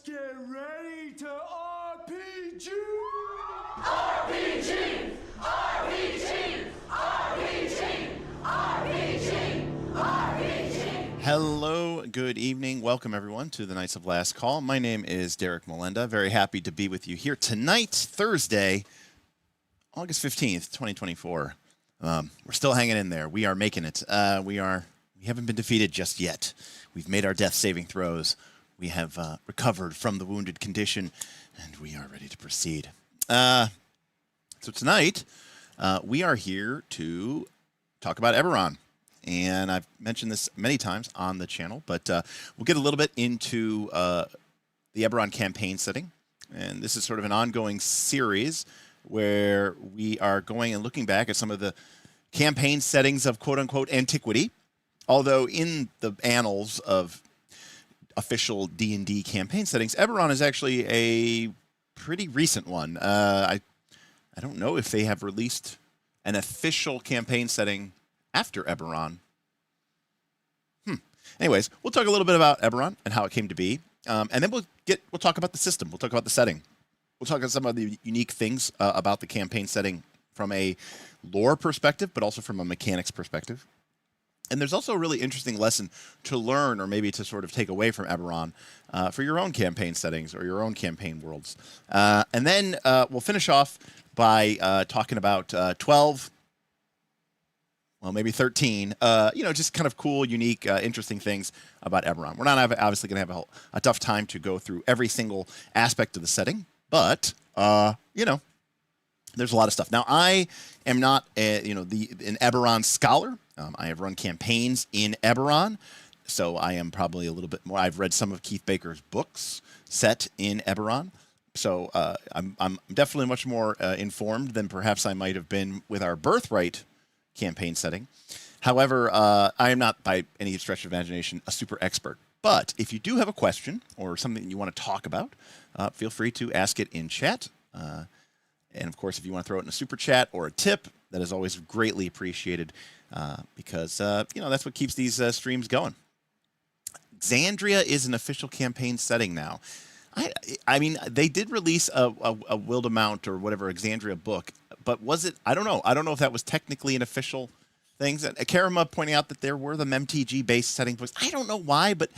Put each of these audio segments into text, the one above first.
get ready to RPG! RPG! RPG! RPG! RPG! RPG! Hello, good evening. Welcome, everyone, to the Knights of Last Call. My name is Derek Melenda. Very happy to be with you here tonight, Thursday, August 15th, 2024. We're still hanging in there. We are making it. We haven't been defeated just yet. We've made our death saving throws. We have recovered from the wounded condition, and we are ready to proceed. So tonight, we are here to talk about Eberron. And I've mentioned this many times on the channel, but we'll get a little bit into the Eberron campaign setting. And this is sort of an ongoing series where we are going and looking back at some of the campaign settings of quote-unquote antiquity. Although in the annals of official D&D campaign settings, Eberron is actually a pretty recent one. I don't know if they have released an official campaign setting after Eberron. Anyways, we'll talk a little bit about Eberron and how it came to be, and then we'll talk about the system. We'll talk about the setting. We'll talk about some of the unique things about the campaign setting from a lore perspective, but also from a mechanics perspective. And there's also a really interesting lesson to learn, or maybe to sort of take away from Eberron for your own campaign settings or your own campaign worlds. And then we'll finish off by talking about 12, well, maybe 13, just kind of cool, unique, interesting things about Eberron. We're not obviously going to have a tough time to go through every single aspect of the setting, but, there's a lot of stuff. Now, I am not, an Eberron scholar. I have run campaigns in Eberron, so I am probably a little bit more. I've read some of Keith Baker's books set in Eberron, so I'm definitely much more informed than perhaps I might have been with our Birthright campaign setting. However, I am not by any stretch of imagination a super expert. But if you do have a question or something you want to talk about, feel free to ask it in chat. And of course, if you want to throw it in a super chat or a tip, that is always greatly appreciated because, that's what keeps these streams going. Xandria is an official campaign setting now. I mean, they did release a Wildemount or whatever Xandria book, but was it? I don't know. I don't know if that was technically an official thing. Karama pointing out that there were the MTG-based setting books. I don't know why, but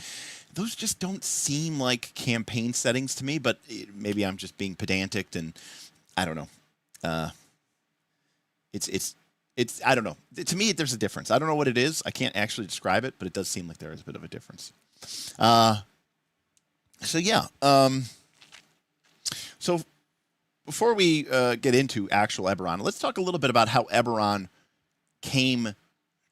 those just don't seem like campaign settings to me. But maybe I'm just being pedantic, and I don't know. It's I don't know. To me, there's a difference. I don't know what it is. I can't actually describe it, but it does seem like there is a bit of a difference. So yeah. So before we get into actual Eberron, let's talk a little bit about how Eberron came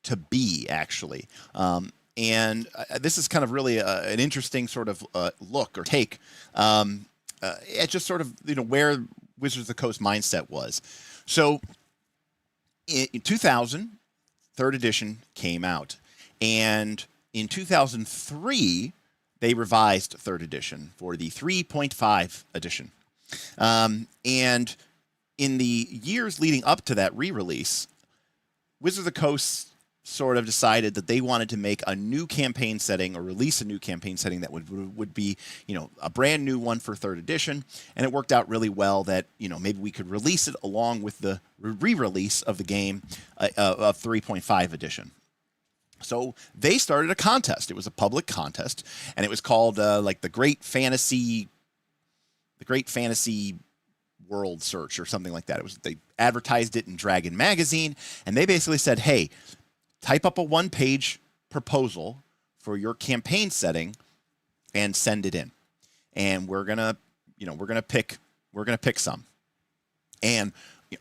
to be, actually. And this is kind of really an interesting sort of look or take at just sort of where Wizards of the Coast mindset was. So in 2000, 3rd edition came out, and in 2003 they revised 3rd edition for the 3.5 edition. And in the years leading up to that re-release, Wizards of the Coast sort of decided that they wanted to make a new campaign setting or release a new campaign setting that would be, a brand new one for 3rd edition. And it worked out really well that, maybe we could release it along with the re-release of the game of 3.5 edition. So they started a contest. It was a public contest, and it was called the Great Fantasy World Search or something like that. They advertised it in Dragon Magazine, and they basically said, hey, type up a one-page proposal for your campaign setting and send it in. And we're gonna pick some. And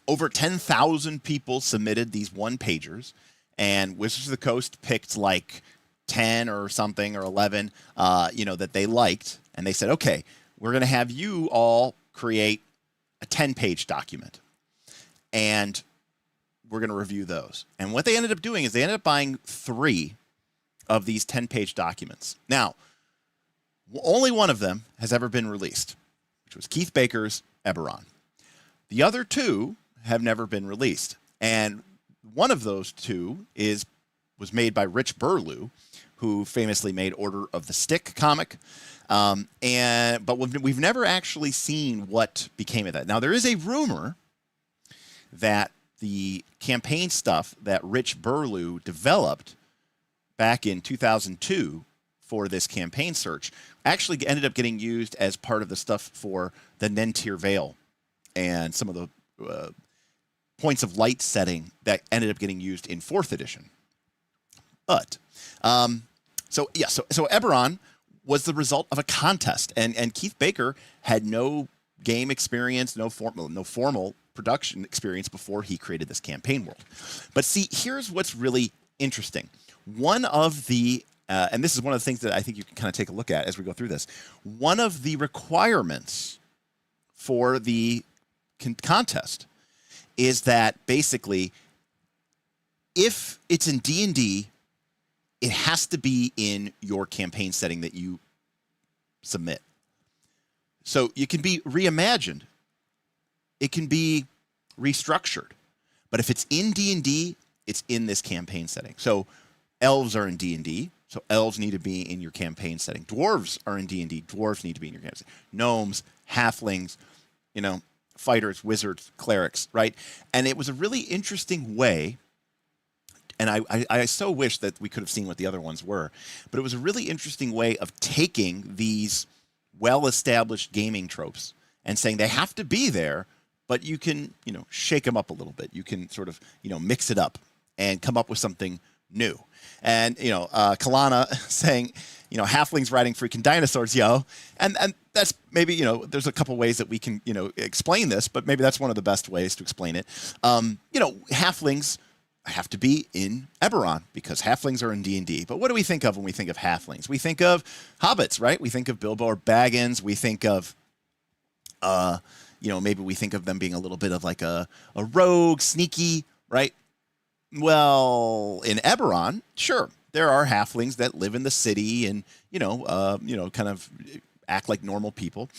over 10,000 people submitted these one-pagers, and Wizards of the Coast picked like 10 or something or 11, that they liked, and they said, okay, we're gonna have you all create a 10-page document, and we're going to review those. And what they ended up doing is they ended up buying 3 of these 10-page documents. Now, only one of them has ever been released, which was Keith Baker's Eberron. The other 2 have never been released. And one of those 2 was made by Rich Burlew, who famously made Order of the Stick comic. But we've never actually seen what became of that. Now, there is a rumor that the campaign stuff that Rich Burlew developed back in 2002 for this campaign search actually ended up getting used as part of the stuff for the Nentir Vale and some of the points of light setting that ended up getting used in 4th edition. But, so Eberron was the result of a contest, and Keith Baker had no game experience, no formal production experience before he created this campaign world. But see, here's what's really interesting. One of the, and this is one of the things that I think you can kind of take a look at as we go through this, one of the requirements for the contest is that basically, if it's in D&D, it has to be in your campaign setting that you submit. So it can be reimagined. It can be restructured. But if it's in D&D, it's in this campaign setting. So elves are in D&D, so elves need to be in your campaign setting. Dwarves are in D&D, dwarves need to be in your campaign setting. Gnomes, halflings, fighters, wizards, clerics, right? And it was a really interesting way, and I so wish that we could have seen what the other ones were, but it was a really interesting way of taking these well-established gaming tropes and saying they have to be there, but you can, shake them up a little bit. You can sort of, mix it up and come up with something new. And, Kalana saying, halflings riding freaking dinosaurs, yo. And that's maybe, there's a couple ways that we can, explain this, but maybe that's one of the best ways to explain it. Halflings have to be in Eberron because halflings are in D&D. But what do we think of when we think of halflings? We think of hobbits, right? We think of Bilbo or Baggins. We think of, maybe we think of them being a little bit of like a rogue, sneaky, right? Well, in Eberron, sure, there are halflings that live in the city and, kind of act like normal people.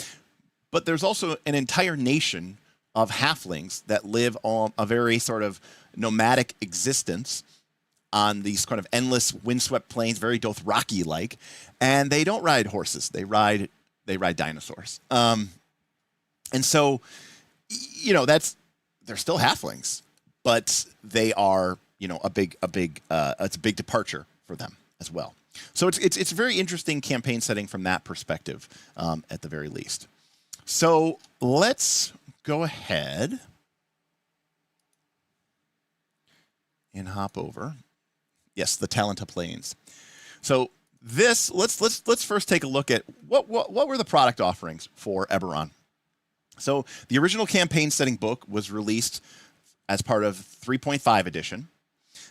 But there's also an entire nation of halflings that live on a very sort of nomadic existence on these kind of endless windswept plains, very Dothraki-like, and they don't ride horses. They ride dinosaurs. And so, they're still halflings, but they are, it's a big departure for them as well. So it's a very interesting campaign setting from that perspective, at the very least. So let's go ahead and hop over. Yes, the Talenta Plains. So this, let's first take a look at what were the product offerings for Eberron. So the original campaign setting book was released as part of 3.5 edition.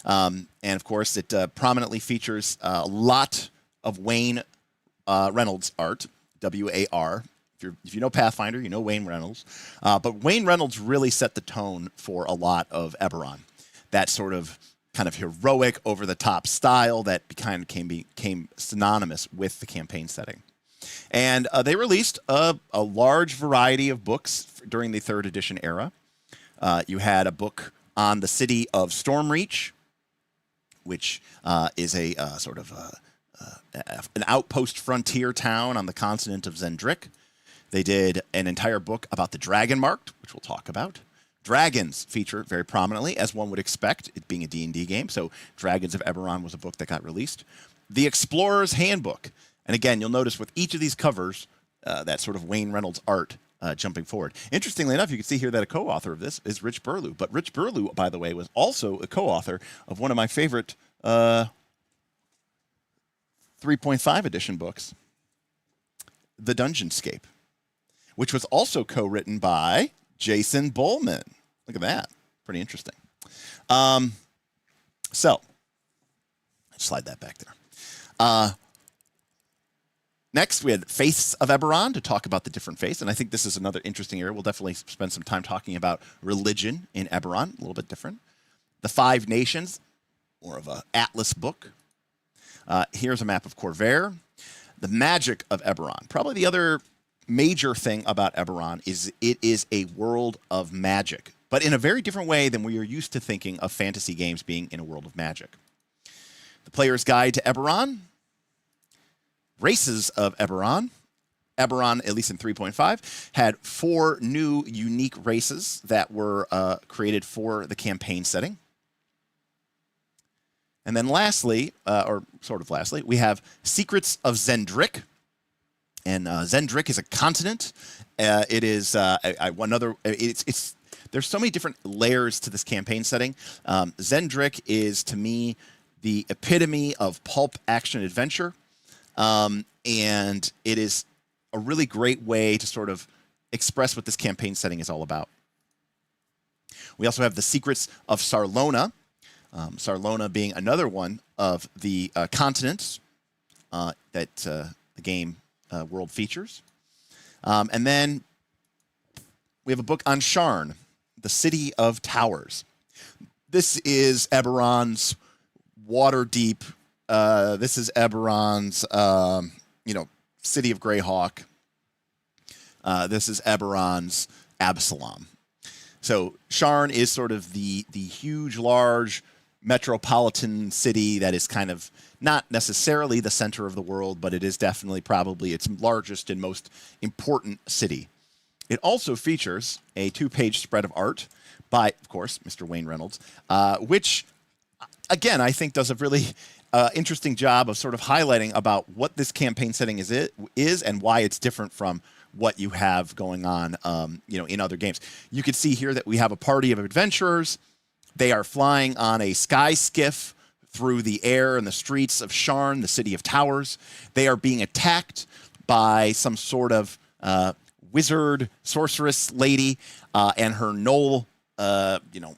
And of course, it prominently features a lot of Wayne Reynolds art, W-A-R. If you know Pathfinder, you know Wayne Reynolds. But Wayne Reynolds really set the tone for a lot of Eberron. That sort of kind of heroic, over-the-top style that kind of became synonymous with the campaign setting. And they released a large variety of books during the 3rd edition era. You had a book on the city of Stormreach, which is a sort of an outpost frontier town on the continent of Xen'drik. They did an entire book about the Dragonmarked, which we'll talk about. Dragons feature very prominently, as one would expect, it being a D&D game. So Dragons of Eberron was a book that got released. The Explorer's Handbook. And again, you'll notice with each of these covers, that sort of Wayne Reynolds art jumping forward. Interestingly enough, you can see here that a co-author of this is Rich Burlew. But Rich Burlew, by the way, was also a co-author of one of my favorite 3.5 edition books, The Dungeonscape, which was also co-written by Jason Bowman. Look at that. Pretty interesting. So, let's slide that back there. Next, we had Faiths of Eberron to talk about the different faiths. And I think this is another interesting area. We'll definitely spend some time talking about religion in Eberron, a little bit different. The Five Nations, more of an atlas book. Here's a map of Khorvaire. The magic of Eberron. Probably the other major thing about Eberron is it is a world of magic, but in a very different way than we are used to thinking of fantasy games being in a world of magic. The Player's Guide to Eberron, races of Eberron. Eberron, at least in 3.5, had 4 new unique races that were created for the campaign setting. And then lastly, or sort of lastly, we have Secrets of Xen'drik. And Xen'drik is a continent. It is another. There's so many different layers to this campaign setting. Xen'drik is, to me, the epitome of pulp action adventure, and it is a really great way to sort of express what this campaign setting is all about. We also have the Secrets of Sarlona. Sarlona being another one of the continents that the game world features. And then we have a book on Sharn, the City of Towers. This is Eberron's water-deep. This is Eberron's, City of Greyhawk. This is Eberron's Absalom. So Sharn is sort of the huge, large metropolitan city that is kind of not necessarily the center of the world, but it is definitely probably its largest and most important city. It also features a 2-page spread of art by, of course, Mr. Wayne Reynolds, which, again, I think does a really interesting job of sort of highlighting about what this campaign setting is and why it's different from what you have going on, in other games. You can see here that we have a party of adventurers. They are flying on a sky skiff through the air and the streets of Sharn, the City of Towers. They are being attacked by some sort of wizard, sorceress lady and her gnoll,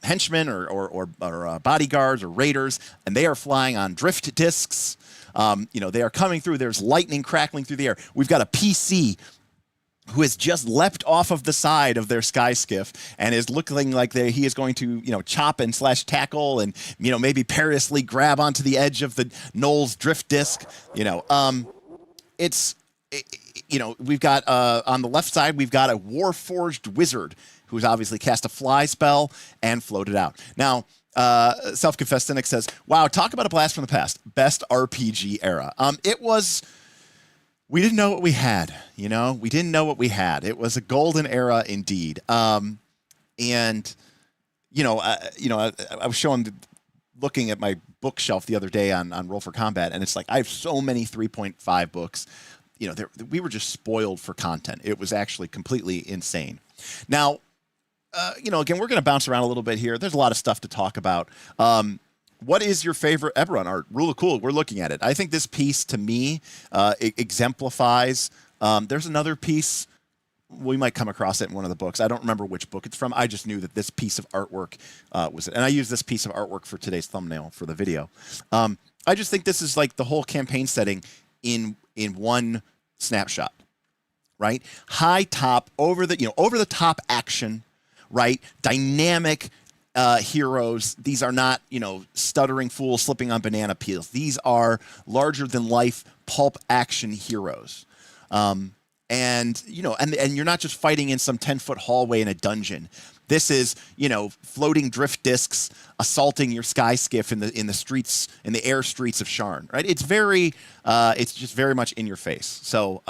henchmen or bodyguards or raiders, and they are flying on drift discs. They are coming through. There's lightning crackling through the air. We've got a PC who has just leapt off of the side of their sky skiff and is looking like he is going to, chop and slash tackle and, maybe perilously grab onto the edge of the Gnoll's drift disc. We've got on the left side, we've got a Warforged wizard who's obviously cast a fly spell and floated out. Now, Self-Confessed Cynic says, wow, talk about a blast from the past. Best RPG era. We didn't know what we had, We didn't know what we had. It was a golden era indeed. I was looking at my bookshelf the other day on Roll for Combat, and it's like I have so many 3.5 books. We were just spoiled for content. It was actually completely insane. Now, again, we're going to bounce around a little bit here. There's a lot of stuff to talk about. What is your favorite Eberron art? Rule of Cool, we're looking at it. I think this piece, to me, exemplifies. There's another piece. We might come across it in one of the books. I don't remember which book it's from. I just knew that this piece of artwork was it. And I used this piece of artwork for today's thumbnail for the video. I just think this is like the whole campaign setting in one snapshot, right? High top, over the top action, right? Dynamic heroes. These are not, stuttering fools slipping on banana peels. These are larger than life pulp action heroes. And you're not just fighting in some 10-foot hallway in a dungeon. This is, floating drift discs assaulting your sky skiff in the streets, in the air streets of Sharn, right? It's just very much in your face. So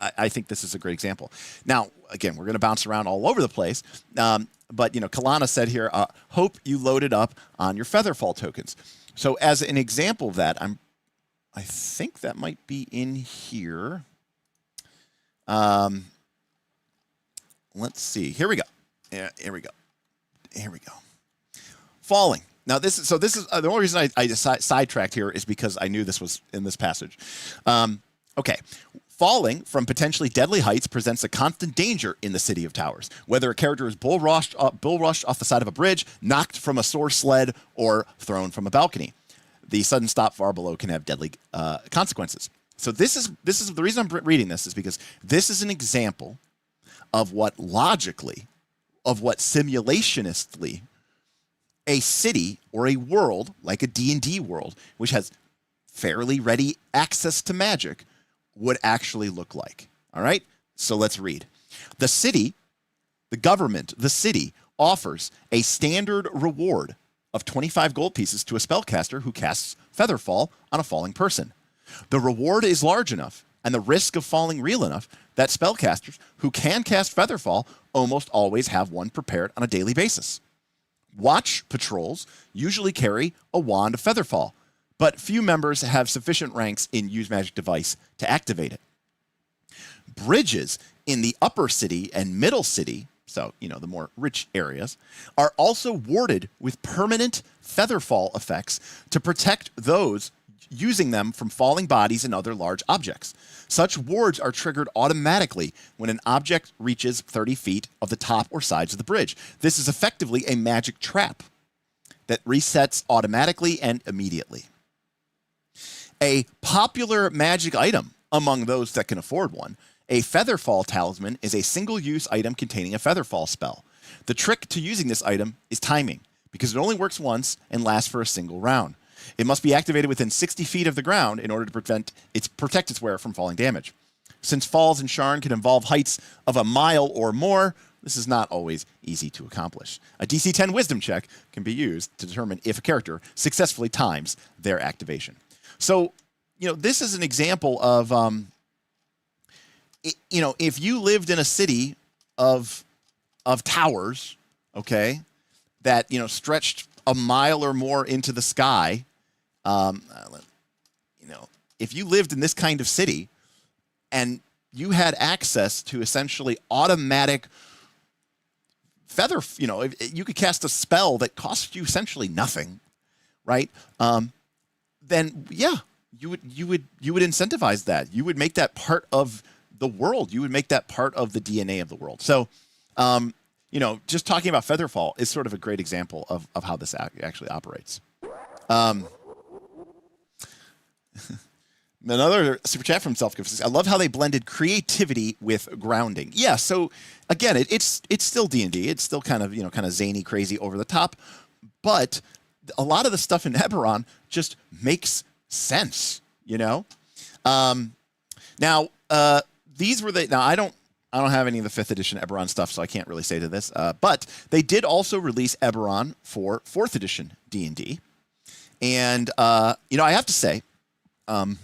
I think this is a great example. Now, again, we're going to bounce around all over the place. But, Kalana said here, hope you loaded up on your Featherfall tokens. So as an example of that, I think that might be in here. Let's see. Here we go. Yeah, here we go. Falling. Now, this is the only reason I sidetracked here is because I knew this was in this passage. Okay. Falling from potentially deadly heights presents a constant danger in the City of Towers. Whether a character is bull rushed off the side of a bridge, knocked from a sore sled, or thrown from a balcony, the sudden stop far below can have deadly consequences. So this is the reason I'm reading this is because this is an example of what simulationistly, a city or a world like a D&D world, which has fairly ready access to magic, would actually look like. All right? So let's read. The city offers a standard reward of 25 gold pieces to a spellcaster who casts Featherfall on a falling person. The reward is large enough and the risk of falling real enough that spellcasters who can cast Featherfall almost always have one prepared on a daily basis. Watch patrols usually carry a wand of Featherfall, but few members have sufficient ranks in Use Magic Device to activate it. Bridges in the upper city and middle city, so, the more rich areas, are also warded with permanent Featherfall effects to protect those using them from falling bodies and other large objects. Such wards are triggered automatically when an object reaches 30 feet of the top or sides of the bridge. This is effectively a magic trap that resets automatically and immediately. A popular magic item among those that can afford one, a Featherfall talisman is a single-use item containing a Featherfall spell. The trick to using this item is timing, because it only works once and lasts for a single round. It must be activated within 60 feet of the ground in order to protect its wearer from falling damage. Since falls in Sharn can involve heights of a mile or more, this is not always easy to accomplish. A DC 10 Wisdom check can be used to determine if a character successfully times their activation. So, this is an example of, if you lived in a city of towers, okay, that, stretched a mile or more into the sky, if you lived in this kind of city and you had access to essentially automatic feather, you could cast a spell that cost you essentially nothing, right? Then yeah, you would incentivize that. You would make that part of the world. You would make that part of the DNA of the world. So, just talking about Featherfall is sort of a great example of how this actually operates. Another super chat from Self says, I love how they blended creativity with grounding. Yeah, so again, it's still D&D. It's still kind of zany, crazy, over the top, but a lot of the stuff in Eberron just makes sense, Now, these were now I don't have any of the 5th edition Eberron stuff, so I can't really say to this. But they did also release Eberron for 4th edition D&D. And, I have to say, while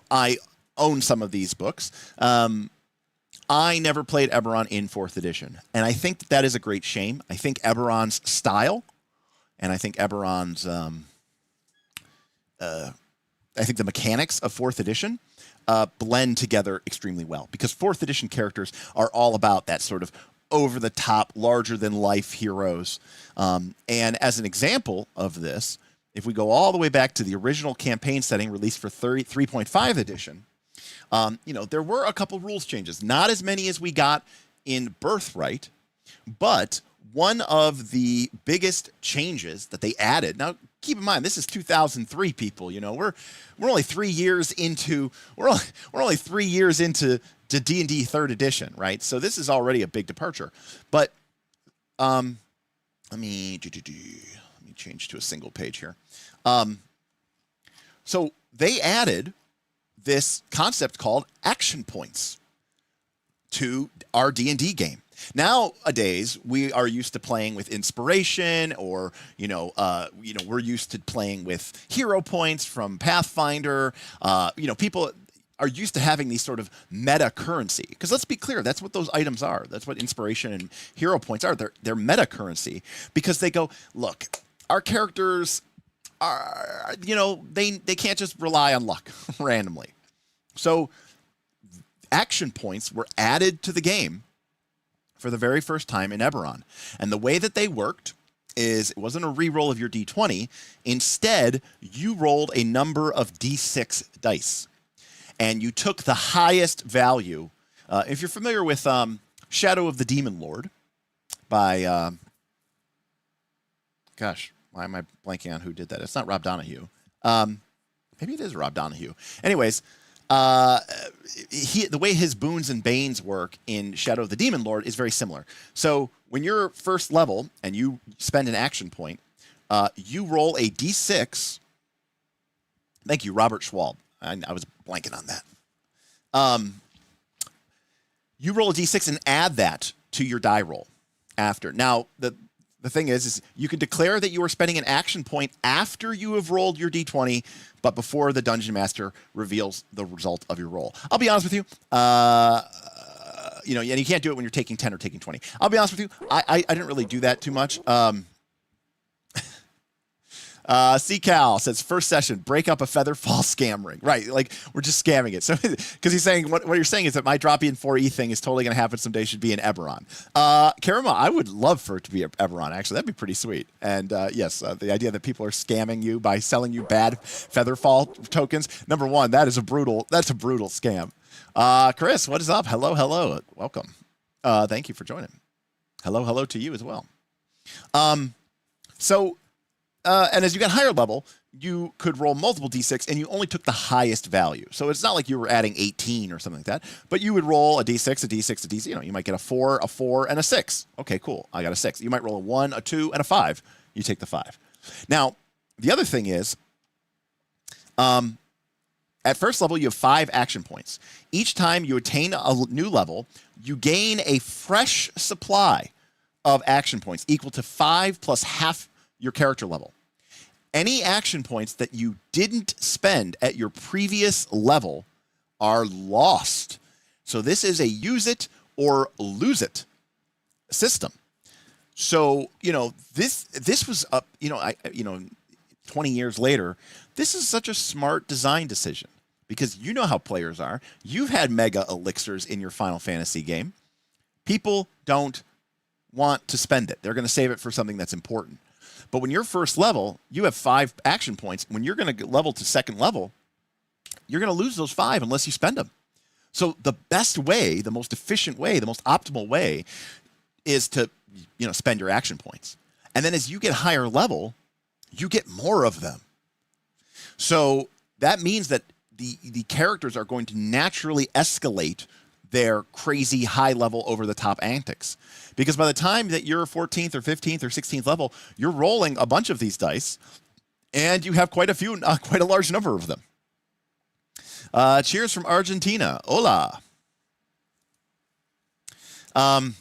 I own some of these books, I never played Eberron in 4th edition. And I think that is a great shame. I think Eberron's style, and I think Eberron's, I think the mechanics of 4th edition blend together extremely well, because 4th edition characters are all about that sort of over-the-top, larger-than-life heroes. And as an example of this, if we go all the way back to the original campaign setting released for 3.5 edition, there were a couple rules changes. Not as many as we got in Birthright, but one of the biggest changes that they added. Now, keep in mind, this is 2003, people. We're only 3 years into we're only 3 years into D&D 3rd edition, right? So this is already a big departure. But let me change to a single page here. So they added this concept called action points to our D&D game. Nowadays, we are used to playing with inspiration, or we're used to playing with hero points from Pathfinder. People are used to having these sort of meta currency, because let's be clear, that's what those items are. That's what inspiration and hero points are. They're meta currency, because they go, look, our characters are, they can't just rely on luck randomly. So action points were added to the game for the very first time in Eberron. And the way that they worked is it wasn't a re-roll of your D20. Instead, you rolled a number of D6 dice. And you took the highest value. If you're familiar with Shadow of the Demon Lord by, gosh, why am I blanking on who did that? It's not Rob Donahue. Maybe it is Rob Donahue. Anyways, the way his boons and banes work in Shadow of the Demon Lord is very similar. So when you're first level and you spend an action point, you roll a D6. Thank you, Robert Schwab. I was blanking on that. You roll a D6 and add that to your die roll after. Now, the thing is you can declare that you are spending an action point after you have rolled your d20, but before the dungeon master reveals the result of your roll. I'll be honest with you. You know, and you can't do it when you're taking 10 or taking 20. I'll be honest with you. I didn't really do that too much. CCal says, first session, break up a Featherfall scam ring. Right, like, we're just scamming it. So, because he's saying, what you're saying is that my drop-in 4E thing is totally going to happen someday, should be in Eberron. Karima, I would love for it to be Eberron, actually. That'd be pretty sweet. And yes, the idea that people are scamming you by selling you bad Featherfall tokens, number one, that's a brutal scam. Chris, what is up? Hello. Welcome. Thank you for joining. Hello to you as well. And as you got higher level, you could roll multiple d6, and you only took the highest value. So it's not like you were adding 18 or something like that, but you would roll a d6, a d6, a d6. You know, you might get a 4, and a 6. Okay, cool. I got a 6. You might roll a 1, a 2, and a 5. You take the 5. Now, the other thing is, at first level, you have 5 action points. Each time you attain a new level, you gain a fresh supply of action points equal to 5 plus half your character level. Any action points that you didn't spend at your previous level are lost. So this is a use it or lose it system. So, you know, this was up, 20 years later, this is such a smart design decision because you know how players are. You've had mega elixirs in your Final Fantasy game. People don't want to spend it. They're going to save it for something that's important. But when you're first level, you have 5 action points. When you're going to level to second level, you're going to lose those 5 unless you spend them. So the best way, the most efficient way, the most optimal way is to, spend your action points. And then as you get higher level, you get more of them. So that means that the characters are going to naturally escalate their crazy high level over the top antics. Because by the time that you're 14th or 15th or 16th level, you're rolling a bunch of these dice and you have quite a large number of them. Cheers from Argentina. Hola. And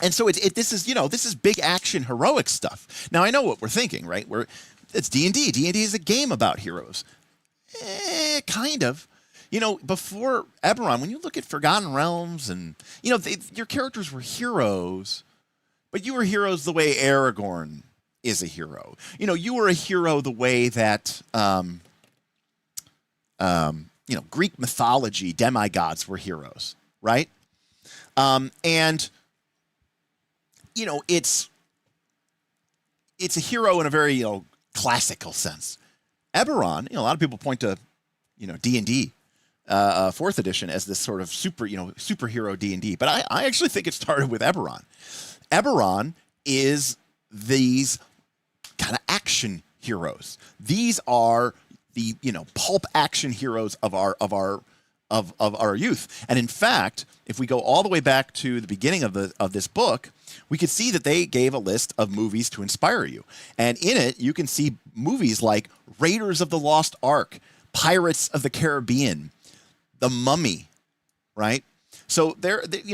so this is big action heroic stuff. Now I know what we're thinking, right? It's D&D. D&D is a game about heroes. Kind of. Before Eberron, when you look at Forgotten Realms and, your characters were heroes, but you were heroes the way Aragorn is a hero. You were a hero the way that, Greek mythology, demigods were heroes, right? It's a hero in a very, classical sense. Eberron, a lot of people point to, D&D. 4th edition as this sort of superhero D&D. But I actually think it started with Eberron. Eberron is these kind of action heroes. These are the, pulp action heroes of our youth. And in fact, if we go all the way back to the beginning of this book, we could see that they gave a list of movies to inspire you. And in it, you can see movies like Raiders of the Lost Ark, Pirates of the Caribbean, The Mummy, right? So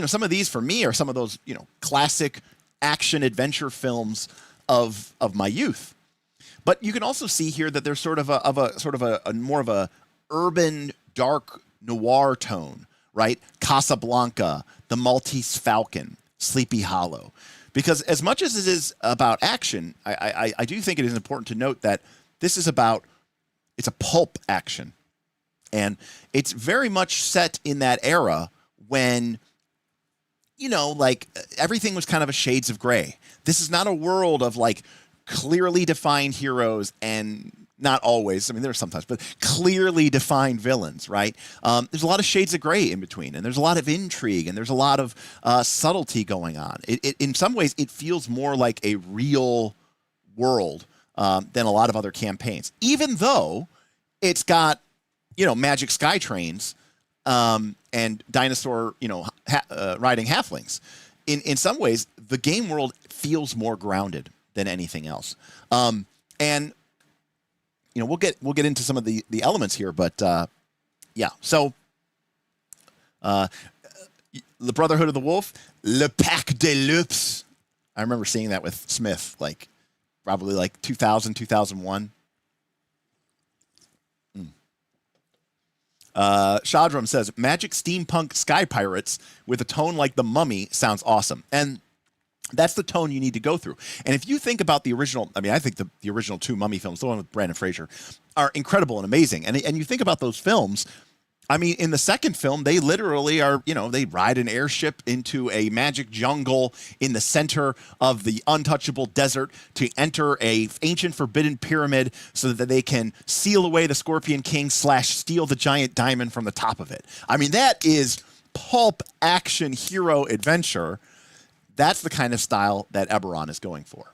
some of these for me are some of those, classic action adventure films of my youth. But you can also see here that there's sort of a more of a urban dark noir tone, right? Casablanca, The Maltese Falcon, Sleepy Hollow. Because as much as it is about action, I do think it is important to note that this is it's a pulp action. And it's very much set in that era when, everything was kind of a shades of gray. This is not a world of clearly defined heroes and not always. I mean, there are sometimes, but clearly defined villains, right? There's a lot of shades of gray in between, and there's a lot of intrigue, and there's a lot of subtlety going on. In some ways, it feels more like a real world than a lot of other campaigns, even though it's got magic sky trains, and dinosaur, riding halflings. In some ways, the game world feels more grounded than anything else. And we'll get into some of the elements here, but yeah. So, the Brotherhood of the Wolf, Le Pack des Loups. I remember seeing that with Smith, like probably like 2000, 2001. Shadram says, Magic Steampunk Sky Pirates with a tone like The Mummy sounds awesome. And that's the tone you need to go through. And if you think about the original, I mean, I think the original 2 Mummy films, the one with Brandon Fraser, are incredible and amazing. And you think about those films, I mean, in the second film, they literally are, they ride an airship into a magic jungle in the center of the untouchable desert to enter a ancient forbidden pyramid so that they can seal away the Scorpion King / steal the giant diamond from the top of it. I mean, that is pulp action hero adventure. That's the kind of style that Eberron is going for.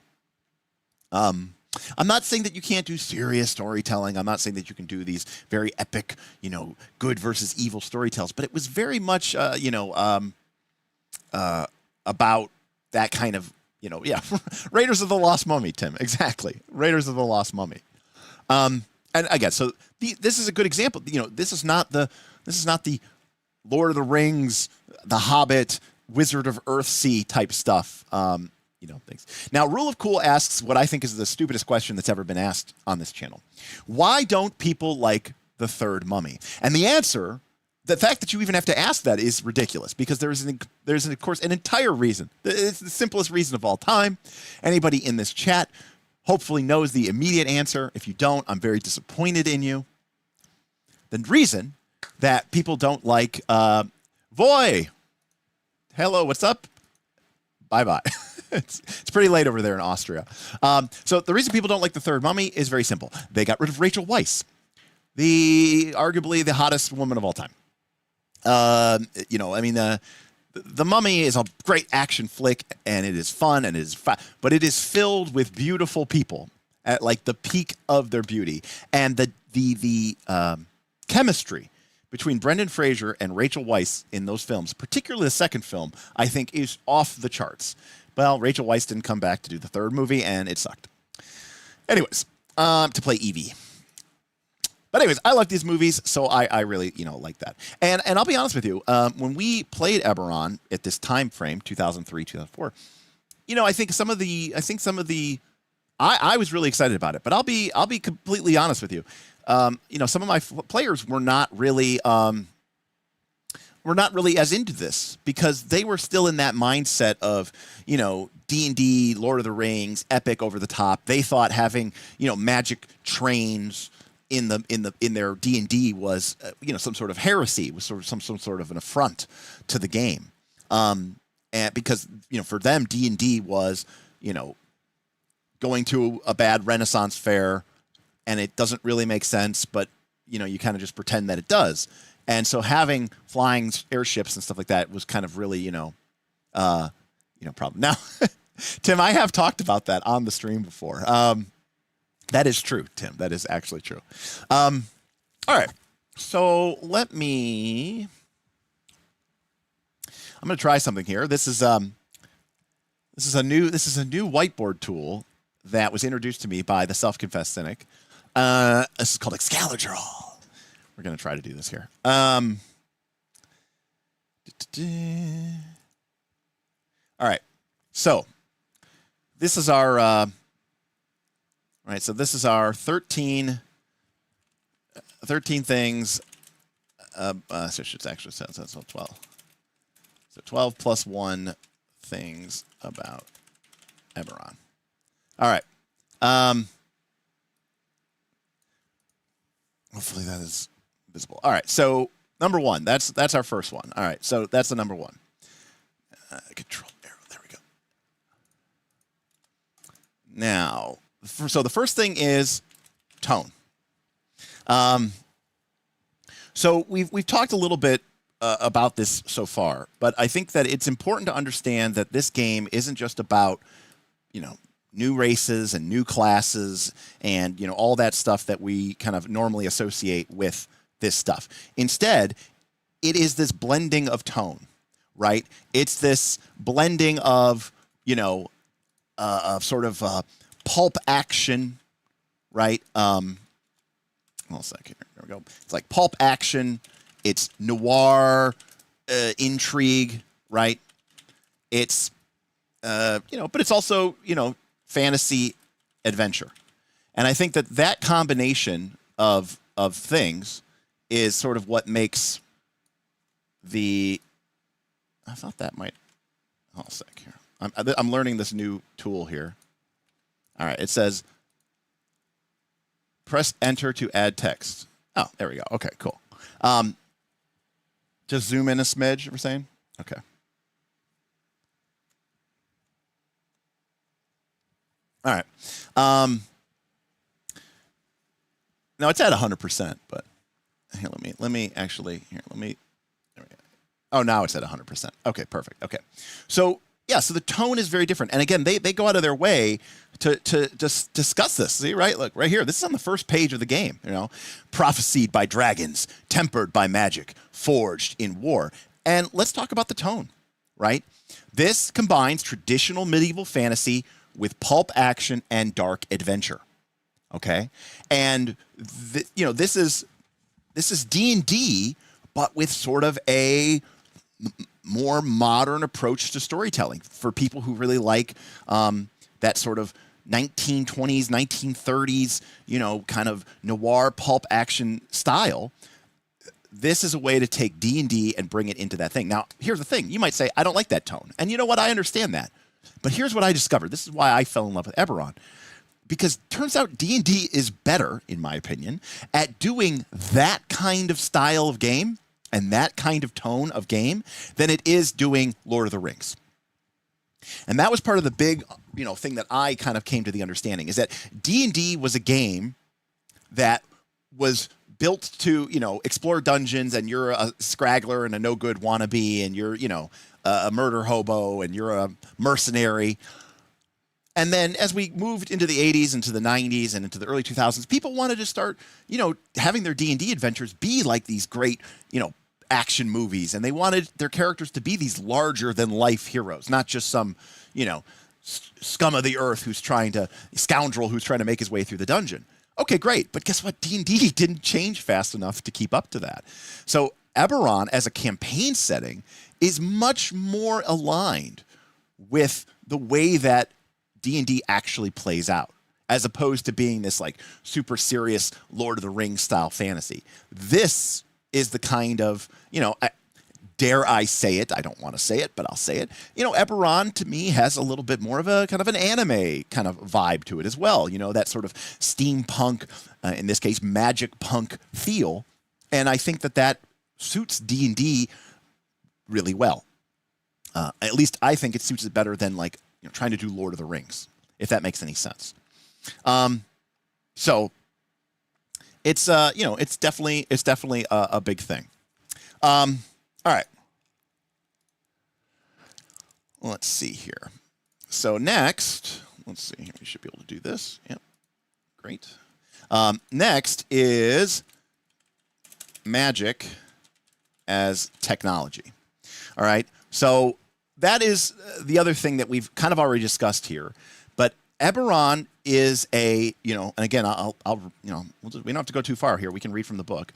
I'm not saying that you can't do serious storytelling. I'm not saying that you can do these very epic, good versus evil storytells. But it was very much, about that kind of, Raiders of the Lost Mummy, Tim. Exactly. Raiders of the Lost Mummy. And again, so this is a good example. This is not the Lord of the Rings, The Hobbit, Wizard of Earthsea type stuff. Things. Now, Rule of Cool asks what I think is the stupidest question that's ever been asked on this channel. Why don't people like the third Mummy? And the answer, the fact that you even have to ask that is ridiculous because there's of course, an entire reason. It's the simplest reason of all time. Anybody in this chat hopefully knows the immediate answer. If you don't, I'm very disappointed in you. The reason that people don't like Voy. Hello, what's up? Bye-bye. It's pretty late over there in Austria. So the reason people don't like the third Mummy is very simple. They got rid of Rachel Weisz, arguably the hottest woman of all time. The Mummy is a great action flick, and it is fun, and it is but it is filled with beautiful people at like the peak of their beauty, and the chemistry between Brendan Fraser and Rachel Weisz in those films, particularly the second film, I think is off the charts. Well, Rachel Weisz didn't come back to do the third movie, and it sucked. Anyways, to play Evie. But anyways, I like these movies, so I really, like that. And I'll be honest with you, when we played Eberron at this time frame, 2003, 2004, I think some of the, I was really excited about it. But I'll be completely honest with you. Some of my players were not really as into this because they were still in that mindset of, D&D, Lord of the Rings, epic, over the top. They thought having, magic trains in their D&D was, some sort of heresy, was some sort of an affront to the game. And because, for them, D&D was, going to a bad Renaissance fair, and it doesn't really make sense, but, you kind of just pretend that it does. And so having flying airships and stuff like that was kind of really, problem. Now, Tim, I have talked about that on the stream before. That is true, Tim. That is actually true. All right. So I'm going to try something here. This is a new whiteboard tool that was introduced to me by the self-confessed cynic. This is called Excal. We're going to try to do this here. All right. So this is our this is our 13 things. So it's actually 12. So 12 plus 1 things about Eberron. All right. Hopefully that is visible. All right. So number 1. That's our first one. All right. So that's the number 1. Control arrow. There we go. Now, so the first thing is tone. So we've talked a little bit about this so far, but I think that it's important to understand that this game isn't just about, new races and new classes and, all that stuff that we kind of normally associate with this stuff. Instead, it is this blending of tone, right? It's this blending of, sort of pulp action, right? Hold on a second. Here we go. It's like pulp action. It's noir intrigue, right? It's but it's also, fantasy adventure. And I think that combination of things is sort of what makes I thought that might, hold on a sec here. I'm learning this new tool here. All right, it says press enter to add text. Oh, there we go. Okay, cool. Just zoom in a smidge, we're saying? Okay. All right. Now it's at 100%, but here, let me actually, there we go. Oh, now it's at 100%. Okay, perfect. Okay. So, yeah, so the tone is very different. And again, they go out of their way to just discuss this. See, right? Look, right here. This is on the first page of the game, Prophesied by dragons, tempered by magic, forged in war. And let's talk about the tone, right? This combines traditional medieval fantasy with pulp action and dark adventure. Okay? And this is D&D, but with sort of a more modern approach to storytelling for people who really like that sort of 1920s, 1930s, kind of noir pulp action style. This is a way to take D&D and bring it into that thing. Now, here's the thing. You might say, I don't like that tone. And you know what? I understand that. But here's what I discovered. This is why I fell in love with Eberron. Because it turns out D&D is better, in my opinion, at doing that kind of style of game and that kind of tone of game than it is doing Lord of the Rings. And that was part of the big, thing that I kind of came to the understanding, is that D&D was a game that was built to, explore dungeons, and you're a scraggler and a no-good wannabe, and you're, a murder hobo, and you're a mercenary. And then as we moved into the 80s, into the 90s, and into the early 2000s, people wanted to start, having their D&D adventures be like these great, action movies. And they wanted their characters to be these larger-than-life heroes, not just some, scum of the earth scoundrel who's trying to make his way through the dungeon. Okay, great. But guess what? D&D didn't change fast enough to keep up to that. So Eberron, as a campaign setting, is much more aligned with the way that D&D actually plays out, as opposed to being this like super serious Lord of the Rings style fantasy. This is the kind of, dare I say it? I don't want to say it, but I'll say it. Eberron to me has a little bit more of a kind of an anime kind of vibe to it as well. That sort of steampunk, in this case, magic punk feel. And I think that suits D&D really well. At least I think it suits it better than like, trying to do Lord of the Rings, if that makes any sense. So it's it's definitely a big thing. All right. Let's see here. So next, let's see here. We should be able to do this. Yep. Great. Next is magic as technology. All right. So that is the other thing that we've kind of already discussed here. But Eberron is and again, I'll we don't have to go too far here. We can read from the book.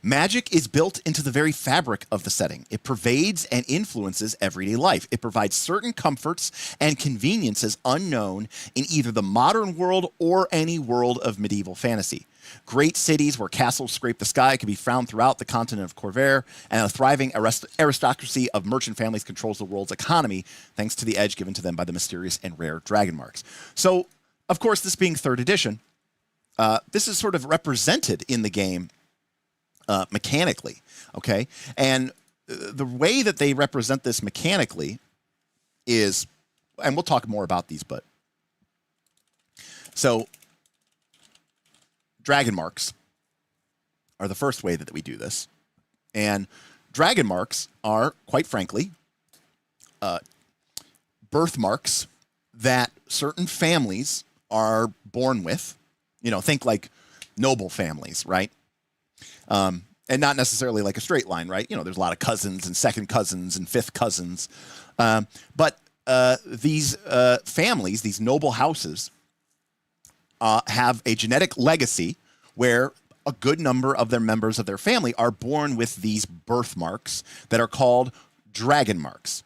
Magic is built into the very fabric of the setting. It pervades and influences everyday life. It provides certain comforts and conveniences unknown in either the modern world or any world of medieval fantasy. Great cities where castles scrape the sky can be found throughout the continent of Khorvaire, and a thriving aristocracy of merchant families controls the world's economy thanks to the edge given to them by the mysterious and rare dragon marks. So, of course, this being 3rd edition, this is sort of represented in the game mechanically, okay? And the way that they represent this mechanically is, and we'll talk more about these, but so dragon marks are the first way that we do this. And dragon marks are, quite frankly, birthmarks that certain families are born with. Think like noble families, right? And not necessarily like a straight line, right? There's a lot of cousins and second cousins and fifth cousins. But these families, these noble houses, have a genetic legacy where a good number of their members of their family are born with these birthmarks that are called dragon marks.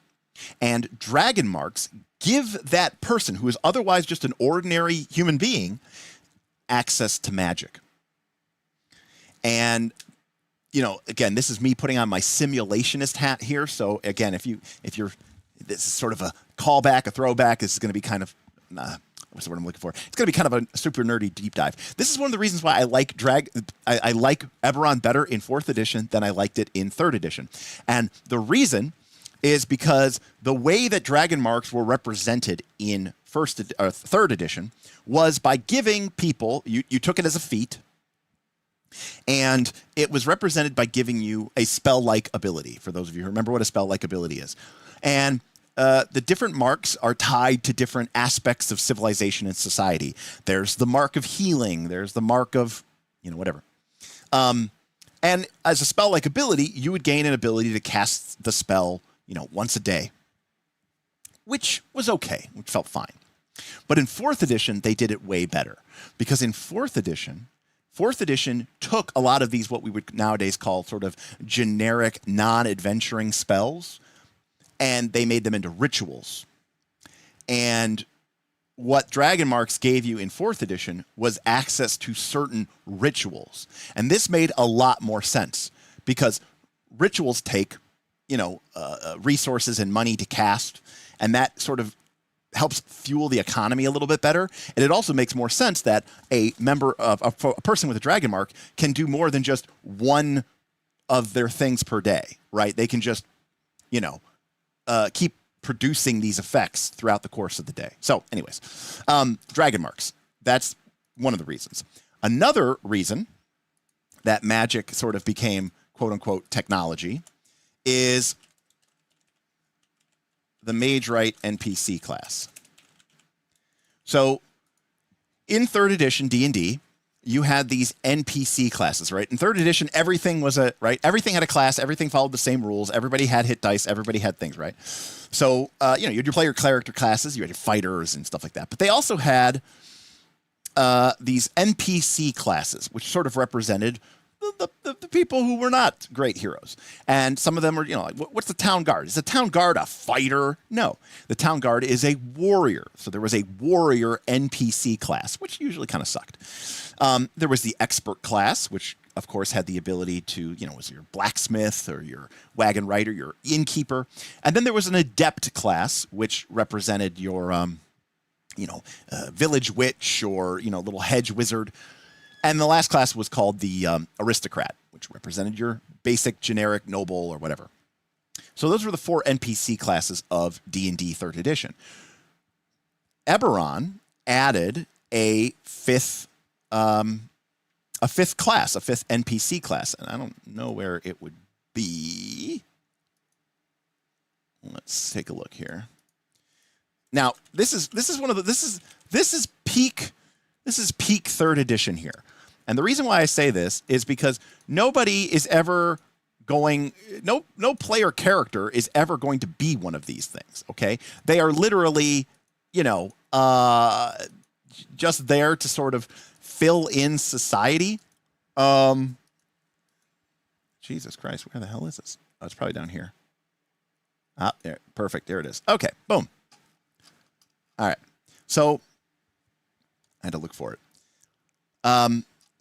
And dragon marks give that person, who is otherwise just an ordinary human being, access to magic. And, again, this is me putting on my simulationist hat here. So again, if you're, this is sort of a callback, a throwback. This is going to be kind of, what's the word I'm looking for? It's going to be kind of a super nerdy deep dive. This is one of the reasons why I like I like Eberron better in 4th edition than I liked it in 3rd edition. And the reason is because the way that dragon marks were represented in 3rd edition was by giving people, you took it as a feat, and it was represented by giving you a spell-like ability, for those of you who remember what a spell-like ability is. And the different marks are tied to different aspects of civilization and society. There's the mark of healing. There's the mark of, whatever. And as a spell-like ability, you would gain an ability to cast the spell, once a day, which was okay, which felt fine. But in 4th edition, they did it way better, because in 4th edition took a lot of these, what we would nowadays call sort of generic non-adventuring spells, and they made them into rituals. And what dragon marks gave you in 4th edition was access to certain rituals. And this made a lot more sense, because rituals take resources and money to cast, and that sort of helps fuel the economy a little bit better. And it also makes more sense that a member of a person with a dragon mark can do more than just one of their things per day, right? They can just, keep producing these effects throughout the course of the day. So anyways, dragon marks, that's one of the reasons. Another reason that magic sort of became quote unquote technology is the Mage Right NPC class. So in 3rd edition D&D, you had these NPC classes, right? In 3rd edition, everything had a class, everything followed the same rules, everybody had hit dice, everybody had things, right? So, you had your player character classes, you had your fighters and stuff like that. But they also had these NPC classes, which sort of represented the people who were not great heroes. And some of them are, like, what's the town guard? Is the town guard a fighter? No. The town guard is a warrior. So there was a warrior NPC class, which usually kind of sucked. There was the expert class, which of course had the ability to, was your blacksmith or your wagon rider, your innkeeper. And then there was an adept class, which represented your, village witch or, little hedge wizard. And the last class was called the aristocrat, which represented your basic generic noble or whatever. So those were the 4 NPC classes of D&D 3rd edition. Eberron added a fifth class, a 5th NPC class, and I don't know where it would be. Let's take a look here. Now, this is peak 3rd edition here. And the reason why I say this is because nobody is ever going, no player character is ever going to be one of these things, okay? They are literally, just there to sort of fill in society. Jesus Christ, where the hell is this? Oh, it's probably down here. Ah, there, perfect, there it is. Okay, boom. All right, so I had to look for it.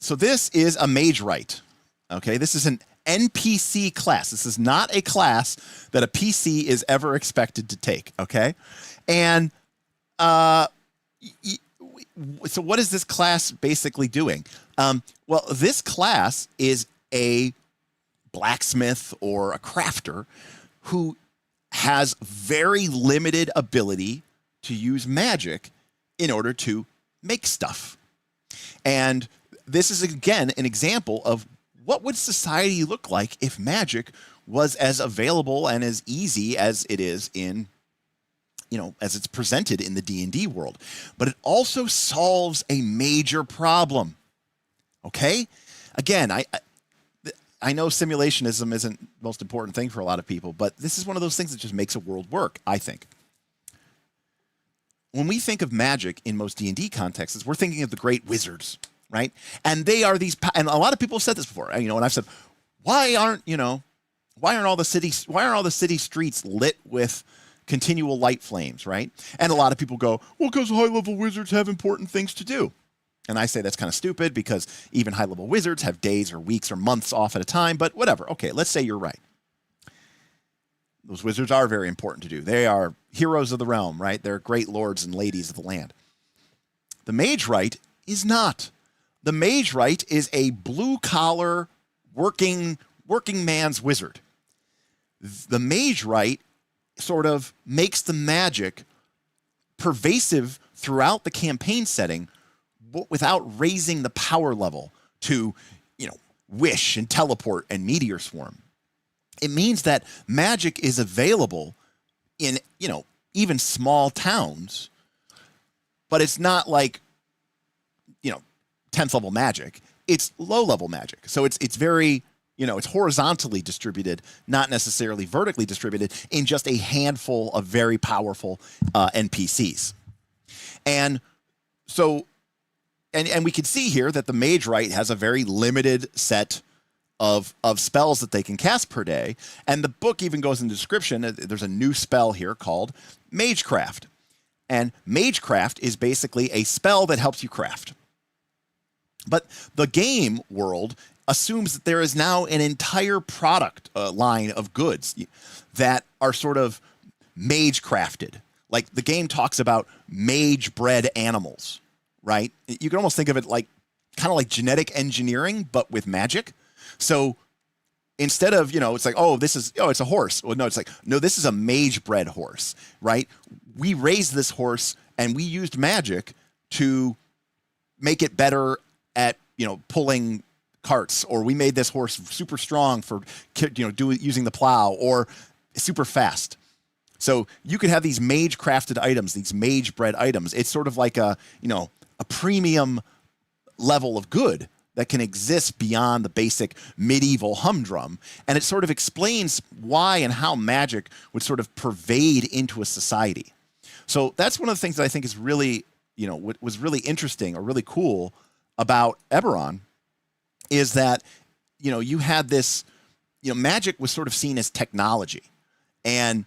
So this is a Mage Right. Okay, this is an NPC class. This is not a class that a PC is ever expected to take. Okay, and so what is this class basically doing? Well, this class is a blacksmith or a crafter who has very limited ability to use magic in order to make stuff. And this is, again, an example of what would society look like if magic was as available and as easy as it is in, as it's presented in the D&D world. But it also solves a major problem. Okay? Again, I know simulationism isn't the most important thing for a lot of people, but this is one of those things that just makes a world work, I think. When we think of magic in most D&D contexts, we're thinking of the great wizards, right? And they are these, and a lot of people have said this before, and I've said, why aren't all the city streets lit with continual light flames, right? And a lot of people go, well, because high-level wizards have important things to do. And I say that's kind of stupid because even high-level wizards have days or weeks or months off at a time, but whatever. Okay, let's say you're right. Those wizards are very important to do. They are heroes of the realm, right? They're great lords and ladies of the land. The Mage Rite is not. The Mage Rite is a blue-collar, working man's wizard. The Mage Rite sort of makes the magic pervasive throughout the campaign setting without raising the power level to, wish and teleport and meteor swarm. It means that magic is available in, even small towns, but it's not like, 10th level magic. It's low level magic. So it's very, it's horizontally distributed, not necessarily vertically distributed in just a handful of very powerful NPCs. And so, and we can see here that the Mage Rite has a very limited set of spells that they can cast per day. And the book even goes in the description. There's a new spell here called Magecraft. And Magecraft is basically a spell that helps you craft. But the game world assumes that there is now an entire product line of goods that are sort of mage crafted. Like the game talks about mage bred animals, right? You can almost think of it like kind of like genetic engineering, but with magic. So instead of, it's like, it's a horse. Well, no, it's like, no, this is a mage bred horse, right? We raised this horse and we used magic to make it better at, pulling carts, or we made this horse super strong for, using the plow, or super fast. So you could have these mage crafted items, these mage bred items. It's sort of like a premium level of good that can exist beyond the basic medieval humdrum. And it sort of explains why and how magic would sort of pervade into a society. So that's one of the things that I think is really, was really interesting or really cool about Eberron, is that, you had this, magic was sort of seen as technology, and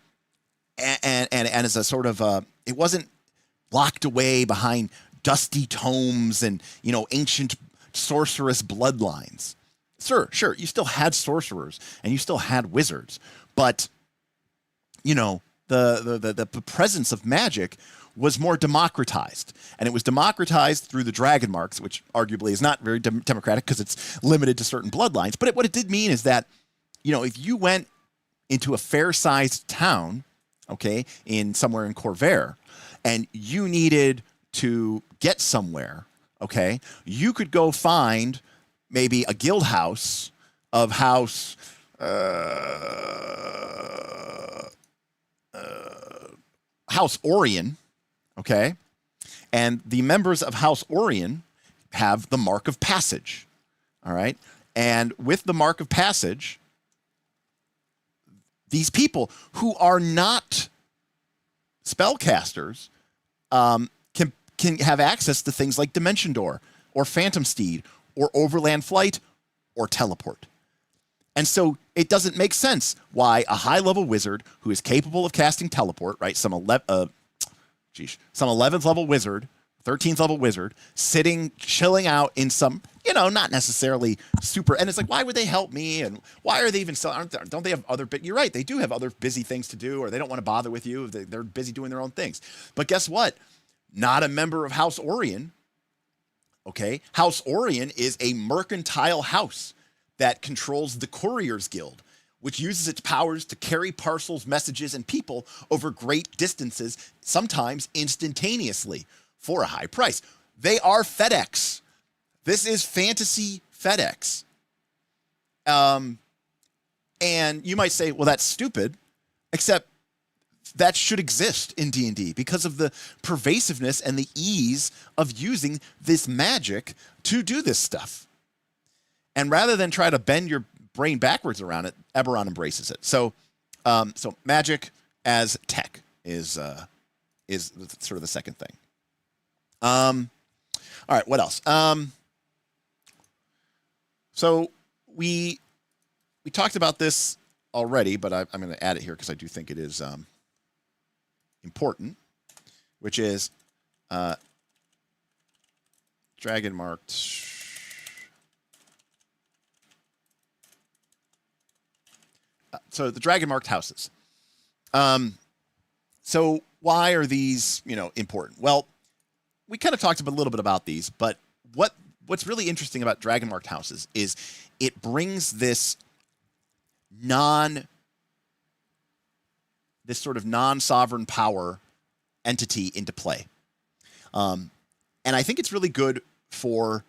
as a sort of, it wasn't locked away behind dusty tomes and, ancient sorceress bloodlines. Sure, you still had sorcerers and you still had wizards, but, the presence of magic was more democratized. And it was democratized through the dragon marks, which arguably is not very democratic because it's limited to certain bloodlines. But what it did mean is that, if you went into a fair-sized town, okay, somewhere in Khorvaire, and you needed to get somewhere, okay, you could go find maybe a guild house of House Orion, okay? And the members of House Orion have the Mark of Passage, all right? And with the Mark of Passage, these people who are not spellcasters can have access to things like Dimension Door or Phantom Steed or Overland Flight or Teleport. And so it doesn't make sense why a high-level wizard who is capable of casting Teleport, right, some 11th level wizard, 13th level wizard, chilling out in some, not necessarily super, and it's like, why would they help me? And why are they even still, don't they have other, you're right, they do have other busy things to do, or they don't want to bother with you, they're busy doing their own things. But guess what? Not a member of House Orion, okay? House Orion is a mercantile house that controls the Couriers Guild, which uses its powers to carry parcels, messages, and people over great distances, sometimes instantaneously, for a high price. They are FedEx. This is fantasy FedEx. And you might say, well, that's stupid, except that should exist in D&D because of the pervasiveness and the ease of using this magic to do this stuff. And rather than try to bend your brain backwards around it, Eberron embraces it. So magic as tech is sort of the second thing. All right, what else? So we talked about this already, but I'm going to add it here because I do think it is important, which is dragon marked. So the dragon marked houses. So why are these, important? Well, we kind of talked a little bit about these, but what's really interesting about dragon marked houses is it brings this sort of non-sovereign power entity into play. And I think it's really good for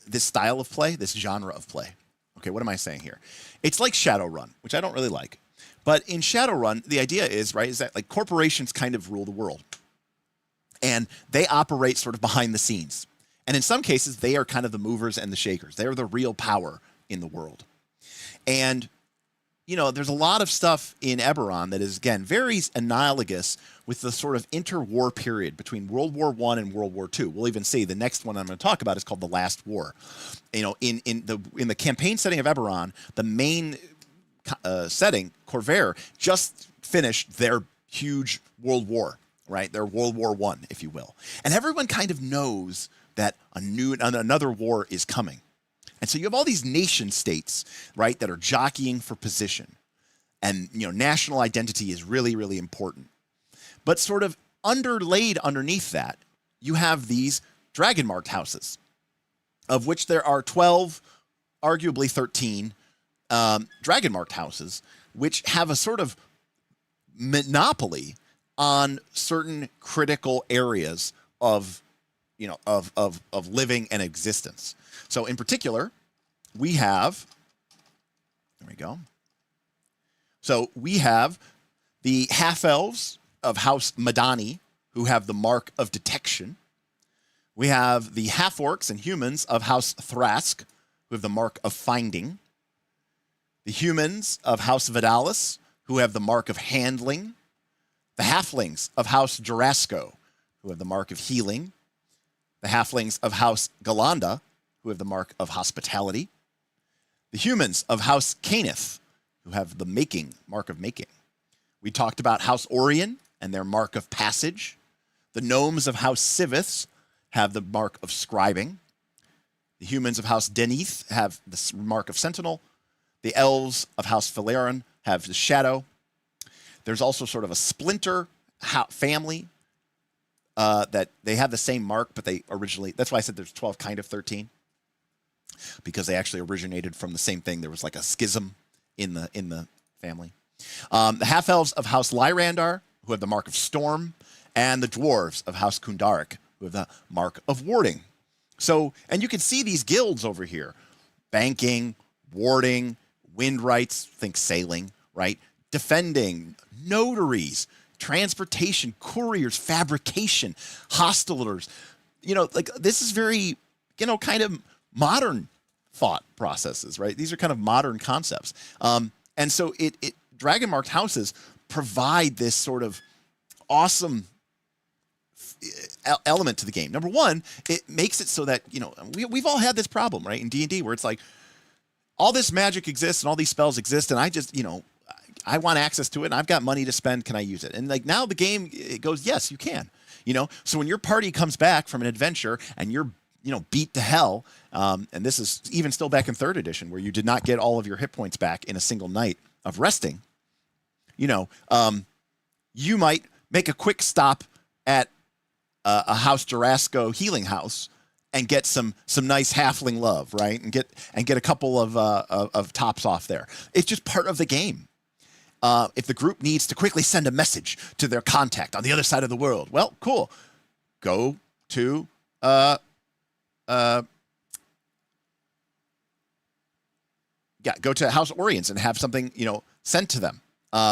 this style of play, this genre of play. Okay, what am I saying here? It's like Shadowrun, which I don't really like. But in Shadowrun, the idea is that like corporations kind of rule the world. And they operate sort of behind the scenes. And in some cases, they are kind of the movers and the shakers. They're the real power in the world. And there's a lot of stuff in Eberron that is, again, very analogous with the sort of interwar period between World War I and World War II. We'll even see the next one I'm going to talk about is called The Last War. In the campaign setting of Eberron, the main setting, Khorvaire, just finished their huge world war, right? Their World War I, if you will. And everyone kind of knows that another war is coming. And so you have all these nation states, right, that are jockeying for position. And, national identity is really, really important. But sort of underlaid underneath that, you have these dragon-marked houses, of which there are 12, arguably 13, dragon-marked houses, which have a sort of monopoly on certain critical areas of living and existence. So in particular, we have, there we go. So we have the half-elves of House Madani, who have the mark of detection. We have the half-orcs and humans of House Thrask, who have the mark of finding. The humans of House Vidalis, who have the mark of handling. The halflings of House Jurasco, who have the mark of healing. The halflings of House Galanda, who have the mark of hospitality. The humans of House Caneth, who have the mark of making. We talked about House Orion and their mark of passage. The gnomes of House Siviths have the mark of scribing. The humans of House Denith have the mark of sentinel. The elves of House Phileron have the shadow. There's also sort of a splinter family that they have the same mark, but they originally, that's why I said there's 12, kind of 13, because they actually originated from the same thing. There was like a schism in the family. The half-elves of House Lyrandar, who have the mark of storm, and the dwarves of House Kundarik, who have the mark of warding. So, and you can see these guilds over here: banking, warding, windwrights, think sailing, right? Defending, notaries, transportation, couriers, fabrication, hostelers. This is very, kind of modern thought processes, right? These are kind of modern concepts. And so dragon-marked houses provide this sort of awesome element to the game. Number one, it makes it so that, we've all had this problem, right? In D&D, where it's like, all this magic exists and all these spells exist, and I just, I want access to it, and I've got money to spend. Can I use it? And now the game, it goes, yes, you can. So when your party comes back from an adventure and you're, beat to hell, and this is even still back in 3rd edition, where you did not get all of your hit points back in a single night of resting, you might make a quick stop at a House Jurasco healing house and get some nice halfling love, right? And get a couple of tops off there. It's just part of the game. If the group needs to quickly send a message to their contact on the other side of the world, well, cool. Go to go to House Orions and have something sent to them,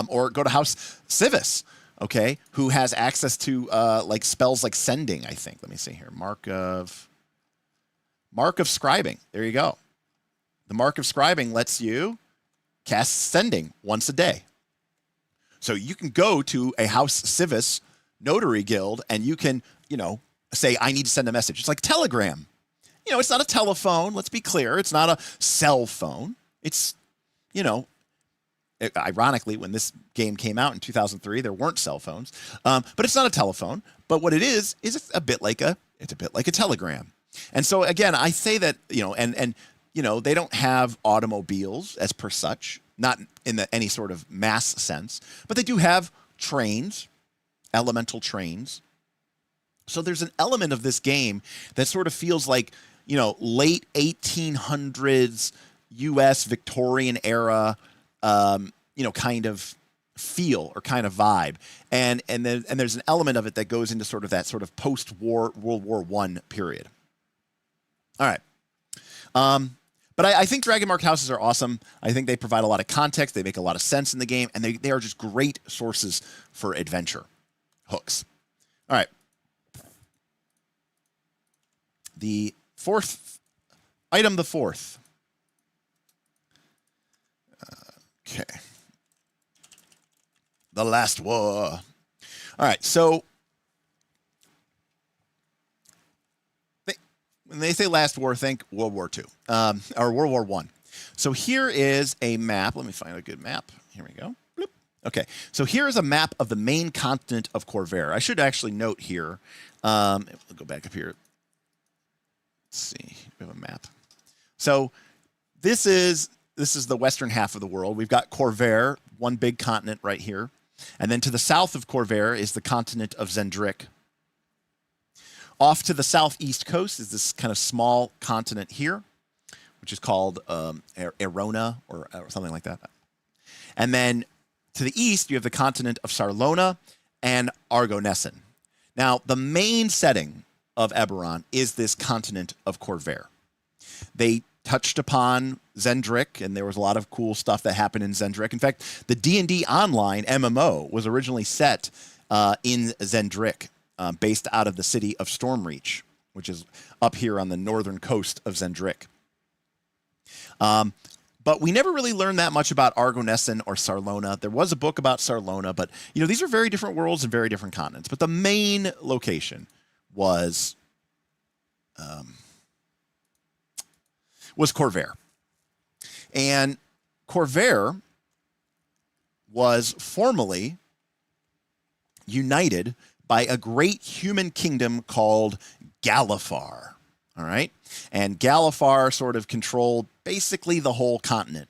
or go to House Civis, okay, who has access to like spells like sending. I think. Let me see here. Mark of scribing. There you go. The mark of scribing lets you cast sending once a day. So you can go to a House Civis notary guild and you can, say, I need to send a message. It's like Telegram. It's not a telephone. Let's be clear. It's not a cell phone. It's, Ironically, when this game came out in 2003, there weren't cell phones, but it's not a telephone. But what it is it's a bit like a telegram. And so again, I say that and they don't have automobiles as per such, not in any sort of mass sense, but they do have trains, elemental trains. So there's an element of this game that sort of feels like late 1800s U.S. Victorian era. Kind of feel or kind of vibe, and there's an element of it that goes into sort of that sort of post-war World War I period. All right, but I think Dragon Marked Houses are awesome. I think they provide a lot of context. They make a lot of sense in the game, and they are just great sources for adventure hooks. All right, the fourth. Okay. The Last War. All right, so when they say Last War, think World War II, or World War I. So here is a map. Let me find a good map. Here we go. Bloop. Okay, so here is a map of the main continent of Khorvaire. I should actually note here. We'll go back up here. Let's see. We have a map. So this is the western half of the world. We've got Khorvaire, one big continent right here. And then to the south of Khorvaire is the continent of Xen'drik. Off to the southeast coast is this kind of small continent here, which is called Erona or something like that. And then to the east, you have the continent of Sarlona and Argonessen. Now, the main setting of Eberron is this continent of Khorvaire. They touched upon Xen'drik, and there was a lot of cool stuff that happened in Xen'drik. In fact, the D&D Online MMO was originally set in Xen'drik, based out of the city of Stormreach, which is up here on the northern coast of Xen'drik. But we never really learned that much about Argonessen or Sarlona. There was a book about Sarlona, but these are very different worlds and very different continents. But the main location was Khorvaire. And Khorvaire was formerly united by a great human kingdom called Galifar. All right? And Galifar sort of controlled basically the whole continent,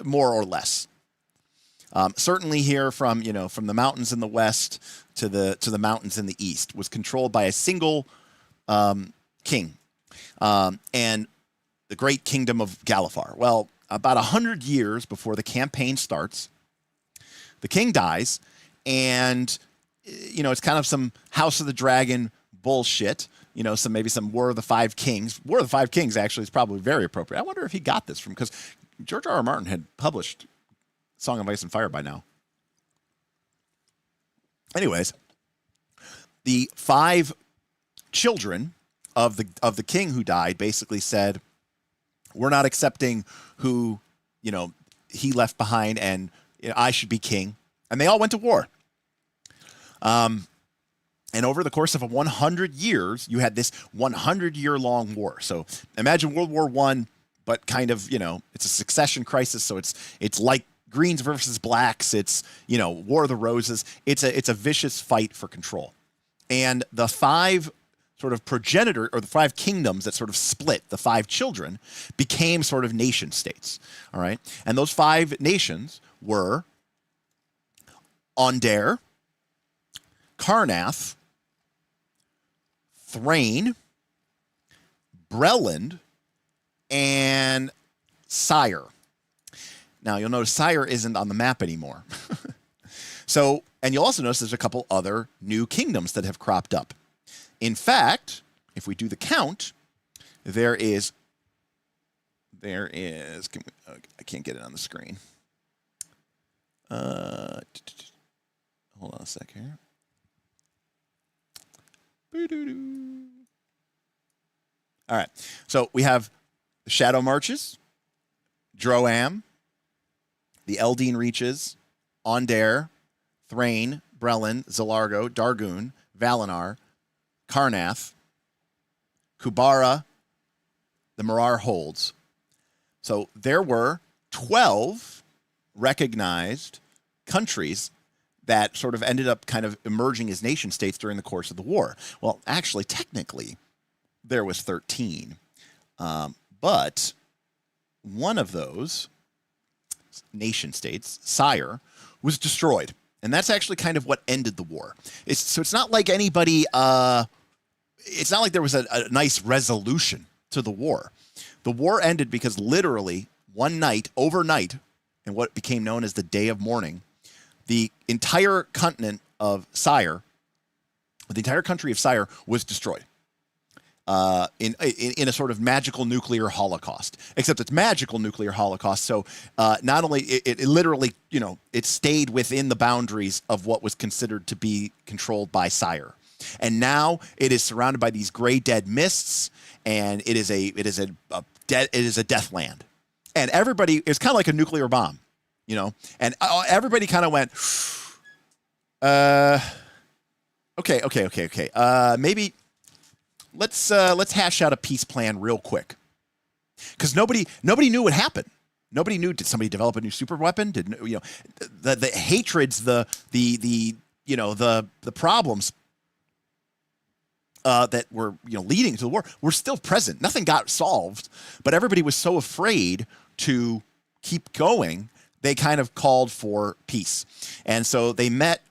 more or less. Certainly here from the mountains in the west to the mountains in the east was controlled by a single king. And the great kingdom of Galifar. Well, about 100 years before the campaign starts, the king dies, and it's kind of some House of the Dragon bullshit. Maybe some War of the Five Kings. War of the Five Kings actually is probably very appropriate. I wonder if he got this from, because George R.R. Martin had published Song of Ice and Fire by now. Anyways, the 5 children of the king who died basically said, we're not accepting who, he left behind, and I should be king. And they all went to war. And over the course of 100 years, you had this 100-year-long war. So imagine World War I, but kind of, it's a succession crisis. So it's like Greens versus Blacks. It's, War of the Roses. It's a vicious fight for control. And the 5 sort of progenitor, or the 5 kingdoms that sort of split, the 5 children, became sort of nation states. All right. And those 5 nations were Aundair, Carnath, Thrain, Breland, and Sire. Now, you'll notice Sire isn't on the map anymore. So, and you'll also notice there's a couple other new kingdoms that have cropped up. In fact, if we do the count, there is, I can't get it on the screen. Hold on a sec here. All right. So we have the Shadow Marches, Droam, the Eldine Reaches, Aundair, Thrain, Breland, Zalargo, Dargoon, Valinar, Carnath, Kubara, the Marar Holds. So there were 12 recognized countries that sort of ended up kind of emerging as nation states during the course of the war. Well, actually, technically, there was 13. But one of those nation states, Sire, was destroyed. And that's actually kind of what ended the war. So it's not like anybody, it's not like there was a nice resolution to the war. The war ended because literally one night, overnight, in what became known as the Day of Mourning, the entire continent of Sire, the entire country of Sire was destroyed. In a sort of magical nuclear holocaust, except it's magical nuclear holocaust. So not only it literally, it stayed within the boundaries of what was considered to be controlled by Sire, and now it is surrounded by these gray dead mists, and it is a death land, and everybody is kind of like a nuclear bomb, and everybody kind of went, okay, maybe. Let's hash out a peace plan real quick, because nobody knew what happened. Nobody knew. Did somebody develop a new super weapon? Did the hatreds, the problems that were leading to the war were still present. Nothing got solved, but everybody was so afraid to keep going. They kind of called for peace, and so they met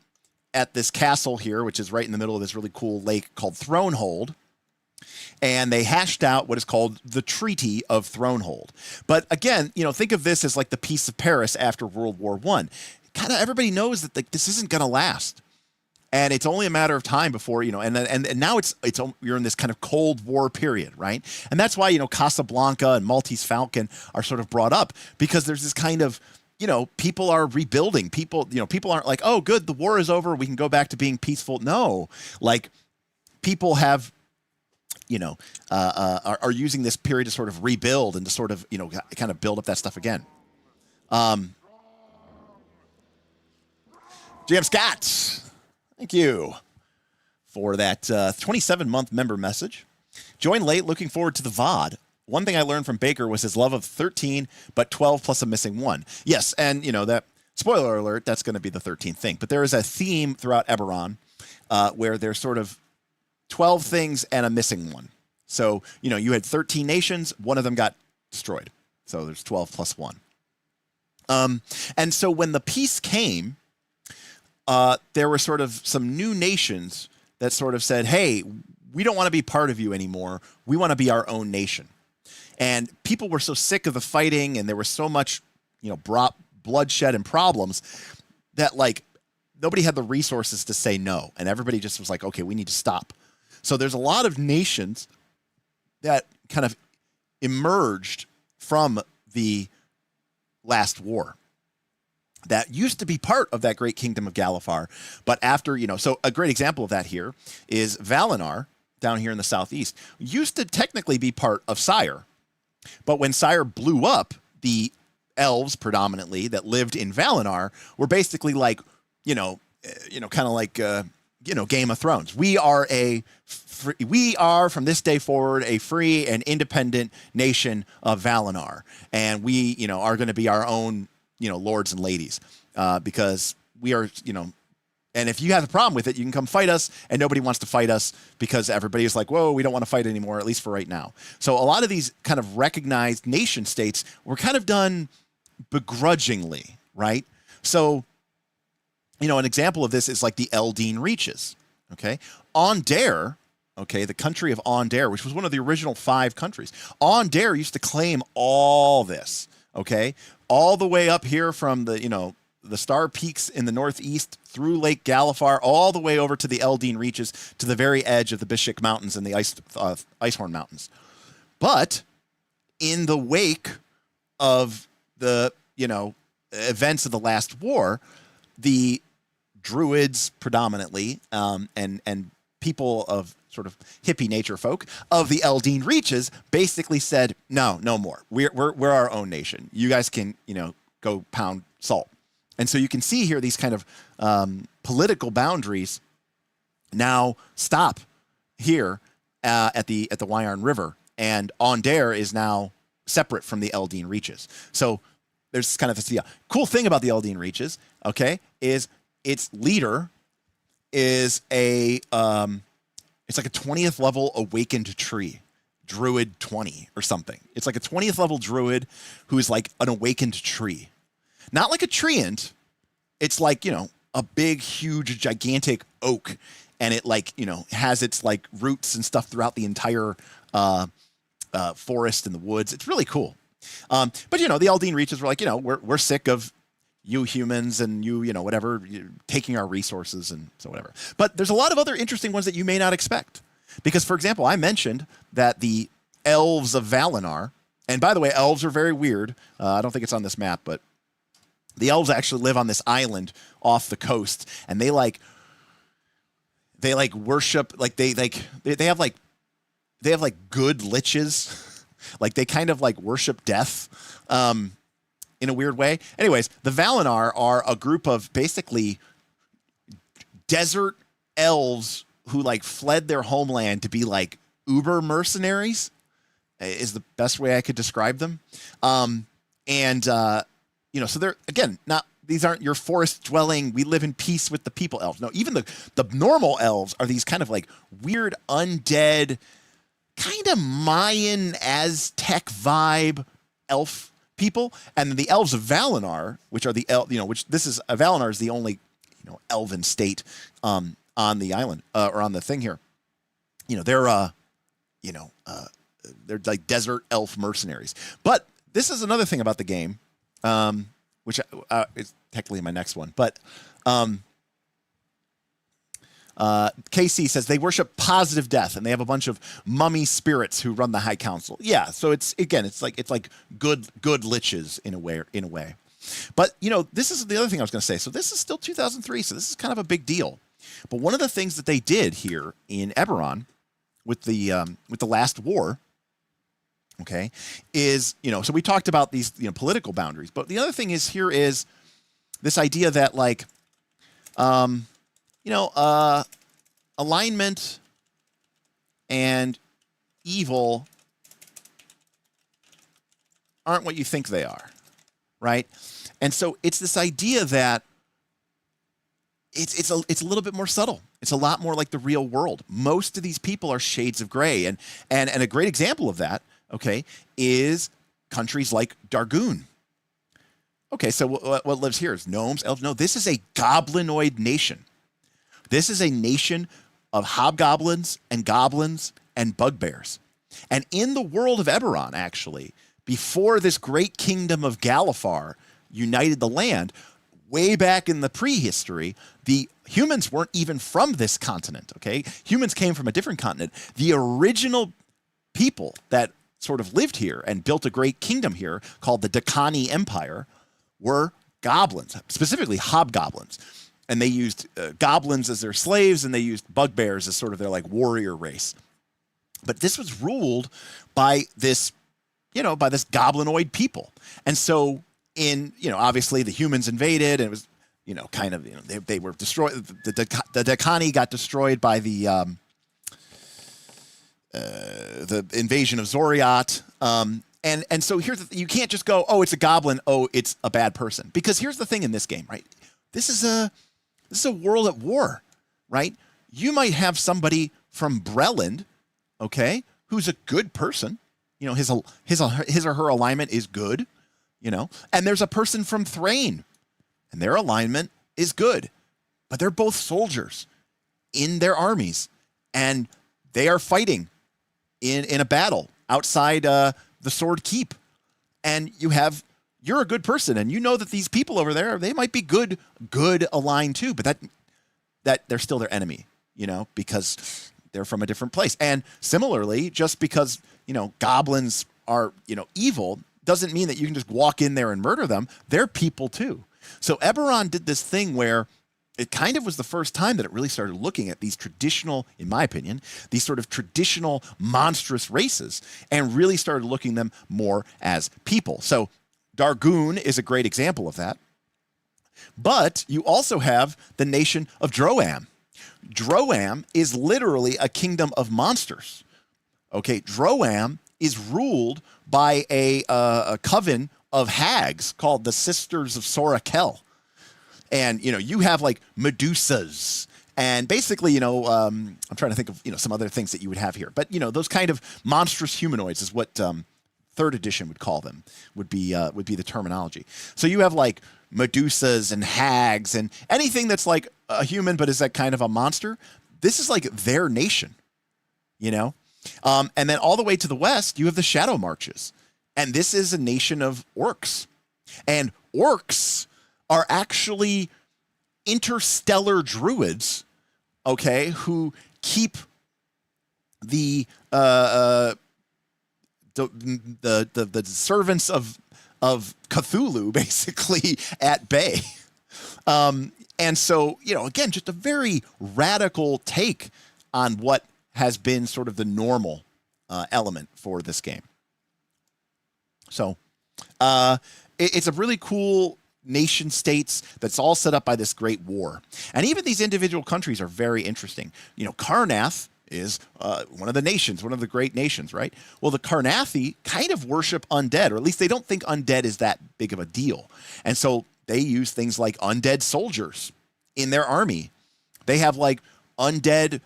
at this castle here, which is right in the middle of this really cool lake called Thronehold. And they hashed out what is called the Treaty of Thronehold. But again, think of this as like the Peace of Paris after World War I. Kind of everybody knows that this isn't going to last, and it's only a matter of time before and now you're in this kind of Cold War period, right? And that's why Casablanca and Maltese Falcon are sort of brought up, because there's this kind of people are rebuilding. People aren't like, oh, good, the war is over, we can go back to being peaceful. No, like people have. Are using this period to sort of rebuild and to sort of, kind of build up that stuff again. GM Scott, thank you for that 27-month member message. Join late, looking forward to the VOD. One thing I learned from Baker was his love of 13, but 12 plus a missing one. Yes, and, that, spoiler alert, that's going to be the 13th thing. But there is a theme throughout Eberron where there's sort of 12 things and a missing one. So, you had 13 nations, one of them got destroyed. So there's 12 plus one. And so when the peace came, there were sort of some new nations that sort of said, hey, we don't want to be part of you anymore. We want to be our own nation. And people were so sick of the fighting, and there was so much, bloodshed and problems that, like, nobody had the resources to say no. And everybody just was like, okay, we need to stop. So there's a lot of nations that kind of emerged from the last war that used to be part of that great kingdom of Galifar. But after, so a great example of that here is Valinor down here in the southeast used to technically be part of Sire. But when Sire blew up, the elves predominantly that lived in Valinor were basically like, kind of like, Game of Thrones. We are from this day forward a free and independent nation of Valinor, and we, are going to be our own, lords and ladies, because we are, and if you have a problem with it, you can come fight us, and nobody wants to fight us because everybody is like, whoa, we don't want to fight anymore, at least for right now. So a lot of these kind of recognized nation states were kind of done begrudgingly, right? So, an example of this is like the Eldeen Reaches, okay? Ondare, okay, the country of Ondare, which was one of the original 5 countries. Ondare used to claim all this, okay? All the way up here from the, the Star Peaks in the northeast through Lake Galifar, all the way over to the Eldeen Reaches, to the very edge of the Bishik Mountains and the Icehorn Mountains. But in the wake of the, events of the last war, the Druids predominantly, and people of sort of hippie nature folk of the Eldeen Reaches basically said, no more. We're our own nation. You guys can, go pound salt. And so you can see here these kind of political boundaries now stop here at the Wyarn River, and Ondare is now separate from the Eldeen Reaches. So there's kind of this cool thing about the Eldeen Reaches, okay, is its leader is it's like a 20th level awakened tree, druid 20 or something. It's like a 20th level druid who is like an awakened tree, not like a treant. It's like, a big, huge, gigantic oak, and it like, has its like roots and stuff throughout the entire forest and the woods. It's really cool. But the Eldeen Reaches were like, we're sick of you humans and you whatever, taking our resources and so whatever. But there's a lot of other interesting ones that you may not expect. Because, for example, I mentioned that the elves of Valinor, and by the way, elves are very weird. I don't think it's on this map, but the elves actually live on this island off the coast, and they worship, like they have good liches. Like they kind of like worship death. In a weird way. Anyways, the Valinor are a group of basically desert elves who like fled their homeland to be like uber mercenaries is the best way I could describe them. So they're, again, these aren't your forest dwelling, we live in peace with the people elves. No, even the normal elves are these kind of like weird undead, kind of Mayan Aztec vibe elf people, and then the elves of Valinor, which are Valinor is the only, elven state on the island or on the thing here. They're like desert elf mercenaries. But this is another thing about the game, which is technically my next one. But KC says they worship positive death, and they have a bunch of mummy spirits who run the High Council. Yeah, so it's like good liches in a way. But this is the other thing I was going to say. So this is still 2003, so this is kind of a big deal. But one of the things that they did here in Eberron with the last war, okay, is so we talked about these political boundaries, but the other thing is here is this idea that like alignment and evil aren't what you think they are, right? And so it's this idea that it's a little bit more subtle. It's a lot more like the real world. Most of these people are shades of gray, and a great example of that, okay, is countries like Dargoon. Okay, so what lives here is gnomes, elves. No, this is a goblinoid nation. This is a nation of hobgoblins and goblins and bugbears. And in the world of Eberron, actually, before this great kingdom of Galifar united the land, way back in the prehistory, the humans weren't even from this continent, okay? Humans came from a different continent. The original people that sort of lived here and built a great kingdom here called the Dakani Empire were goblins, specifically hobgoblins. And they used goblins as their slaves, and they used bugbears as sort of their like warrior race. But this was ruled by this, by this goblinoid people. And so obviously the humans invaded, and it was, they were destroyed. The Dakani got destroyed by the invasion of Zoriat. And so you can't just go, oh, it's a goblin, oh, it's a bad person. Because here's the thing in this game, right? This is a world at war, right? You might have somebody from Breland, okay, who's a good person. His or her alignment is good, and there's a person from Thrain, and their alignment is good, but they're both soldiers in their armies, and they are fighting in a battle outside the Sword Keep, and you're a good person, and that these people over there, they might be good aligned too, but that they're still their enemy, because they're from a different place. And similarly, just because, goblins are, evil doesn't mean that you can just walk in there and murder them. They're people too. So Eberron did this thing where it kind of was the first time that it really started looking at these traditional, in my opinion, these sort of traditional monstrous races, and really started looking them more as people. So Dargoon is a great example of that. But you also have the nation of Droam. Droam is literally a kingdom of monsters. Okay, Droam is ruled by a coven of hags called the Sisters of Sorakel. And, you have like Medusas. And basically, I'm trying to think of, some other things that you would have here. But, those kind of monstrous humanoids is what third edition would call them, would be the terminology. So you have like Medusas and hags and anything that's like a human but is that kind of a monster. This is like their nation, and then all the way to the west, you have the Shadow Marches. And this is a nation of orcs. And orcs are actually interstellar druids, okay, who keep the servants of Cthulhu basically at bay. And so, again, just a very radical take on what has been sort of the normal element for this game. So it's a really cool nation states that's all set up by this great war. And even these individual countries are very interesting. Karnath is one of the nations, one of the great nations, right? Well, the Karnathi kind of worship undead, or at least they don't think undead is that big of a deal. And so they use things like undead soldiers in their army. They have like undead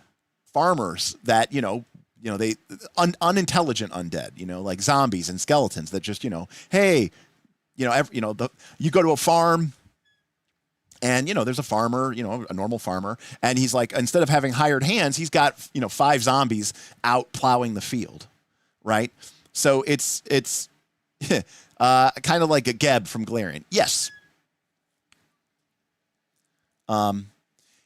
farmers that, they unintelligent undead, like zombies and skeletons that just, hey, you go to a farm and, there's a farmer, a normal farmer. And he's like, instead of having hired hands, he's got, 5 zombies out plowing the field. Right. So it's kind of like a Geb from Galarian. Yes.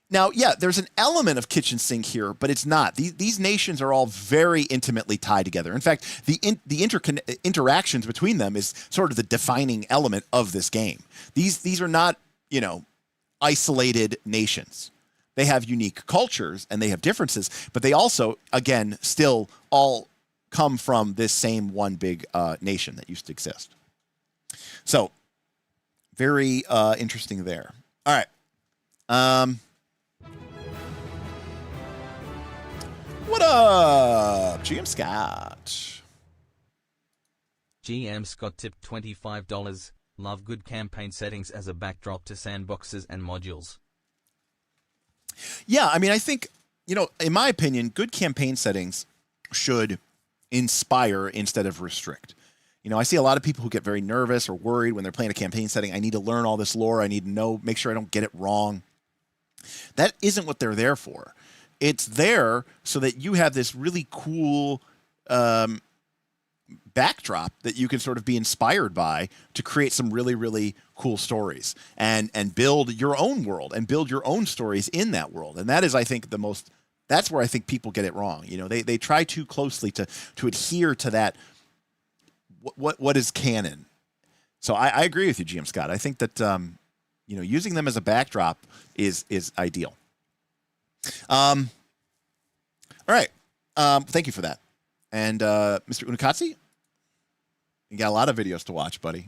Now, yeah, there's an element of kitchen sink here, but it's not. These nations are all very intimately tied together. In fact, the interactions between them is sort of the defining element of this game. These are not, isolated nations. They have unique cultures and they have differences, but they also, again, still all come from this same one big nation that used to exist. So, very interesting there. All right. What up, GM Scott? GM Scott tipped $25. Love good campaign settings as a backdrop to sandboxes and modules. Yeah, I mean, I think, in my opinion, good campaign settings should inspire instead of restrict. I see a lot of people who get very nervous or worried when they're playing a campaign setting. I need to learn all this lore. I need to make sure I don't get it wrong. That isn't what they're there for. It's there so that you have this really cool backdrop that you can sort of be inspired by to create some really, really cool stories and build your own world and build your own stories in that world. And that is, I think, that's where I think people get it wrong. They try too closely to adhere to that. What is canon? So I agree with you, GM Scott. I think that, using them as a backdrop is ideal. All right. Thank you for that. And Mr. Unakatsi, you got a lot of videos to watch, buddy.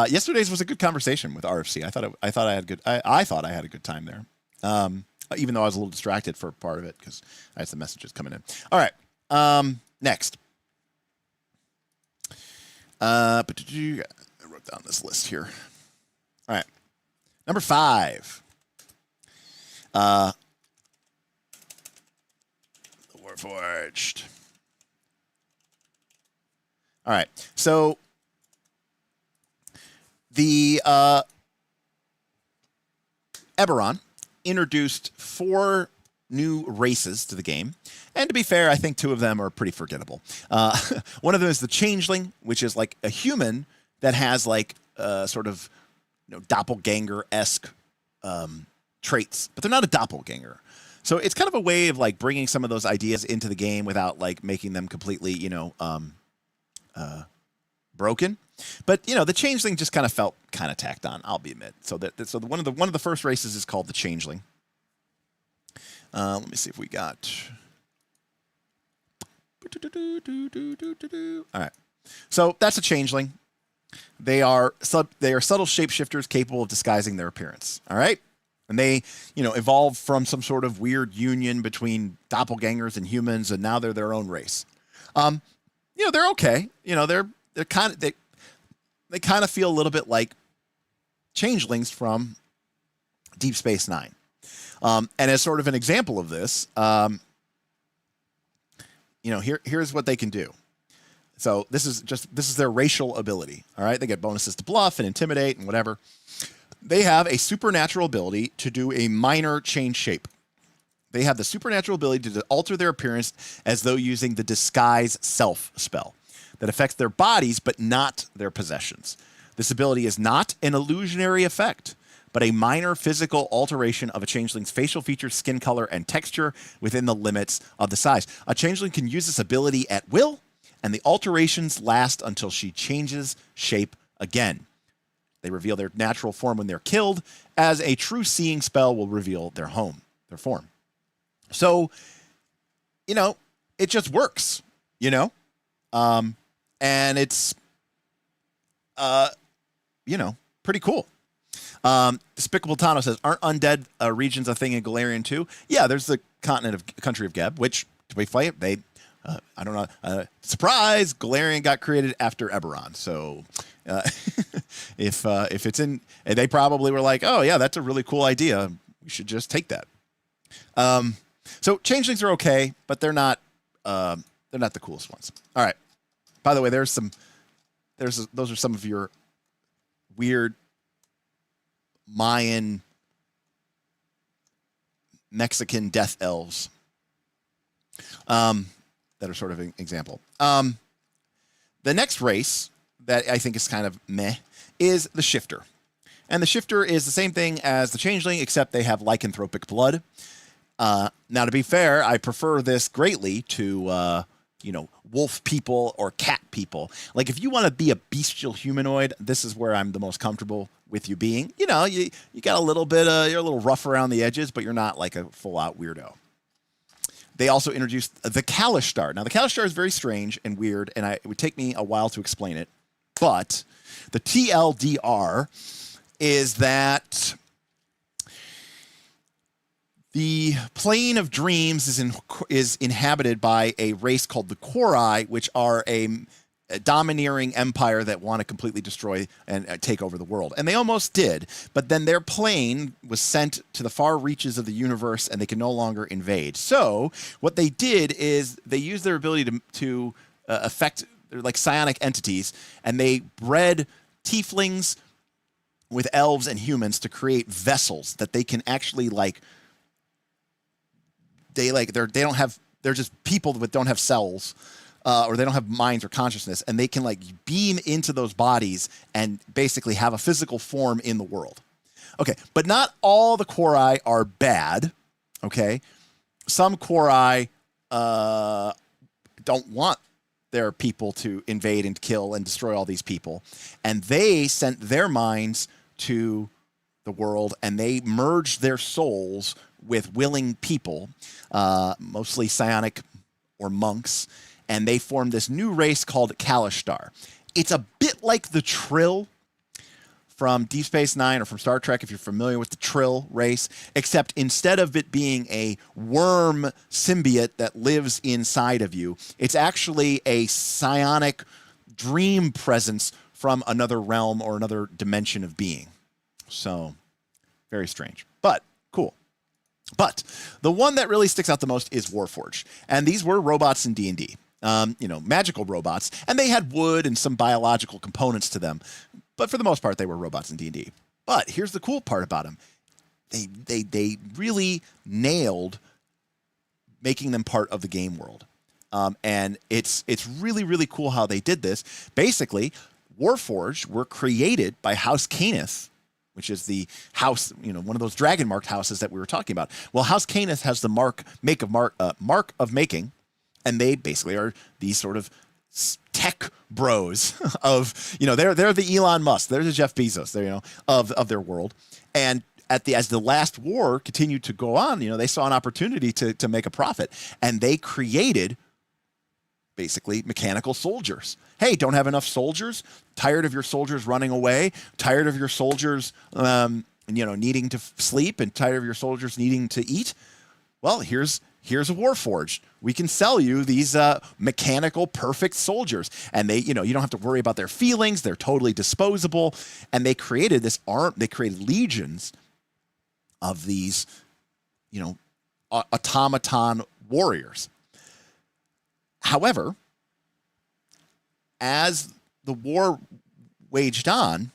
Yesterday's was a good conversation with RFC. I thought I had a good time there. Even though I was a little distracted for part of it because I had some messages coming in. All right. Next. I wrote down this list here. All right. Number 5. The Warforged. All right. So the Eberron introduced 4 new races to the game. And to be fair, I think 2 of them are pretty forgettable. One of them is the Changeling, which is like a human that has like sort of doppelganger-esque traits, but they're not a doppelganger. So it's kind of a way of like bringing some of those ideas into the game without like making them completely, broken. But the Changeling just kind of felt kind of tacked on, I'll be admit. So one of the first races is called the Changeling. Let me see if we got. All right. So that's a Changeling. They are subtle shapeshifters capable of disguising their appearance. All right. And they, evolved from some sort of weird union between doppelgangers and humans, and now they're their own race. They're okay. They're kind of they kind of feel a little bit like changelings from Deep Space Nine. And as sort of an example of this, here's what they can do. So this is their racial ability. All right, they get bonuses to bluff and intimidate and whatever. They have a supernatural ability to do a minor change shape. They have the supernatural ability to alter their appearance as though using the disguise self spell that affects their bodies but not their possessions. This ability is not an illusionary effect, but a minor physical alteration of a changeling's facial features, skin color, and texture within the limits of the size. A changeling can use this ability at will, and the alterations last until she changes shape again. They reveal their natural form when they're killed, as a true seeing spell will reveal their form. So, it just works, and it's, pretty cool. Despicable Tano says, aren't undead regions a thing in Galarian too? Yeah, there's the country of Geb, which, to be fair, I don't know, surprise, Galarian got created after Eberron. So if it's in, they probably were like, oh yeah, that's a really cool idea. We should just take that. So changelings are okay, but they're not the coolest ones. All right. By the way, those are some of your weird Mayan Mexican death elves that are sort of an example. The next race that I think is kind of meh is the Shifter. And the Shifter is the same thing as the Changeling, except they have lycanthropic blood. Now, to be fair, I prefer this greatly to, wolf people or cat people. Like, if you want to be a bestial humanoid, this is where I'm the most comfortable with you being. You got a little bit, you're a little rough around the edges, but you're not like a full-out weirdo. They also introduced the Kalishtar. Now, the Kalishtar is very strange and weird, and it would take me a while to explain it. But the TLDR is that the Plane of Dreams is inhabited by a race called the Khorvaire, which are a domineering empire that want to completely destroy and take over the world. And they almost did, but then their plane was sent to the far reaches of the universe and they can no longer invade. So what they did is they used their ability to affect, they're like psionic entities, and they bred tieflings with elves and humans to create vessels that they can actually they're just people that don't have cells. Or they don't have minds or consciousness, and they can beam into those bodies and basically have a physical form in the world. Okay, but not all the Khorvaire are bad. Okay, some Khorvaire don't want their people to invade and kill and destroy all these people, and they sent their minds to the world, and they merged their souls with willing people, mostly psionic or monks. And they formed this new race called Kalishtar. It's a bit like the Trill from Deep Space Nine or from Star Trek, if you're familiar with the Trill race, except instead of it being a worm symbiote that lives inside of you, it's actually a psionic dream presence from another realm or another dimension of being. So, very strange, but cool. But the one that really sticks out the most is Warforged. And these were robots in D&D. Magical robots, and they had wood and some biological components to them, but for the most part, they were robots in D&D. But here's the cool part about them: they really nailed making them part of the game world, and it's really, really cool how they did this. Basically, Warforged were created by House Canis, which is the house, one of those dragon marked houses that we were talking about. Well, House Canis has the mark of making. And they basically are these sort of tech bros of, they're the Elon Musk, they're the Jeff Bezos, of their world. And as the last war continued to go on, they saw an opportunity to make a profit, and they created basically mechanical soldiers. Hey, don't have enough soldiers? Tired of your soldiers running away? Tired of your soldiers, needing to sleep, and tired of your soldiers needing to eat? Well, here's here's a Warforged. We can sell you these mechanical, perfect soldiers. And they, you don't have to worry about their feelings. They're totally disposable. And they created they created legions of these, automaton warriors. However, as the war waged on,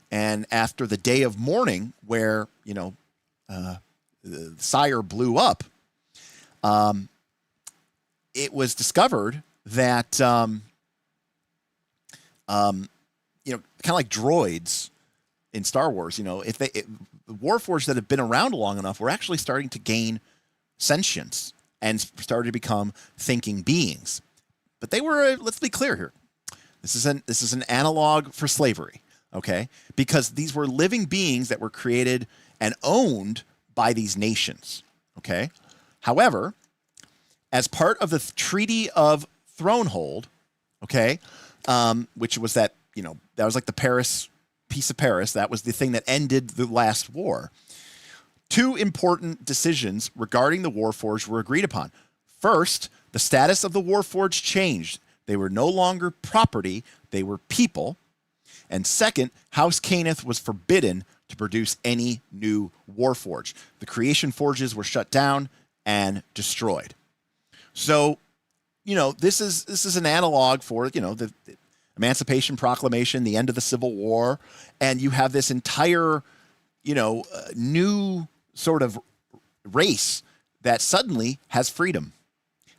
and after the day of mourning, where the sire blew up, it was discovered that kind of like droids in Star Wars, the Warforged that have been around long enough were actually starting to gain sentience and started to become thinking beings. But they were, let's be clear here, this is an analog for slavery, okay? Because these were living beings that were created and owned by these nations, okay? However, as part of the Treaty of Thronehold, okay, which was that was like the Peace of Paris. That was the thing that ended the last war. Two important decisions regarding the Warforged were agreed upon. First, the status of the Warforged changed. They were no longer property, they were people. And second, House Cannith was forbidden to produce any new Warforged. The creation forges were shut down and destroyed. So, this is an analog for, the Emancipation Proclamation, the end of the Civil War, and you have this entire, new sort of race that suddenly has freedom.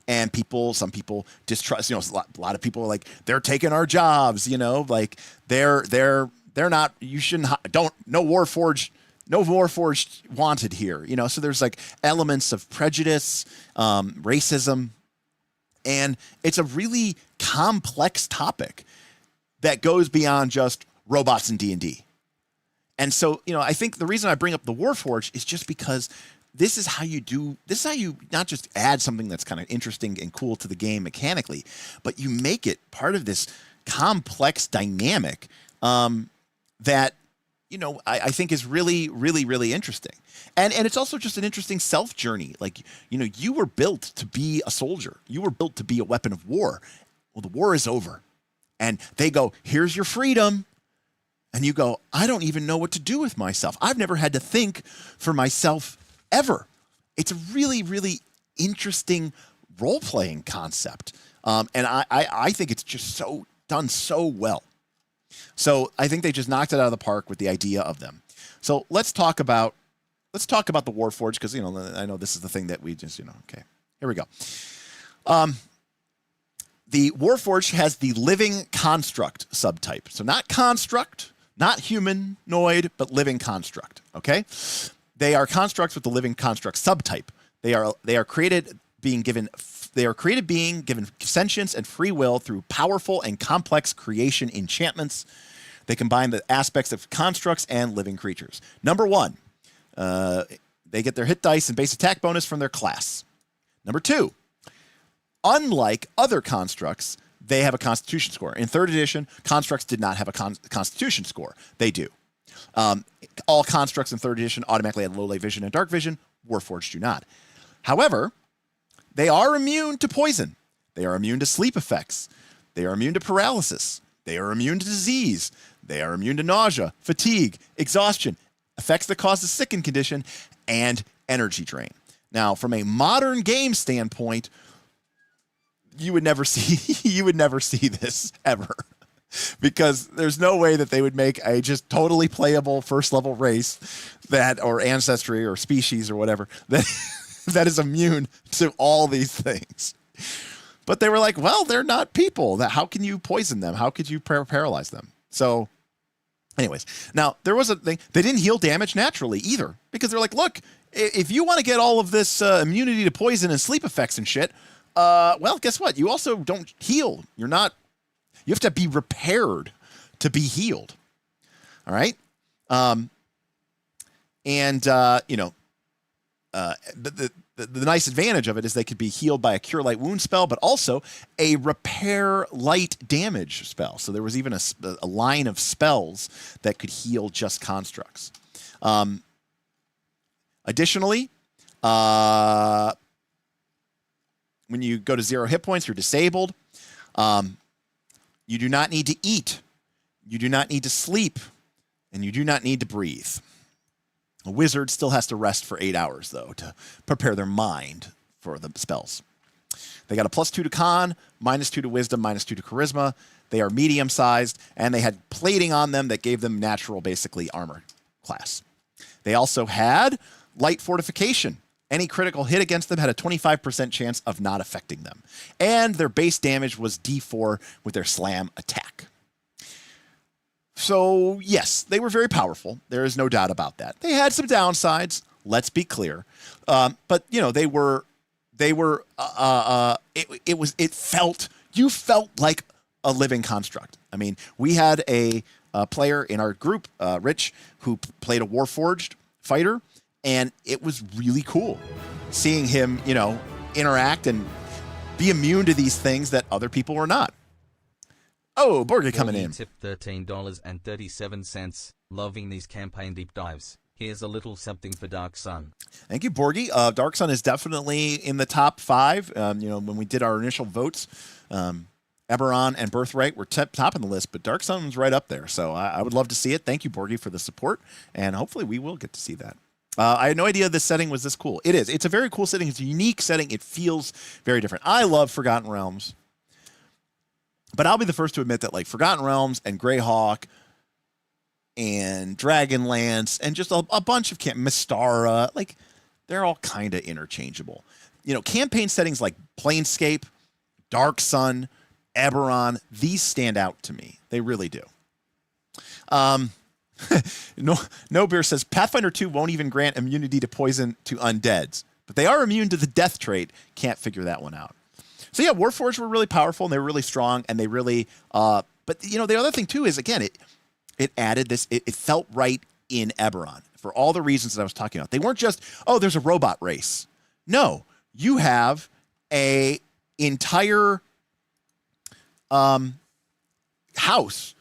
And some people distrust, a lot of people are like, they're taking our jobs, like they're not, you shouldn't, no Warforged wanted here, so there's like elements of prejudice, racism, and it's a really complex topic that goes beyond just robots in D&D. And so, I think the reason I bring up the Warforged is just because this is how you not just add something that's kind of interesting and cool to the game mechanically, but you make it part of this complex dynamic that, I think is really, really, really interesting. And it's also just an interesting self journey. Like, you were built to be a soldier. You were built to be a weapon of war. Well, the war is over. And they go, here's your freedom. And you go, I don't even know what to do with myself. I've never had to think for myself ever. It's a really, really interesting role-playing concept. And I think it's just done so well. So I think they just knocked it out of the park with the idea of them. So let's talk about the Warforged, because I know this is the thing that we just okay. Here we go. The Warforged has the living construct subtype. So not construct, not humanoid, but living construct. Okay, they are constructs with the living construct subtype. They are created being given sentience and free will through powerful and complex creation enchantments. They combine the aspects of constructs and living creatures. Number one, they get their hit dice and base attack bonus from their class. Number two, unlike other constructs, they have a constitution score. In 3rd edition, constructs did not have a constitution score. They do. All constructs in 3rd edition automatically had low light vision and dark vision. Warforged do not. However, they are immune to poison. They are immune to sleep effects. They are immune to paralysis. They are immune to disease. They are immune to nausea, fatigue, exhaustion, effects that cause a sickened condition, and energy drain. Now, from a modern game standpoint, you would never see this ever, because there's no way that they would make a just totally playable first level race or ancestry or species or whatever that is immune to all these things. But they were like, well, they're not people. How can you poison them? How could you paralyze them? So anyways, now there was a thing. They didn't heal damage naturally either, because they're like, look, if you want to get all of this immunity to poison and sleep effects and shit, well, guess what? You also don't heal. You have to be repaired to be healed. All right. The nice advantage of it is they could be healed by a cure light wound spell, but also a repair light damage spell. So there was even a line of spells that could heal just constructs. Additionally, when you go to 0 hit points, you're disabled. You do not need to eat. You do not need to sleep. And you do not need to breathe. A wizard still has to rest for 8 hours, though, to prepare their mind for the spells. They got a +2 to con, -2 to wisdom, -2 to charisma. They are medium-sized, and they had plating on them that gave them natural, basically, armor class. They also had light fortification. Any critical hit against them had a 25% chance of not affecting them. And their base damage was D4 with their slam attack. So, yes, they were very powerful. There is no doubt about that. They had some downsides, let's be clear. But, you know, you felt like a living construct. I mean, we had a player in our group, Rich, who played a Warforged fighter, and it was really cool seeing him, you know, interact and be immune to these things that other people were not. Oh, Borgie coming in. Tip $13.37. Loving these campaign deep dives. Here's a little something for Dark Sun. Thank you, Borgie. Dark Sun is definitely in the top 5. You know, when we did our initial votes, Eberron and Birthright were top on the list, but Dark Sun was right up there. So I would love to see it. Thank you, Borgie, for the support, and hopefully we will get to see that. I had no idea this setting was this cool. It is. It's a very cool setting. It's a unique setting. It feels very different. I love Forgotten Realms. But I'll be the first to admit that, like, Forgotten Realms and Greyhawk and Dragonlance and just a bunch of Mystara, like, they're all kind of interchangeable. You know, campaign settings like Planescape, Dark Sun, Eberron, these stand out to me. They really do. No Beer says, Pathfinder 2 won't even grant immunity to poison to undeads, but they are immune to the death trait. Can't figure that one out. So yeah, Warforged were really powerful, and they were really strong, and they really, but you know, the other thing too is, again, it added this, it felt right in Eberron for all the reasons that I was talking about. They weren't just, oh, there's a robot race. No, you have a entire house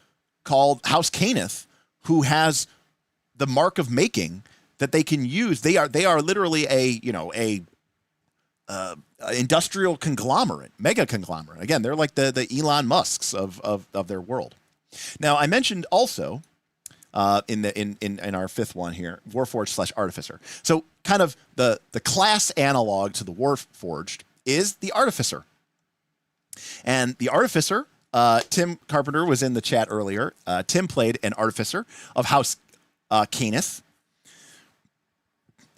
called House Caneth who has the mark of making that they can use. They are literally a industrial conglomerate, mega conglomerate. Again, they're like the Elon Musks of their world. Now, I mentioned also in our 5th one here, Warforged / Artificer. So kind of the class analog to the Warforged is the Artificer. And the Artificer, Tim Carpenter was in the chat earlier. Tim played an Artificer of House Caneth.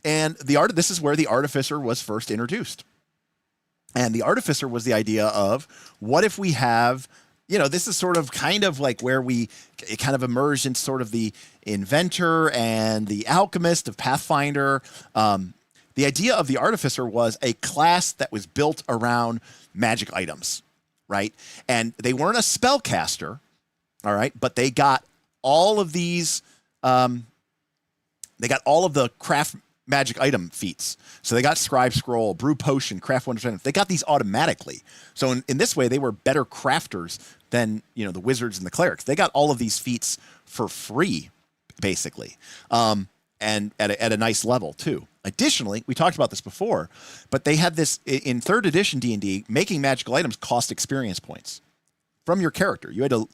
And this is where the Artificer was first introduced. And the Artificer was the idea of, what if we have, you know, this is sort of kind of like where we kind of emerged in sort of the Inventor and the Alchemist of Pathfinder. The idea of the Artificer was a class that was built around magic items, right? And they weren't a spellcaster, all right, but they got all of these, they got all of the craft magic item feats. So they got Scribe Scroll, Brew Potion, Craft Wonder. They got these automatically. So in this way, they were better crafters than, you know, the wizards and the clerics. They got all of these feats for free, basically, and at a nice level too. Additionally, we talked about this before, but they had this in 3rd edition D&D. Making magical items cost experience points from your character. You had to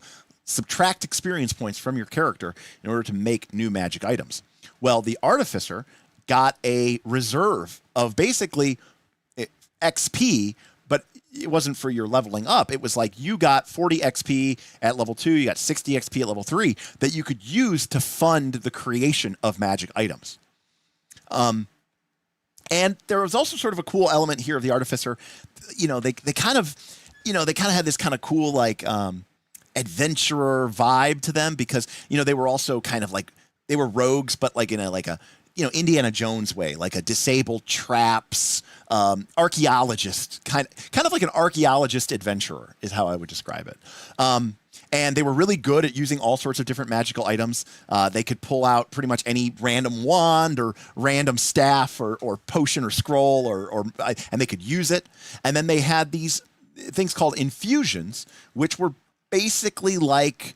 subtract experience points from your character in order to make new magic items. Well, the Artificer got a reserve of basically XP, but it wasn't for your leveling up. It was like you got 40 XP at level 2, you got 60 XP at level 3 that you could use to fund the creation of magic items. And there was also sort of a cool element here of the Artificer. You know, they kind of had this kind of cool, like, adventurer vibe to them, because, you know, they were also kind of like, they were rogues, but like in a you know, Indiana Jones way, like a disabled traps, archaeologist, kind of like an archaeologist adventurer is how I would describe it. And they were really good at using all sorts of different magical items. They could pull out pretty much any random wand or random staff or potion or scroll, and they could use it. And then they had these things called infusions, which were basically like,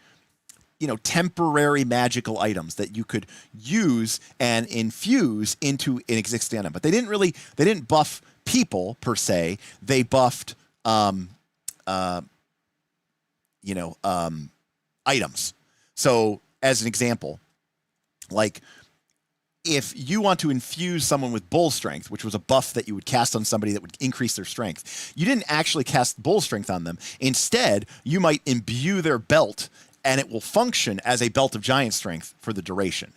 you know, temporary magical items that you could use and infuse into an existing item. But they didn't buff people per se. They buffed, items. So as an example, like if you want to infuse someone with bull strength, which was a buff that you would cast on somebody that would increase their strength, you didn't actually cast bull strength on them. Instead, you might imbue their belt and it will function as a belt of giant strength for the duration.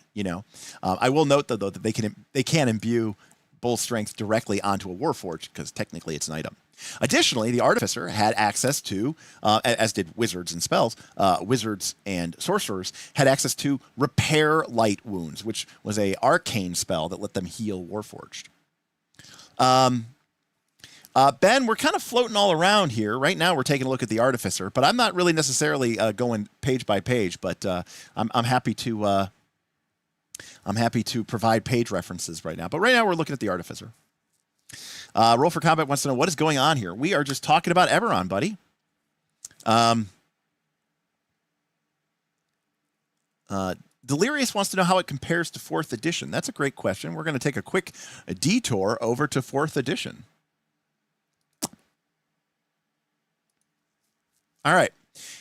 I will note though that they can imbue bull strength directly onto a Warforged because technically it's an item. Additionally, the Artificer had access to, as did wizards and wizards and sorcerers had access to Repair Light Wounds, which was a arcane spell that let them heal Warforged. Ben, we're kind of floating all around here. Right now we're taking a look at the Artificer, but I'm not really necessarily going page by page, but I'm happy to provide page references right now. But right now we're looking at the Artificer. Roll for Combat wants to know what is going on here. We are just talking about Eberron, buddy. Delirious wants to know how it compares to 4th edition. That's a great question. We're going to take a quick detour over to 4th edition. All right.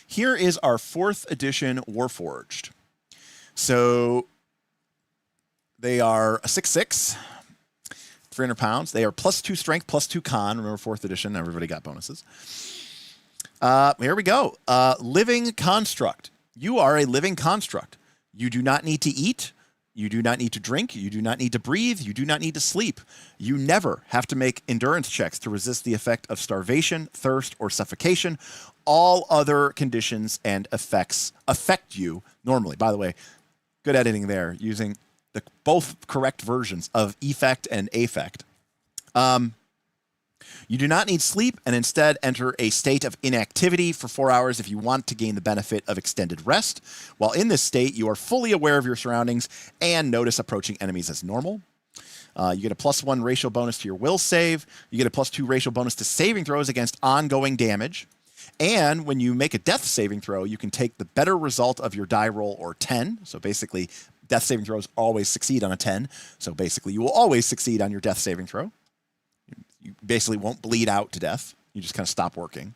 Here is our 4th edition Warforged. So they are a 6'6", 300 pounds. They are +2 strength, +2 con. Remember 4th edition, everybody got bonuses. Here we go. Living construct. You are a living construct. You do not need to eat. You do not need to drink. You do not need to breathe. You do not need to sleep. You never have to make endurance checks to resist the effect of starvation, thirst, or suffocation. All other conditions and effects affect you normally. By the way, good editing there, using both correct versions of effect and affect. You do not need sleep and instead enter a state of inactivity for 4 hours if you want to gain the benefit of extended rest. While in this state, you are fully aware of your surroundings and notice approaching enemies as normal. You get a +1 racial bonus to your will save. You get a +2 racial bonus to saving throws against ongoing damage. And when you make a death saving throw, you can take the better result of your die roll or 10. So basically, death saving throws always succeed on a 10. So basically, you will always succeed on your death saving throw. You basically won't bleed out to death. You just kind of stop working.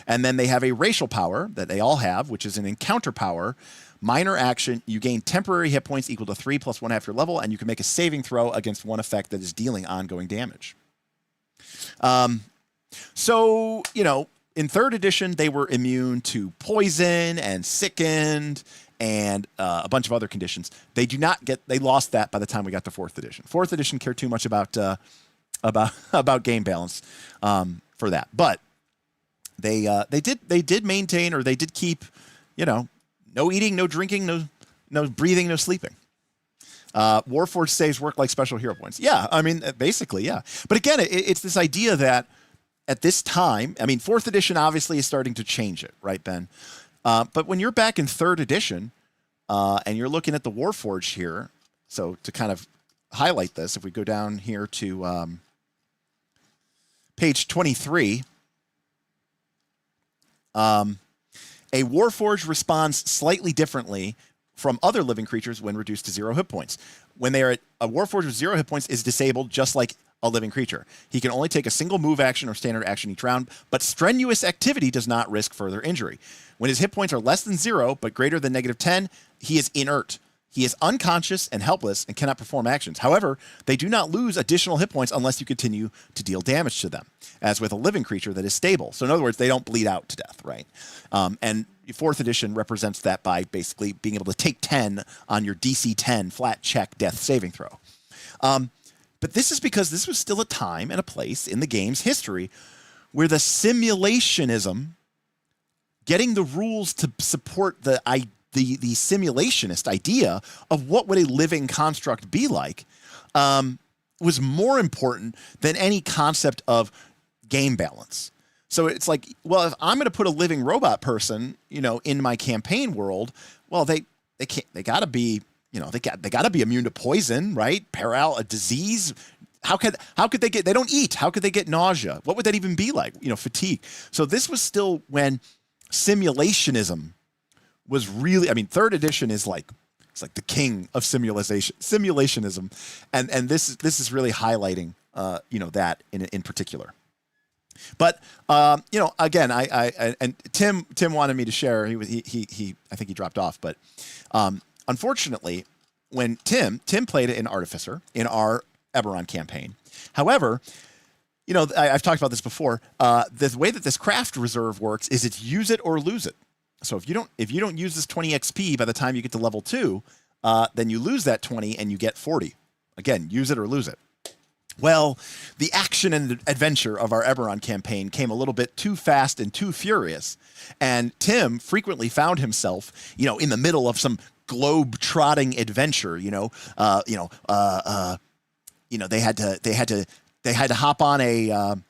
And then they have a racial power that they all have, which is an encounter power. Minor action, you gain temporary hit points equal to 3 + 1 half your level, and you can make a saving throw against one effect that is dealing ongoing damage. So, in 3rd edition, they were immune to poison and sickened and a bunch of other conditions. They lost that by the time we got to 4th edition. 4th edition cared too much about game balance for that. But they did maintain, or they did keep, no eating, no drinking, no breathing, no sleeping. Warforged saves work like special hero points. Yeah, I mean, basically, yeah. But again, it's this idea that at this time, I mean, 4th edition obviously is starting to change it, right, Ben? But when you're back in 3rd edition and you're looking at the Warforged here, so to kind of highlight this, if we go down here to page 23, a Warforged responds slightly differently from other living creatures when reduced to 0 hit points. When they are a Warforged with 0 hit points is disabled just like a living creature. He can only take a single move action or standard action each round, but strenuous activity does not risk further injury. When his hit points are less than 0 but greater than -10, he is inert. He is unconscious and helpless and cannot perform actions. However, they do not lose additional hit points unless you continue to deal damage to them, as with a living creature that is stable. So in other words, they don't bleed out to death, right? And 4th edition represents that by basically being able to take 10 on your DC 10 flat check death saving throw. But this is because this was still a time and a place in the game's history where the simulationism, getting the rules to support the simulationist idea of what would a living construct be like, was more important than any concept of game balance. So it's like, well, if I'm going to put a living robot person, in my campaign world, well, they got to be, they got to be immune to poison, right? A disease. How could they get? They don't eat. How could they get nausea? What would that even be like? Fatigue. So this was still when simulationism was really. I mean, 3rd edition is like the king of simulationism, and this is really highlighting that in particular. But again, I and Tim wanted me to share. He I think he dropped off, but unfortunately, when Tim played an artificer in our Eberron campaign. However, I've talked about this before. The way that this craft reserve works is it's use it or lose it. So if you don't use this 20 XP by the time you get to level 2, then you lose that 20 and you get 40. Again, use it or lose it. Well, the action and adventure of our Eberron campaign came a little bit too fast and too furious, and Tim frequently found himself, in the middle of some globe-trotting adventure. They had to hop on an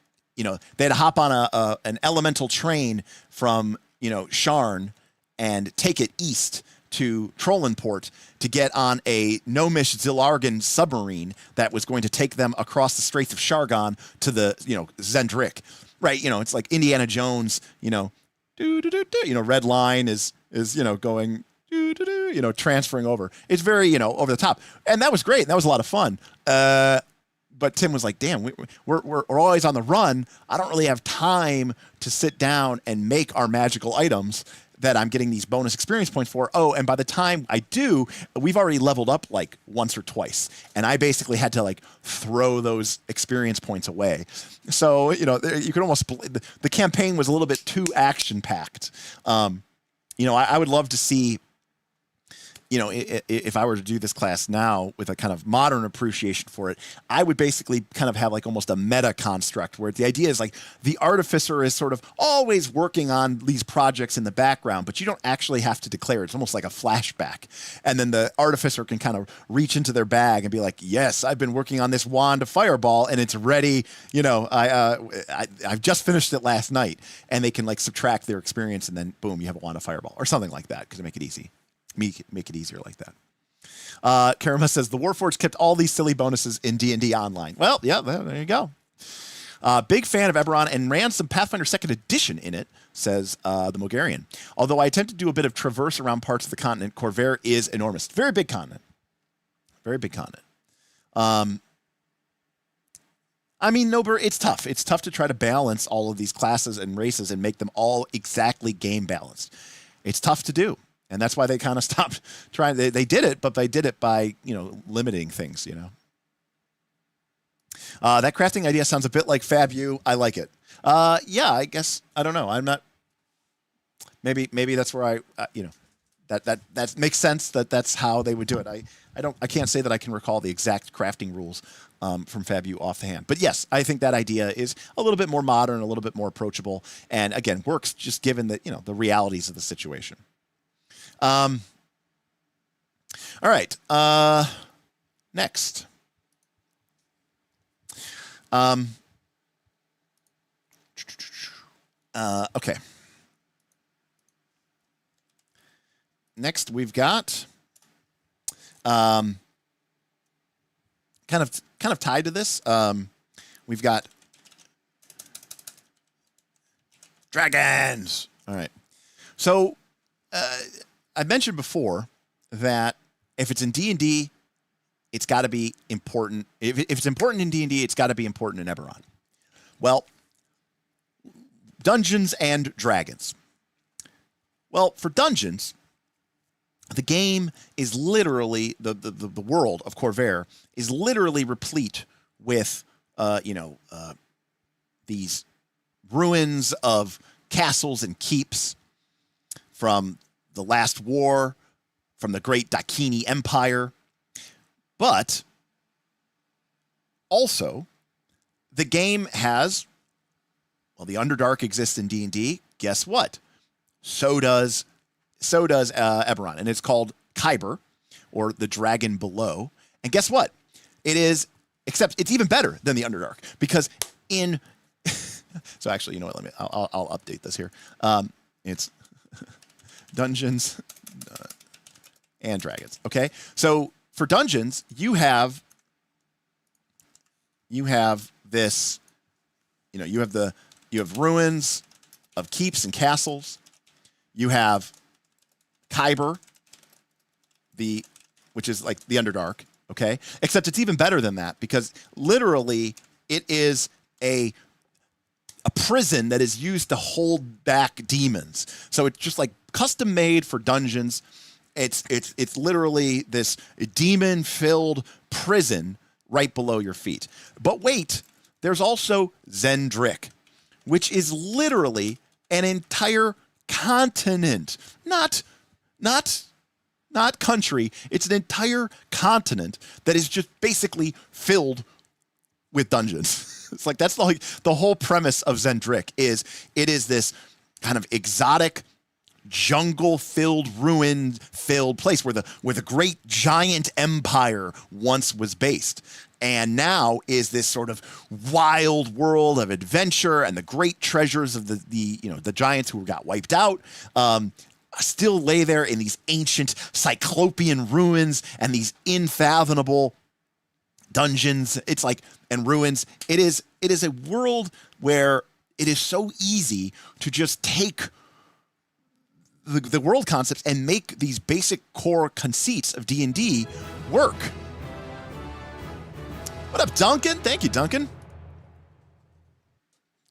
elemental train from Sharn and take it east to Trollenport to get on a gnomish Zilargan submarine that was going to take them across the Straits of Shargon to the Xen'drik. Right? It's like Indiana Jones. Red line is going. Transferring over. It's very over the top, and that was great. That was a lot of fun. But Tim was like, "Damn, we're always on the run. I don't really have time to sit down and make our magical items that I'm getting these bonus experience points for. Oh, and by the time I do, we've already leveled up like once or twice, and I basically had to like throw those experience points away. So you could almost the campaign was a little bit too action packed. I would love to see. If I were to do this class now with a kind of modern appreciation for it, I would basically kind of have like almost a meta construct where the idea is like the artificer is sort of always working on these projects in the background, but you don't actually have to declare it. It's almost like a flashback. And then the artificer can kind of reach into their bag and be like, yes, I've been working on this wand of fireball and it's ready. I've just finished it last night, and they can like subtract their experience and then boom, you have a wand of fireball or something like that, because it make it easy. Make it easier like that. Karama says the Warforged kept all these silly bonuses in D&D Online. Well, yeah, there you go. Big fan of Eberron and ran some Pathfinder 2nd Edition in it, says the Mogarian. Although I attempt to do a bit of traverse around parts of the continent, Khorvaire is enormous. Very big continent. Very big continent. Nober, it's tough. It's tough to try to balance all of these classes and races and make them all exactly game balanced. It's tough to do. And that's why they kind of stopped trying. They did it, but they did it by, limiting things, That crafting idea sounds a bit like FabU. I like it. Yeah, I guess, I don't know. I'm not, maybe that's where that makes sense that's how they would do it. I can't say that I can recall the exact crafting rules from FabU off the hand. But yes, I think that idea is a little bit more modern, a little bit more approachable, and again, works just given the, the realities of the situation. All right. Next. Okay. Next, we've got kind of tied to this. We've got dragons. All right. So I mentioned before that if it's in D&D, it's got to be important. If it's important in D&D, it's got to be important in Eberron. Well, Dungeons and Dragons. Well, for Dungeons, the game is literally, the world of Khorvaire is literally replete with, these ruins of castles and keeps from the last war, from the great Dakini Empire. But also, the game has, the Underdark exists in D&D. Guess what? So does Eberron, and it's called Kyber, or the Dragon Below. And guess what? It is, except it's even better than the Underdark, because in so actually, you know what? I'll update this here. It's Dungeons and Dragons. Okay, so for Dungeons, you have this. You have ruins of keeps and castles. You have Kyber, which is like the Underdark. Okay, except it's even better than that, because literally It is a prison that is used to hold back demons. So it's just like custom made for dungeons. It's literally this demon-filled prison right below your feet. But wait, there's also Xen'drik, which is literally an entire continent, not country. It's an entire continent that is just basically filled with dungeons. It's like that's like the whole premise of Xen'drik is it is this kind of exotic jungle-filled, ruin-filled place where the great giant empire once was based, and now is this sort of wild world of adventure and the great treasures of the giants who got wiped out. Still lay there in these ancient cyclopean ruins and these unfathomable dungeons. It's like and ruins. It is a world where it is so easy to just take the world concepts and make these basic core conceits of D&D work. What up, Duncan? Thank you, Duncan.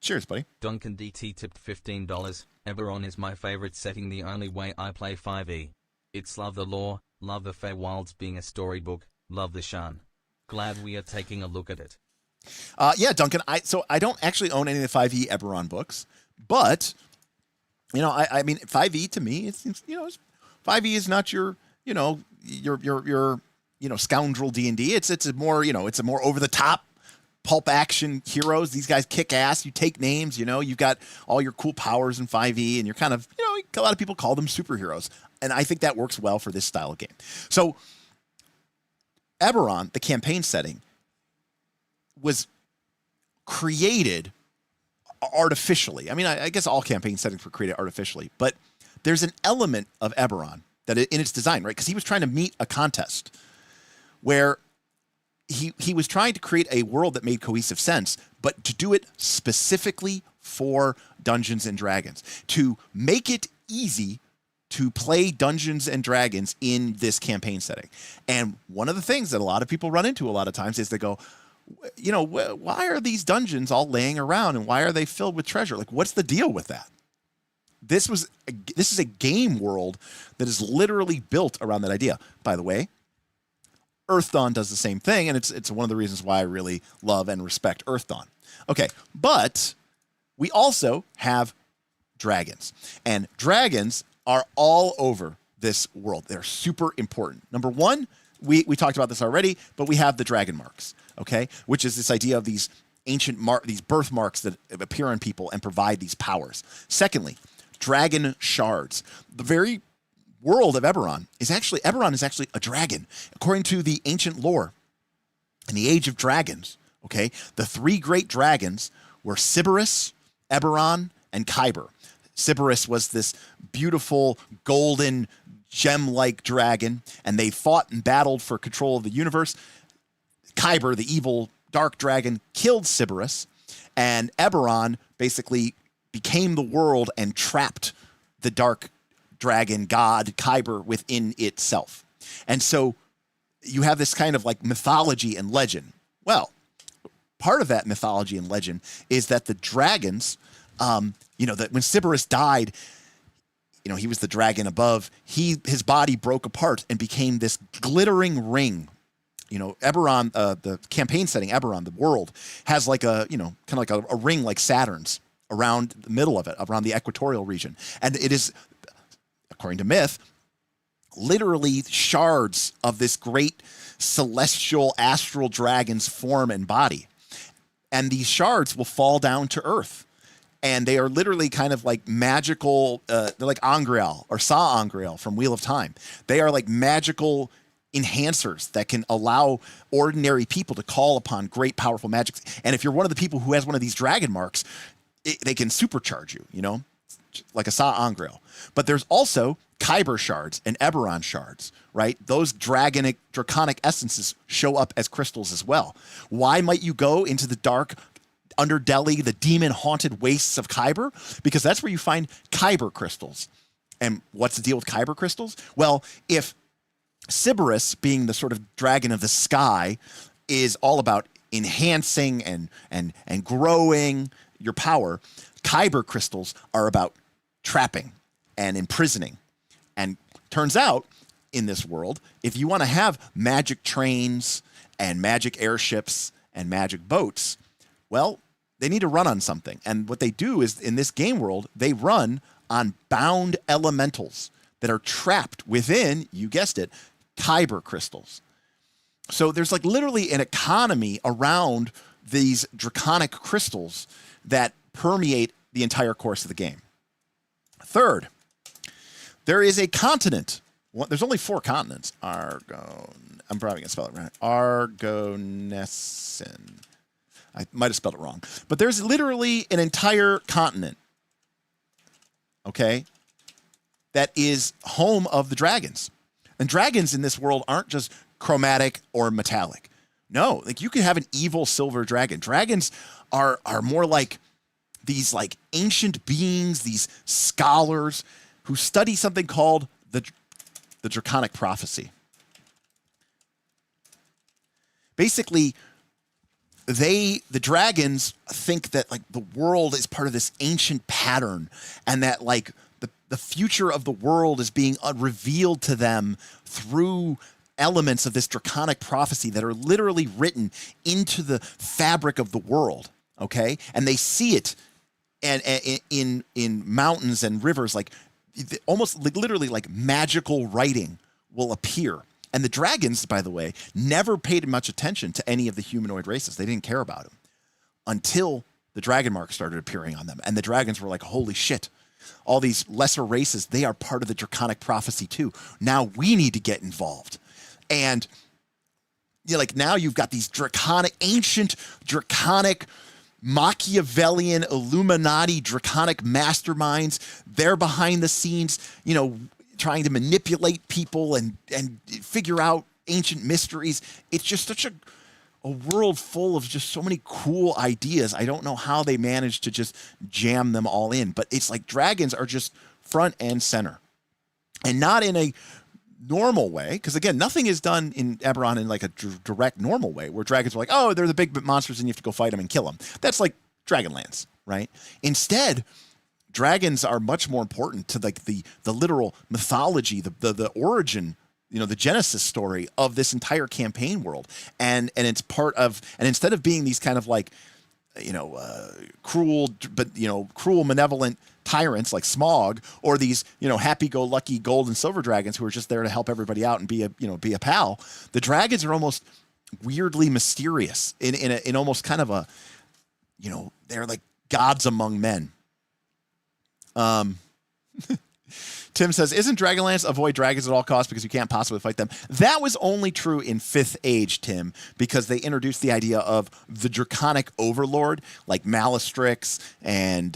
Cheers, buddy. Duncan DT tipped $15. Eberron is my favorite setting, the only way I play 5e. It's love the lore, love the Feywilds being a storybook, love the Shan. Glad we are taking a look at it. Yeah, Duncan, I don't actually own any of the 5e Eberron books, but I mean 5e to me, it's 5e is not your scoundrel D&D. It's a more over the top Pulp Action heroes. These guys kick ass. You take names, you've got all your cool powers in 5e, and you're kind of, a lot of people call them superheroes. And I think that works well for this style of game. So Eberron, the campaign setting, was created artificially. I mean, I guess all campaign settings were created artificially, but there's an element of Eberron that in its design, right? Because he was trying to meet a contest where he was trying to create a world that made cohesive sense, but to do it specifically for Dungeons and Dragons, to make it easy to play Dungeons and Dragons in this campaign setting. And one of the things that a lot of people run into a lot of times is they go, why are these dungeons all laying around and why are they filled with treasure? Like, what's the deal with that? This is a game world that is literally built around that idea. By the way, Earth Dawn does the same thing, and it's one of the reasons why I really love and respect Earth Dawn. Okay, but we also have dragons, and dragons are all over this world. They're super important. Number one, we talked about this already, but we have the dragon marks, okay, which is this idea of these ancient these birthmarks that appear on people and provide these powers. Secondly, dragon shards. The very world of Eberron is actually a dragon. According to the ancient lore in the Age of Dragons, okay, the three great dragons were Sybaris, Eberron, and Khorvaire. Sybaris was this beautiful golden gem-like dragon, and they fought and battled for control of the universe. Khorvaire, the evil dark dragon, killed Sybaris, and Eberron basically became the world and trapped the dark dragon god Khorvaire within itself. And so you have this kind of like mythology and legend. Well, part of that mythology and legend is that the dragons, that when Sybaris died, he was the dragon above. His body broke apart and became this glittering ring. Eberron, the campaign setting, Eberron, the world, has like a, kind of like a ring like Saturn's around the middle of it, around the equatorial region. And it is, according to myth, literally shards of this great celestial astral dragon's form and body. And these shards will fall down to Earth. And they are literally kind of like magical, they're like Angreal or Sa-Angreal from Wheel of Time. They are like magical enhancers that can allow ordinary people to call upon great, powerful magic. And if you're one of the people who has one of these dragon marks, they can supercharge you, like a Sa-Angreal. But there's also Khorvaire shards and Eberron shards, right? Those draconic essences show up as crystals as well. Why might you go into the dark underbelly, the demon-haunted wastes of Khorvaire? Because that's where you find Khorvaire crystals. And what's the deal with Khorvaire crystals? Well, if Sybaris, being the sort of dragon of the sky, is all about enhancing and growing your power. Kyber crystals are about trapping and imprisoning. And turns out, in this world, if you want to have magic trains and magic airships and magic boats, well, they need to run on something. And what they do is, in this game world, they run on bound elementals that are trapped within, you guessed it, Kyber crystals. So there's like literally an economy around these draconic crystals that permeate the entire course of the game. Third, there is a continent. Well, there's only 4 continents. I'm probably going to spell it right. Argonessen. I might have spelled it wrong. But there's literally an entire continent, okay, that is home of the dragons. And dragons in this world aren't just chromatic or metallic. No, like you could have an evil silver dragon. Dragons are more like these like ancient beings, these scholars who study something called the Draconic prophecy. Basically, the dragons think that like the world is part of this ancient pattern, and that like the future of the world is being revealed to them through elements of this draconic prophecy that are literally written into the fabric of the world. Okay, and they see it, and in mountains and rivers, like almost like literally like magical writing will appear. And the dragons, by the way, never paid much attention to any of the humanoid races. They didn't care about them until the dragon mark started appearing on them. And the dragons were like, holy shit, all these lesser races, they are part of the draconic prophecy too. Now we need to get involved. And you know, like now you've got these draconic, ancient, draconic, Machiavellian, Illuminati, draconic masterminds. They're behind the scenes, you know, trying to manipulate people and figure out ancient mysteries. It's just such a world full of just so many cool ideas. I don't know how they managed to just jam them all in, but it's like dragons are just front and center, and not in a normal way. Because again, nothing is done in Eberron in like a direct normal way where dragons are like, oh, they're the big monsters and you have to go fight them and kill them. That's like Dragonlance, right? Instead, dragons are much more important to like the literal mythology, the origin, you know, the genesis story of this entire campaign world. And it's part of, and instead of being these kind of like, you know, cruel, but, you know, cruel, malevolent tyrants like Smog, or these, you know, happy-go-lucky gold and silver dragons who are just there to help everybody out and be a pal, the dragons are almost weirdly mysterious in almost kind of a, you know, they're like gods among men. Tim says, isn't Dragonlance avoid dragons at all costs because you can't possibly fight them? That was only true in 5th Age, Tim, because they introduced the idea of the draconic overlord, like Malistrix and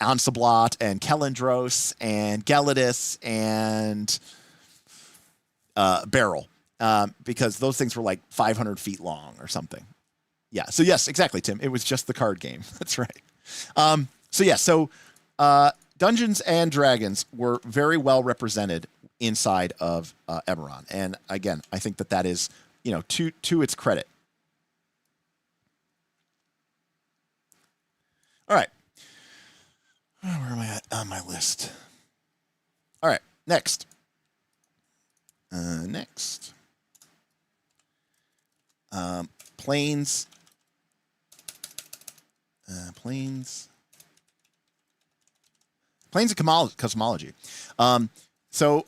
Ansablot and Kelendros and Gelidus and Beryl, because those things were like 500 feet long or something. Yeah, so yes, exactly, Tim. It was just the card game. That's right. Dungeons and Dragons were very well represented inside of Eberron. And again, I think that is, you know, to its credit. All right. Where am I at on my list? All right, next. Planes. Planes of cosmology. So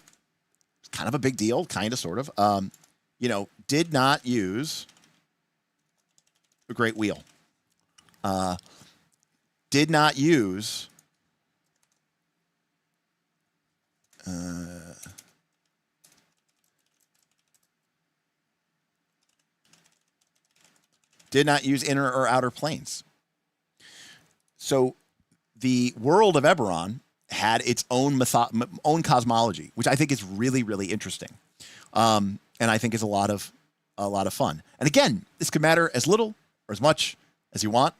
kind of a big deal, kind of, sort of. You know, did not use a great wheel. Did not use inner or outer planes. So the world of Eberron had its own cosmology, which I think is really, really interesting, and I think is a lot of fun. And again, this could matter as little or as much as you want.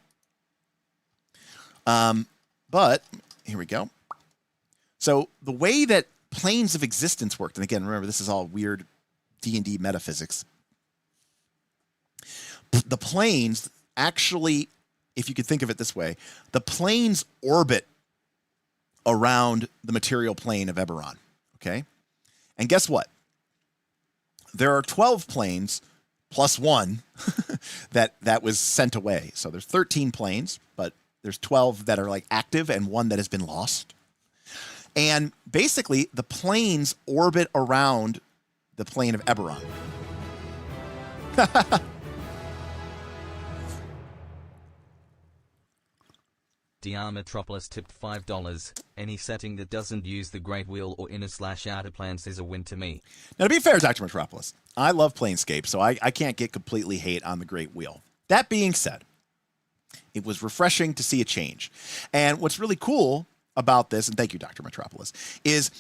But here we go. So the way that planes of existence worked, and again, remember, this is all weird D&D metaphysics. the planes actually, if you could think of it this way, the planes orbit around the material plane of Eberron. Okay? And guess what? There are 12 planes plus one that was sent away. So there's 13 planes, but there's 12 that are like active and one that has been lost. And basically, the planes orbit around the plane of Eberron. DR Metropolis tipped $5. Any setting that doesn't use the Great Wheel or inner/outer planes is a win to me. Now, to be fair, Dr. Metropolis, I love Planescape, so I can't get completely hate on the Great Wheel. That being said, it was refreshing to see a change. And what's really cool about this, and thank you, Dr. Metropolis, is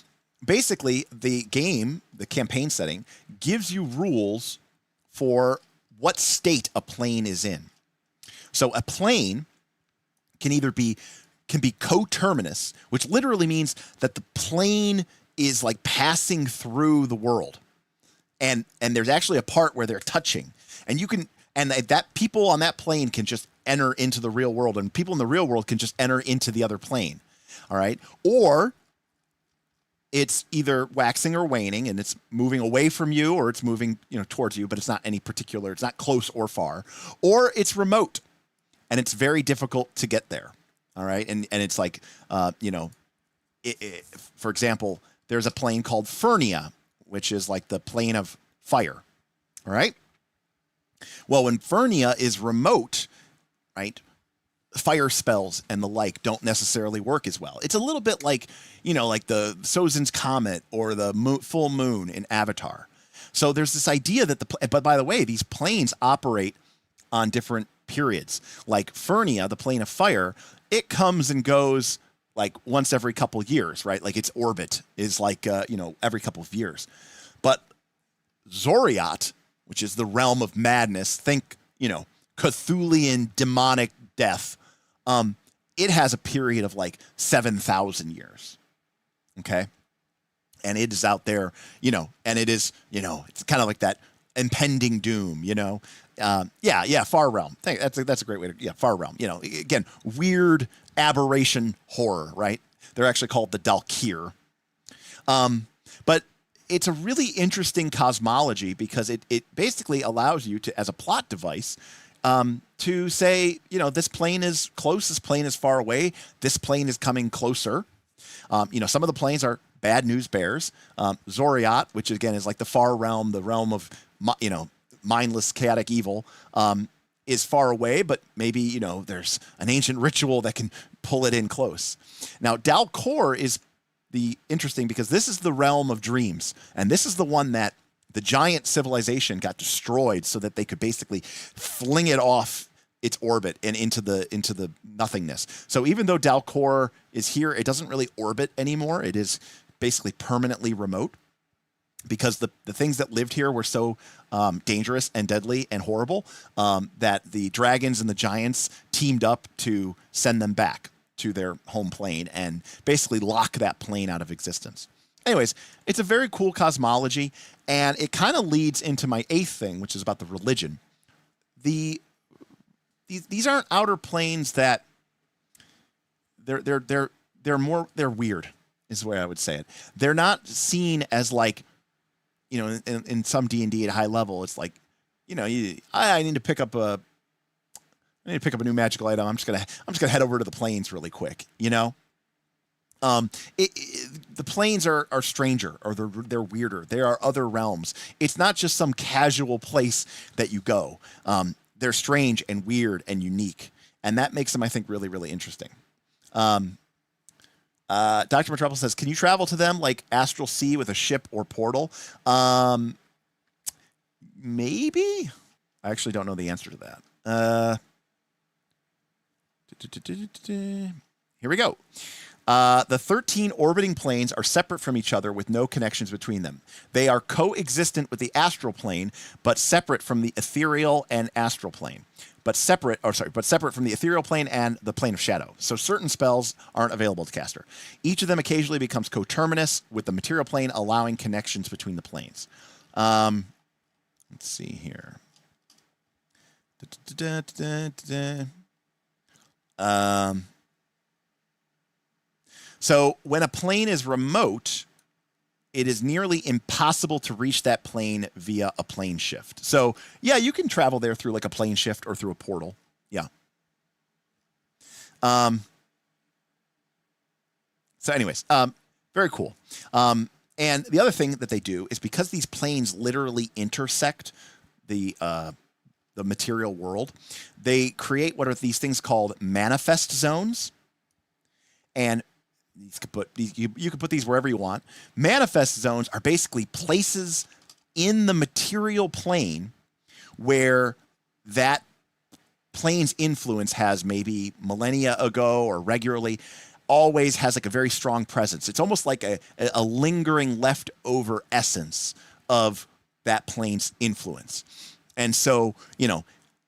basically the game, the campaign setting, gives you rules for what state a plane is in. So a plane can either be coterminous, which literally means that the plane is like passing through the world. And there's actually a part where they're touching. And that people on that plane can just enter into the real world, and people in the real world can just enter into the other plane. All right? Or it's either waxing or waning, and it's moving away from you, or it's moving, towards you, but it's not any particular, it's not close or far. Or it's remote, and it's very difficult to get there. All right? And it's like, for example, there's a plane called Fernia, which is like the plane of fire. All right? Well, when Fernia is remote, right, fire spells and the like don't necessarily work as well. It's a little bit like, like the Sozin's Comet or the full moon in Avatar. So there's this idea that but by the way, these planes operate on different periods. Like Fernia, the plane of fire, it comes and goes like once every couple years, right? Like its orbit is like, every couple of years. But Zoriat, which is the realm of madness, think, Cthulian demonic death, it has a period of like 7,000 years. Okay. And it is out there, and it is, it's kind of like that impending doom, far realm. That's a great way to, far realm, again, weird aberration horror, right? They're actually called the Dalkir. But it's a really interesting cosmology because it basically allows you to, as a plot device, to say, this plane is close, this plane is far away, this plane is coming closer. Some of the planes are bad news bears. Zoriat, which again is like the far realm, the realm of, mindless, chaotic evil, is far away, but maybe, there's an ancient ritual that can pull it in close. Now, Dalkor is interesting because this is the realm of dreams, and this is the one that the giant civilization got destroyed so that they could basically fling it off its orbit and into the nothingness. So even though Dalkor is here, it doesn't really orbit anymore. It is basically permanently remote because the things that lived here were so dangerous and deadly and horrible that the dragons and the giants teamed up to send them back to their home plane and basically lock that plane out of existence. Anyways, it's a very cool cosmology, and it kind of leads into my eighth thing, which is about the religion. These aren't outer planes that they're weird, is the way I would say it. They're not seen as like, in some D&D at a high level, it's like, I need to pick up a new magical item. I'm just gonna head over to the plains really quick. The planes are stranger, or they're weirder. They are other realms. It's not just some casual place that you go. They're strange and weird and unique, and that makes them, I think, really, really interesting. Dr. Metropolis says, can you travel to them like Astral Sea with a ship or portal? Maybe. I actually don't know the answer to that. Here we go. The 13 orbiting planes are separate from each other with no connections between them. They are coexistent with the astral plane, but separate from the ethereal and astral plane. But separate from the ethereal plane and the plane of shadow. So certain spells aren't available to caster. Each of them occasionally becomes coterminous with the material plane, allowing connections between the planes. Let's see here. So when a plane is remote, it is nearly impossible to reach that plane via a plane shift. So yeah, you can travel there through like a plane shift or through a portal. Yeah. So anyways, very cool. And the other thing that they do is because these planes literally intersect the material world, they create what are these things called manifest zones. And you can put these wherever you want. Manifest zones are basically places in the material plane where that plane's influence has maybe millennia ago or regularly always has like a very strong presence. It's almost like a lingering leftover essence of that plane's influence. And so,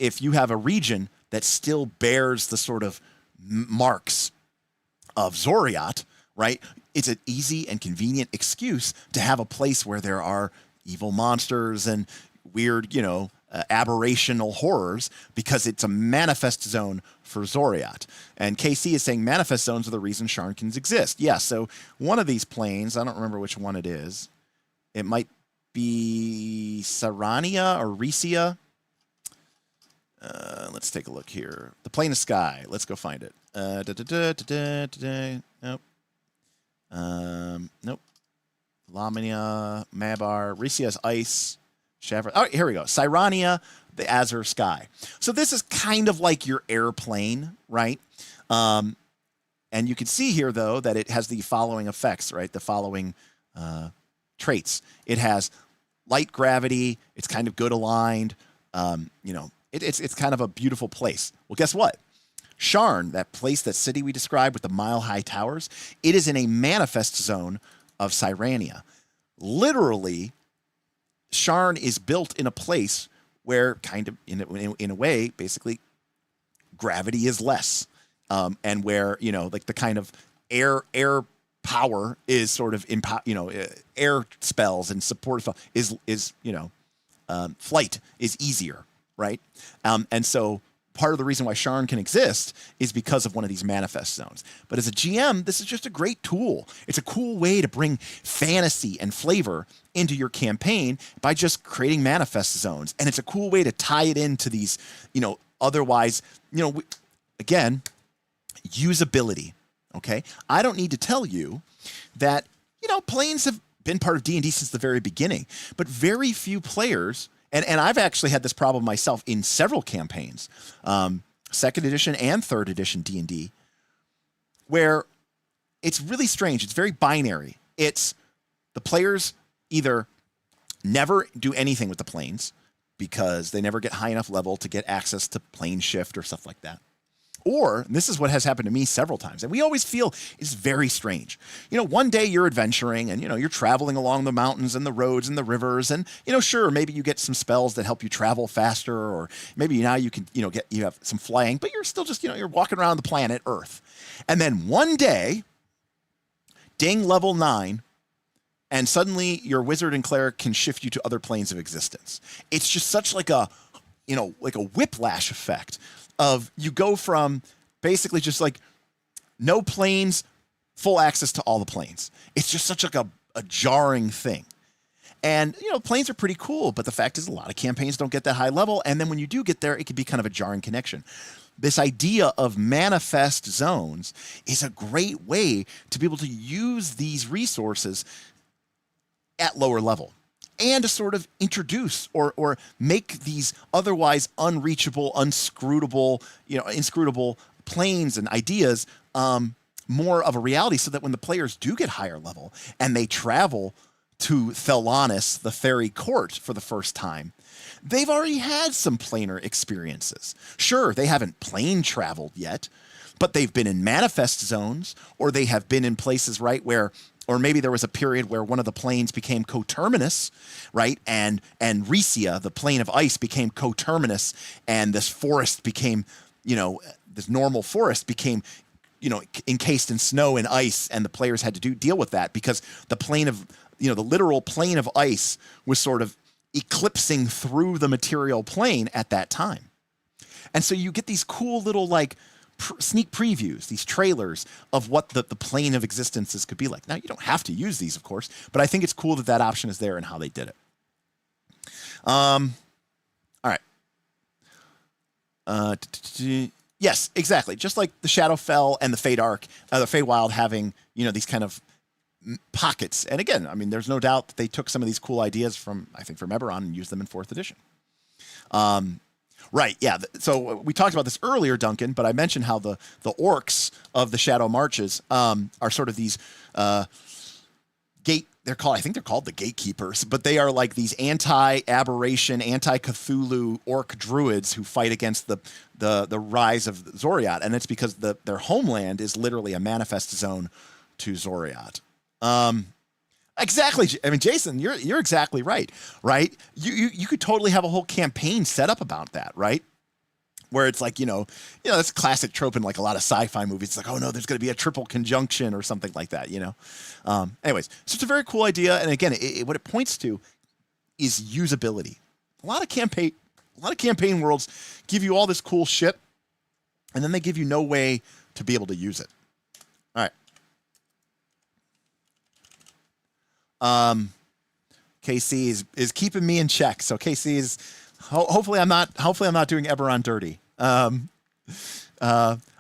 if you have a region that still bears the sort of marks of Zoriat, right? It's an easy and convenient excuse to have a place where there are evil monsters and weird, aberrational horrors because it's a manifest zone for Zoriat. And KC is saying manifest zones are the reason Sharnkins exist. Yeah, so one of these planes, I don't remember which one it is. It might be Sarania or Risia. Let's take a look here. The plane of sky. Let's go find it. Nope. Nope. Lamina, Mabar, Risia's ice. Shavra. Oh, here we go. Cyrania, the Azure sky. So this is kind of like your airplane, right? And you can see here, though, that it has the following effects, right? The following traits. It has light gravity. It's kind of good aligned. It's kind of a beautiful place. Well, guess what? Sharn, that place, that city we described with the mile-high towers, it is in a manifest zone of Cyrania. Literally, Sharn is built in a place where kind of, in a way, basically, gravity is less. And where, like the kind of air power is sort of, air spells and support is flight is easier, right? And so part of the reason why Sharn can exist is because of one of these manifest zones. But as a GM, this is just a great tool. It's a cool way to bring fantasy and flavor into your campaign by just creating manifest zones. And it's a cool way to tie it into these, otherwise, again, usability. Okay. I don't need to tell you that, planes have been part of D&D since the very beginning, but very few players, and I've actually had this problem myself in several campaigns, 2nd edition and 3rd edition D&D, where it's really strange. It's very binary. It's the players either never do anything with the planes because they never get high enough level to get access to plane shift or stuff like that. Or, and this is what has happened to me several times, and we always feel it's very strange. One day you're adventuring and, you're traveling along the mountains and the roads and the rivers and, sure, maybe you get some spells that help you travel faster, or maybe now you can, you have some flying, but you're still just, you're walking around the planet Earth. And then one day, ding, level 9, and suddenly your wizard and cleric can shift you to other planes of existence. It's just such like a whiplash effect. Of you go from basically just like no planes, full access to all the planes. It's just such like a jarring thing. And, planes are pretty cool, but the fact is a lot of campaigns don't get that high level. And then when you do get there, it can be kind of a jarring connection. This idea of manifest zones is a great way to be able to use these resources at lower level. And to sort of introduce or make these otherwise unreachable, inscrutable planes and ideas more of a reality, so that when the players do get higher level and they travel to Thelanis, the fairy court, for the first time, they've already had some planar experiences. Sure, they haven't plane traveled yet, but they've been in manifest zones, or they have been in places, right, where, or maybe there was a period where one of the planes became coterminous, right? And Risia, the plane of ice, became coterminous, and this forest became, this normal forest became, encased in snow and ice, and the players had to deal with that because the plane of, the literal plane of ice was sort of eclipsing through the material plane at that time. And so you get these cool little like sneak previews, these trailers of what the plane of existences could be like. Now, you don't have to use these, of course, but I think it's cool that that option is there and how they did it. All right. Yes, exactly. Just like the Shadowfell and the Feywild having, you know, these kind of pockets. And again, I mean, there's no doubt that they took some of these cool ideas from Eberron and used them in 4th edition. Right, yeah. So we talked about this earlier, Duncan, but I mentioned how the orcs of the Shadow Marches are sort of these I think they're called the gatekeepers, but they are like these anti-aberration, anti-Cthulhu orc druids who fight against the rise of Zoriat, and it's because their homeland is literally a manifest zone to Zoriat. Exactly. I mean, Jason, you're exactly right. Right? You could totally have a whole campaign set up about that, right? Where it's like, you know, that's a classic trope in like a lot of sci-fi movies. It's like, oh no, there's going to be a triple conjunction or something like that, you know? Anyways, so it's a very cool idea. And again, what it points to is usability. A lot of campaign worlds give you all this cool shit, and then they give you no way to be able to use it. All right. KC is keeping me in check. So KC is hopefully I'm not doing Eberron dirty. All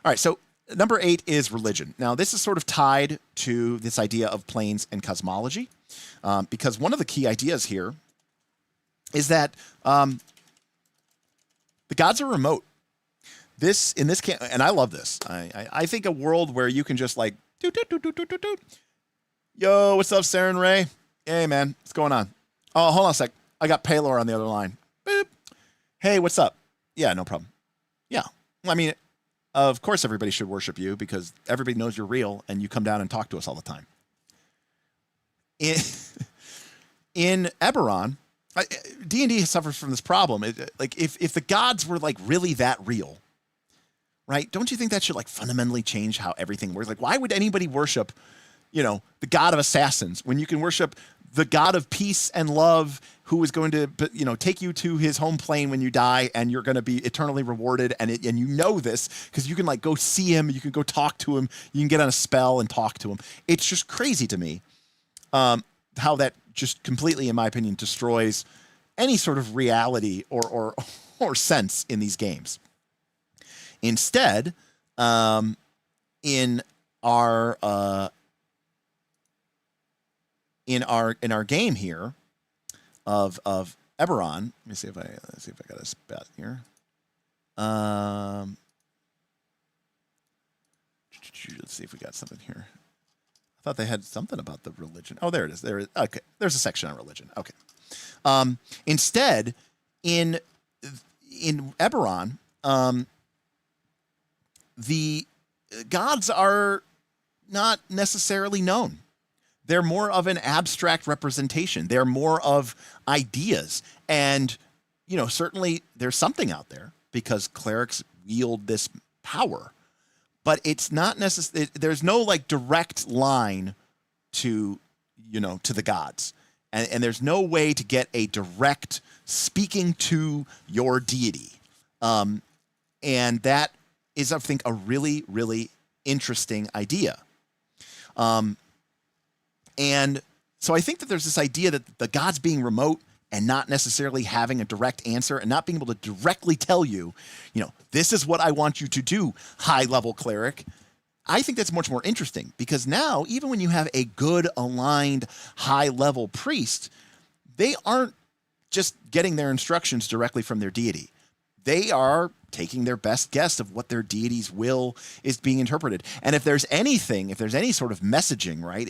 right. So number 8 is religion. Now this is sort of tied to this idea of planes and cosmology, because one of the key ideas here is that the gods are remote. And I love this. I think a world where you can just like doot, doot, doot, doot, doot, doot, doot. Yo, what's up, Saren Ray? Hey, man, what's going on? Oh, hold on a sec. I got Paylor on the other line. Boop. Hey, what's up? Yeah, no problem. Yeah. I mean, of course everybody should worship you because everybody knows you're real and you come down and talk to us all the time. In Eberron, D&D suffers from this problem. Like, if the gods were, like, really that real, right, don't you think that should, like, fundamentally change how everything works? Like, why would anybody worship, you know, the god of assassins when you can worship the god of peace and love who is going to, you know, take you to his home plane when you die and you're going to be eternally rewarded. And you know this because you can like go see him. You can go talk to him. You can get on a spell and talk to him. It's just crazy to me how that just completely, in my opinion, destroys any sort of reality or sense in these games. Instead, in our game here of Eberron, let me see if I got a spot here. Let's see if we got something here. I thought they had something about the religion. Oh, there it is. There is. Okay, there's a section on religion. Okay. Instead, in Eberron, the gods are not necessarily known. They're more of an abstract representation. They're more of ideas. And, you know, certainly there's something out there because clerics wield this power. But it's not necessarily, there's no like direct line to, you know, to the gods. And there's no way to get a direct speaking to your deity. And that is, I think, a really, really interesting idea. And so I think that there's this idea that the gods being remote and not necessarily having a direct answer and not being able to directly tell you, you know, this is what I want you to do, high-level cleric. I think that's much more interesting because now, even when you have a good, aligned, high-level priest, they aren't just getting their instructions directly from their deity. They are taking their best guess of what their deity's will is being interpreted. And if there's any sort of messaging, right,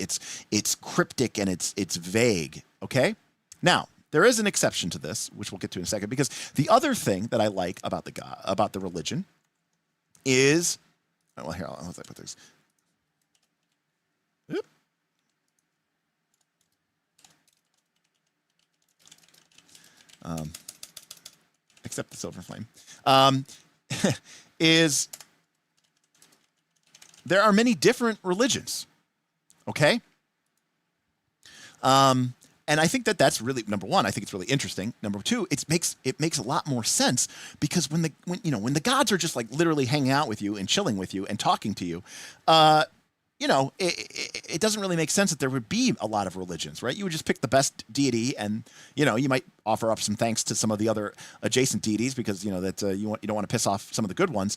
it's cryptic and it's vague, okay? Now, there is an exception to this, which we'll get to in a second, because the other thing that I like about the religion is, well, here, how do I put this? Oop. Except the silver flame, is there are many different religions, okay? And And I think that that's really, number one, I think it's really interesting. Number two, it makes a lot more sense, because when the gods are just like literally hanging out with you and chilling with you and talking to you, it doesn't really make sense that there would be a lot of religions, right? You would just pick the best deity, and you might offer up some thanks to some of the other adjacent deities, because you don't want to piss off some of the good ones.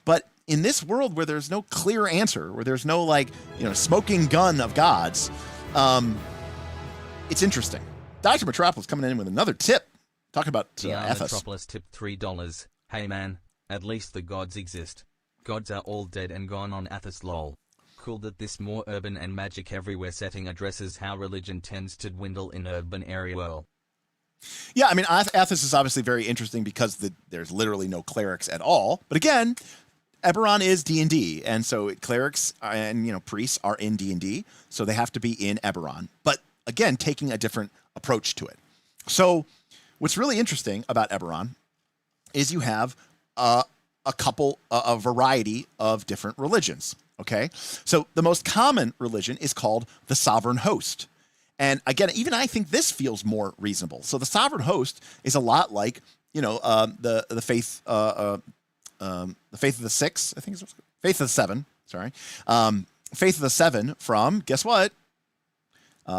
But in this world where there's no clear answer, where there's no smoking gun of gods, it's interesting. Dr. Metropolis coming in with another tip. Talking about Athos. Metropolis tipped $3. Hey man, at least the gods exist. Gods are all dead and gone on Athos, lol. Cool that this more urban and magic everywhere setting addresses how religion tends to dwindle in urban area. Well, yeah, I mean, Athos is obviously very interesting because there's literally no clerics at all. But again, Eberron is D&D, and so clerics and priests are in D&D, so they have to be in Eberron. But again, taking a different approach to it. So what's really interesting about Eberron is you have a variety of different religions. Okay, so the most common religion is called the Sovereign Host. And again, even I think this feels more reasonable. So the Sovereign Host is a lot like, the faith, the Faith of the Six, I think it's Faith of the Seven, sorry. Faith of the Seven from, guess what?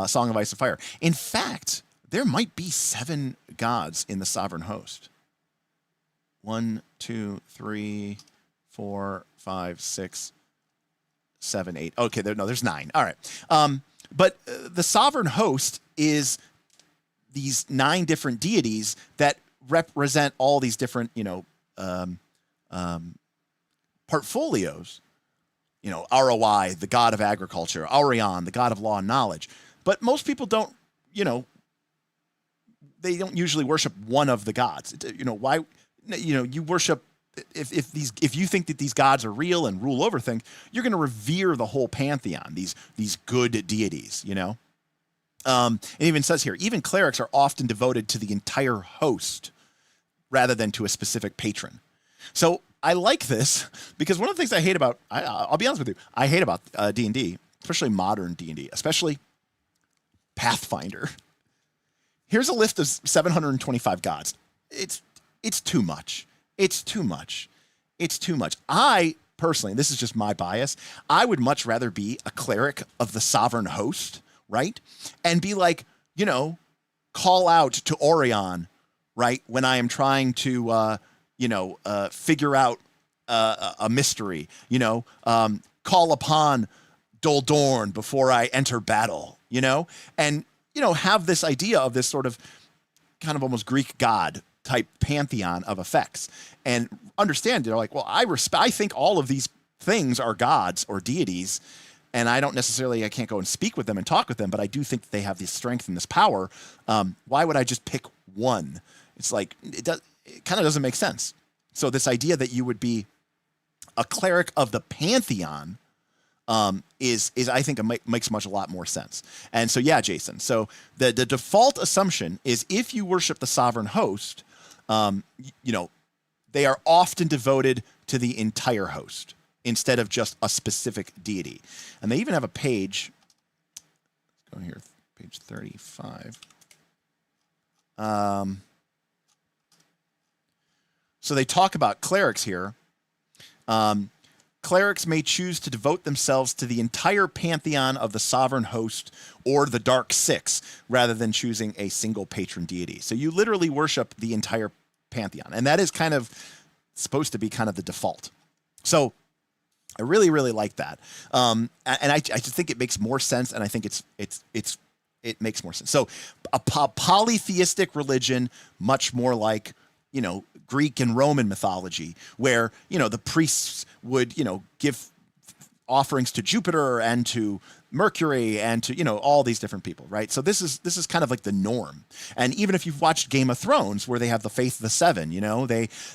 Song of Ice and Fire. In fact, there might be 7 gods in the Sovereign Host. 1, 2, 3, 4, 5, 6, 7, 8. Okay, there's 9. All right. But the Sovereign Host is these 9 different deities that represent all these different, portfolios. ROI, the god of agriculture, Aurion, the god of law and knowledge. But most people don't, they don't usually worship one of the gods. Why? You worship. If you think that these gods are real and rule over things, you're going to revere the whole pantheon, these good deities, It even says here, even clerics are often devoted to the entire host rather than to a specific patron. So I like this because one of the things I hate about, I'll be honest with you, I hate about D&D, especially modern D&D, especially Pathfinder. Here's a list of 725 gods. It's too much. It's too much. It's too much. I personally, this is just my bias, I would much rather be a cleric of the Sovereign Host, right? And be like, call out to Aurion, right? When I am trying to, figure out a mystery, call upon Doldorn before I enter battle, and, have this idea of this sort of kind of almost Greek god type pantheon of effects, and understand, I think all of these things are gods or deities, and I can't go and speak with them and talk with them, but I do think that they have this strength and this power. Why would I just pick one? It's like, it kind of doesn't make sense. So this idea that you would be a cleric of the pantheon is I think makes a lot more sense. And so, yeah, Jason. So the default assumption is if you worship the Sovereign Host, they are often devoted to the entire host instead of just a specific deity. And they even have a page. Let's go here, page 35. So they talk about clerics here. Clerics may choose to devote themselves to the entire pantheon of the Sovereign Host or the Dark Six, rather than choosing a single patron deity. So you literally worship the entire pantheon, and that is kind of supposed to be kind of the default. So I really, really like that, and I just think it makes more sense, and I think it makes more sense. So a polytheistic religion, much more like Greek and Roman mythology, where the priests would give offerings to Jupiter and to Mercury and to all these different people, right? So this is kind of like the norm. And even if you've watched Game of Thrones, where they have the Faith of the Seven,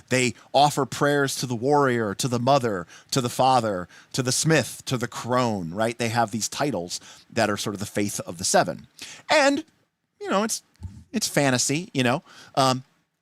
they offer prayers to the warrior, to the mother, to the father, to the smith, to the crone, right? They have these titles that are sort of the Faith of the Seven, and it's fantasy,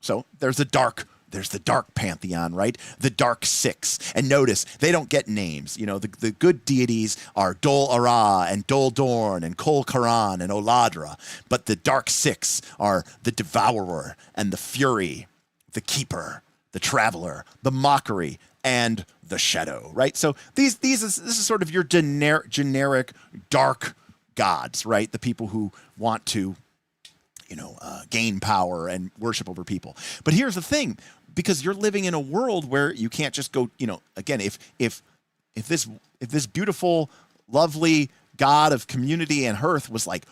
So there's a dark there's the dark pantheon, right? The dark six. And notice, they don't get names. You know, the good deities are Dol Ara and Dol Dorn and Kol Karan and Oladra. But the dark six are the devourer and the fury, the keeper, the traveler, the mockery, and the shadow, right? So this is sort of your generic dark gods, right? The people who want to, gain power and worship over people. But here's the thing, because you're living in a world where you can't just go, again, if this beautiful, lovely God of community and hearth was like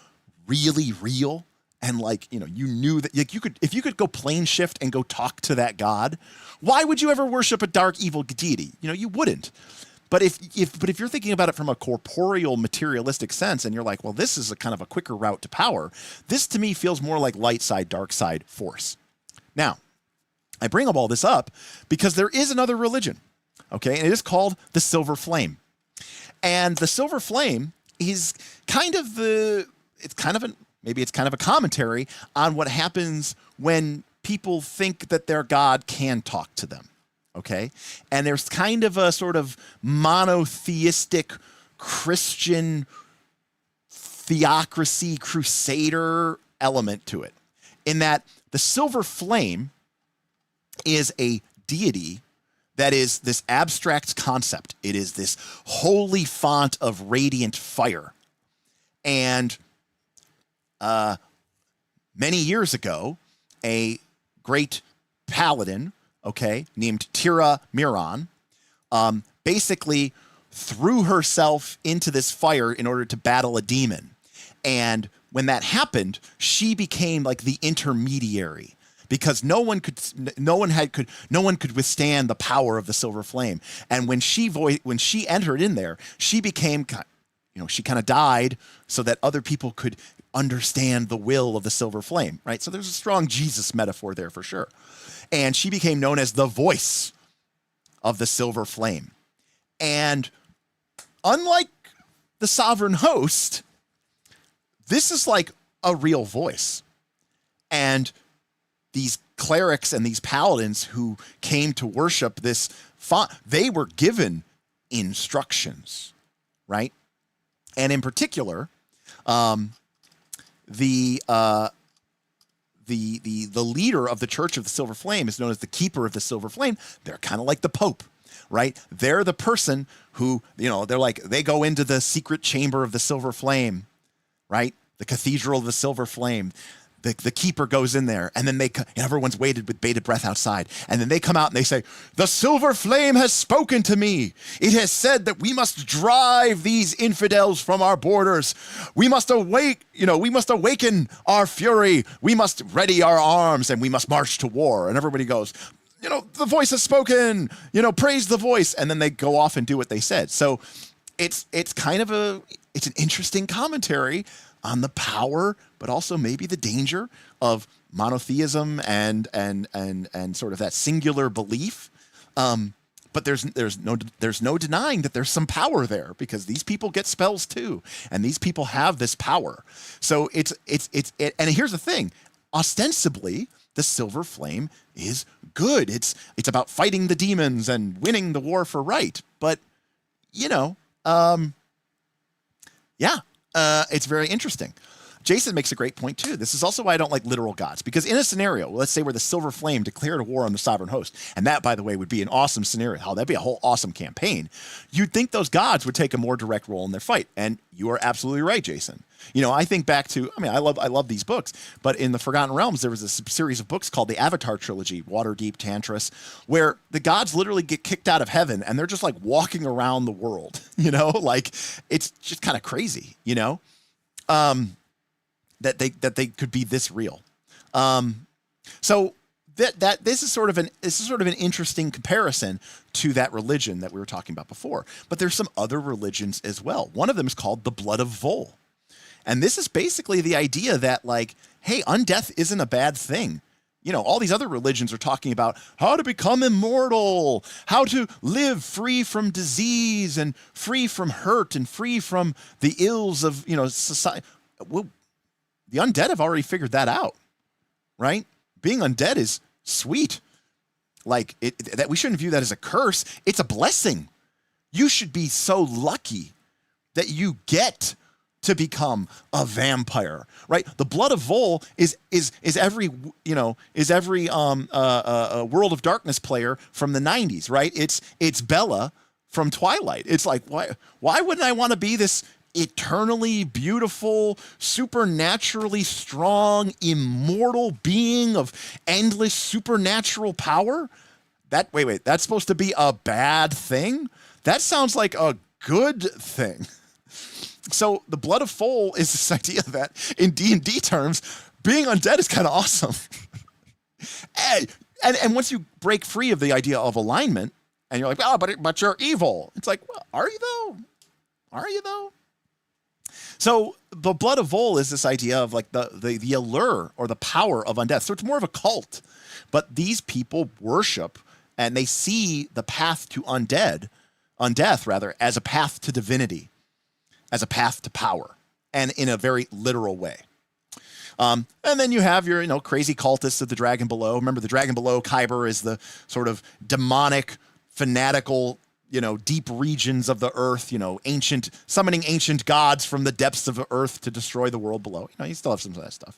really real, and like, you knew that, like, if you could go plane shift and go talk to that God, why would you ever worship a dark evil deity? You wouldn't. But if you're thinking about it from a corporeal, materialistic sense, and you're like, well, this is a kind of a quicker route to power, this to me feels more like light side, dark side force. Now, I bring all this up because there is another religion, okay, and it is called the Silver Flame. And the Silver Flame is maybe it's kind of a commentary on what happens when people think that their God can talk to them, okay? And there's kind of a sort of monotheistic Christian theocracy crusader element to it, in that the Silver Flame is a deity that is this abstract concept. It is this holy font of radiant fire. And many years ago, a great paladin, okay, named Tira Miron, basically threw herself into this fire in order to battle a demon. And when that happened, she became like the intermediary, because no one could withstand the power of the Silver Flame. And when she entered in there, she became, she kind of died so that other people could understand the will of the Silver Flame, right? So there's a strong Jesus metaphor there for sure. And she became known as the voice of the Silver Flame. And unlike the sovereign host, this is like a real voice. And these clerics and these paladins who came to worship this font, they were given instructions, right? And in particular, the leader of the Church of the Silver Flame is known as the Keeper of the Silver Flame. They're kind of like the Pope, right? They're the person who, they're like, they go into the secret chamber of the Silver Flame, right? The Cathedral of the Silver Flame. The keeper goes in there, and then everyone's waited with bated breath outside. And then they come out and they say, "The Silver Flame has spoken to me. It has said that we must drive these infidels from our borders. We must awaken our fury. We must ready our arms, and we must march to war." And everybody goes, "The voice has spoken, praise the voice." And then they go off and do what they said. So it's kind of it's an interesting commentary on the power, but also maybe the danger of monotheism and sort of that singular belief. But there's no denying that there's some power there, because these people get spells too, and these people have this power. So it's and here's the thing: ostensibly, the Silver Flame is good. It's about fighting the demons and winning the war for right. But it's very interesting. Jason makes a great point too. This is also why I don't like literal gods, because in a scenario, let's say where the Silver Flame declared a war on the sovereign host, and that, by the way, would be an awesome scenario. That'd be a whole awesome campaign. You'd think those gods would take a more direct role in their fight, and you are absolutely right, Jason. I think back to, I love these books, but in the Forgotten Realms, there was a series of books called the Avatar trilogy, Waterdeep, Tantris, where the gods literally get kicked out of heaven, and they're just like walking around the world. Like it's just kind of crazy. That they could be this real. So this is sort of an interesting comparison to that religion that we were talking about before. But there's some other religions as well. One of them is called the Blood of Vol. And this is basically the idea that, like, hey, undeath isn't a bad thing. All these other religions are talking about how to become immortal, how to live free from disease and free from hurt and free from the ills of, society. Well, the undead have already figured that out, right? Being undead is sweet. like that we shouldn't view that as a curse. It's a blessing. You should be so lucky that you get to become a vampire, right? The blood of Vol is every World of Darkness player from the 90s, right? It's Bella from Twilight. It's like, why wouldn't I want to be this eternally beautiful, supernaturally strong, immortal being of endless supernatural power? Wait, that's supposed to be a bad thing? That sounds like a good thing. So the blood of Vol is this idea that in D&D terms, being undead is kind of awesome. and once you break free of the idea of alignment, and you're like, oh, but you're evil. It's like, well, are you though? Are you though? So the blood of Vol is this idea of like the allure or the power of undeath. So it's more of a cult, but these people worship and they see the path to undeath rather, as a path to divinity, as a path to power, and in a very literal way. And then you have your, crazy cultists of the Dragon Below. Remember, the Dragon Below, Kyber, is the sort of demonic, fanatical, deep regions of the earth, summoning ancient gods from the depths of the earth to destroy the world below. You still have some of that stuff.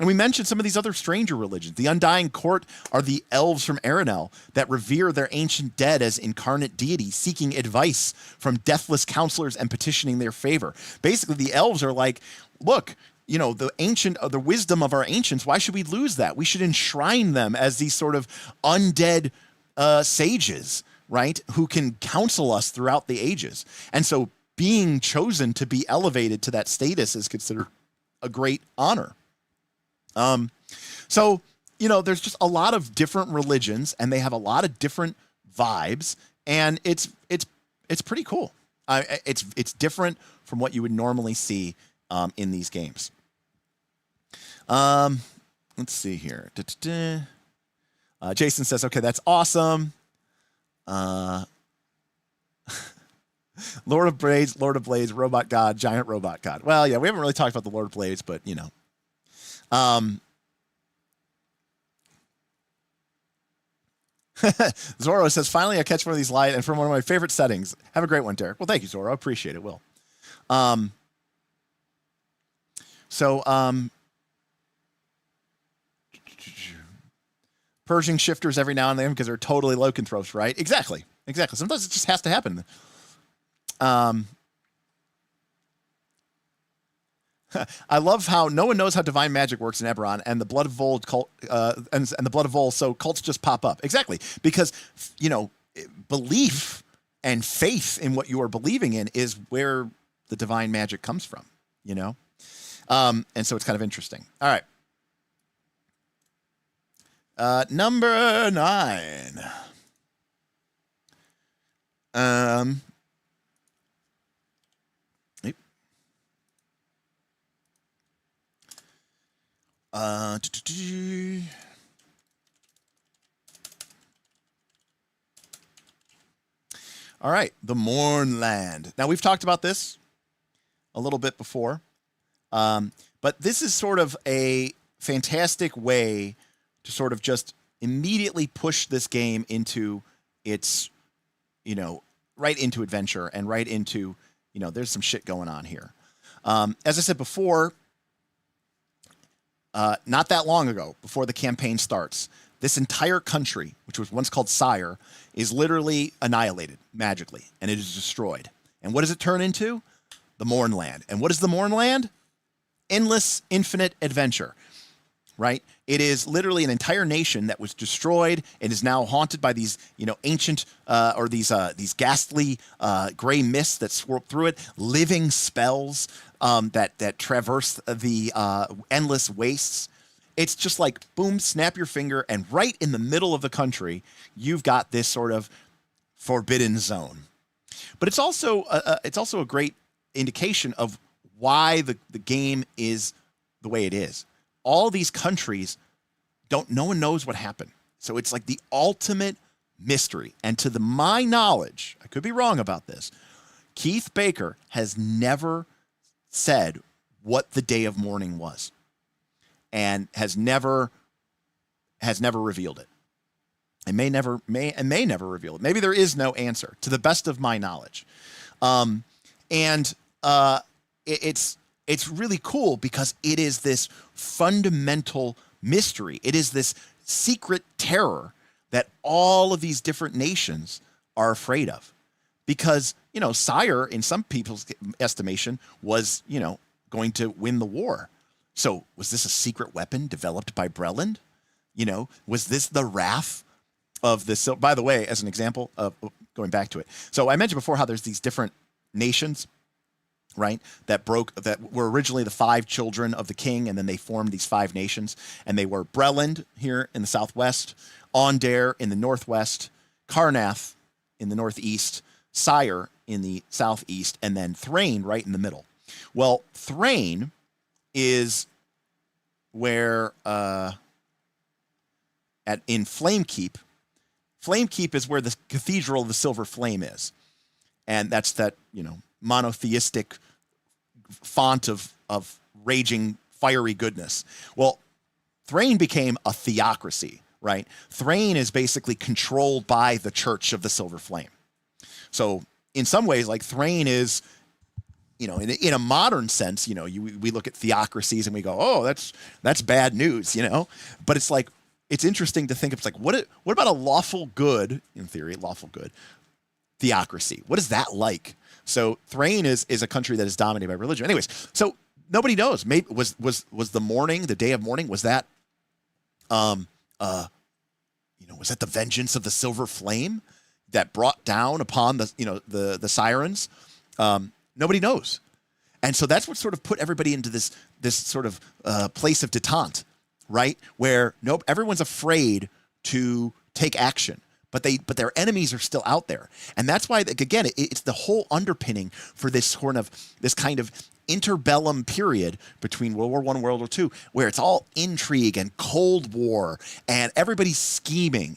And we mentioned some of these other stranger religions. The Undying Court are the elves from Erenel that revere their ancient dead as incarnate deities, seeking advice from deathless counselors and petitioning their favor. Basically, the elves are like, look, the wisdom of our ancients, why should we lose that? We should enshrine them as these sort of undead sages, right, who can counsel us throughout the ages. And so being chosen to be elevated to that status is considered a great honor. So there's just a lot of different religions, and they have a lot of different vibes, and it's pretty cool. It's different from what you would normally see in these games. Let's see here. Jason says, okay, that's awesome. Lord of Blades, Robot God, Giant Robot God. Well, yeah, we haven't really talked about the Lord of Blades, but Zorro says, finally I catch one of these live and from one of my favorite settings. Have a great one, Derek. Well, thank you, Zorro. I appreciate it, Will. Purging shifters every now and then because they're totally lycanthropes, right? Exactly. Sometimes it just has to happen. I love how no one knows how divine magic works in Eberron, and the blood of Vol cult, and the blood of Vol, so cults just pop up. Exactly, because belief and faith in what you are believing in is where the divine magic comes from. And so it's kind of interesting. All right, number 9. All right, the Mournland. Now, we've talked about this a little bit before, but this is sort of a fantastic way to sort of just immediately push this game into its, right into adventure and right into, there's some shit going on here. As I said before, not that long ago, before the campaign starts, this entire country, which was once called Sire, is literally annihilated magically, and it is destroyed. And what does it turn into? The Mournland. And what is the Mournland? Endless, infinite adventure, right? It is literally an entire nation that was destroyed and is now haunted by these, ancient or these ghastly gray mists that swirl through it, living spells that traverse the endless wastes. It's just like, boom, snap your finger, and right in the middle of the country, you've got this sort of forbidden zone. But it's also a great indication of why the game is the way it is. All these countries, no one knows what happened. So it's like the ultimate mystery. And to my knowledge, I could be wrong about this, Keith Baker has never said what the Day of Mourning was, and has never revealed it. I may never reveal it. Maybe there is no answer, to the best of my knowledge. It's really cool because it is this fundamental mystery. It is this secret terror that all of these different nations are afraid of. Because, Sire, in some people's estimation, was, going to win the war. So was this a secret weapon developed by Breland? Was this the wrath of the... So, by the way, as an example of going back to it. So I mentioned before how there's these different nations, right, that were originally the 5 children of the king, and then they formed these 5 nations. And they were Breland here in the southwest, Aundair in the northwest, Carnath in the northeast, Sire in the southeast, and then Thrain right in the middle. Well, Thrain is where in Flamekeep. Flamekeep is where the Cathedral of the Silver Flame is. And that's that, monotheistic font of raging fiery goodness. Well, Thrain became a theocracy, right? Thrain is basically controlled by the Church of the Silver Flame. So in some ways, like Thrain is, in a modern sense, we look at theocracies and we go, oh, that's bad news, But it's like, it's interesting to think of, like, what about a lawful good, in theory, lawful good theocracy? What is that like? So Thrain is a country that is dominated by religion. Anyways, so nobody knows. Maybe was the morning, the day of mourning, was that, was that the vengeance of the Silver Flame that brought down upon the sirens? Nobody knows. And so that's what sort of put everybody into this sort of place of detente, right? Where everyone's afraid to take action, but their enemies are still out there. And that's why, again, it's the whole underpinning for this kind of interbellum period between World War I and World War II, where it's all intrigue and Cold War and everybody's scheming,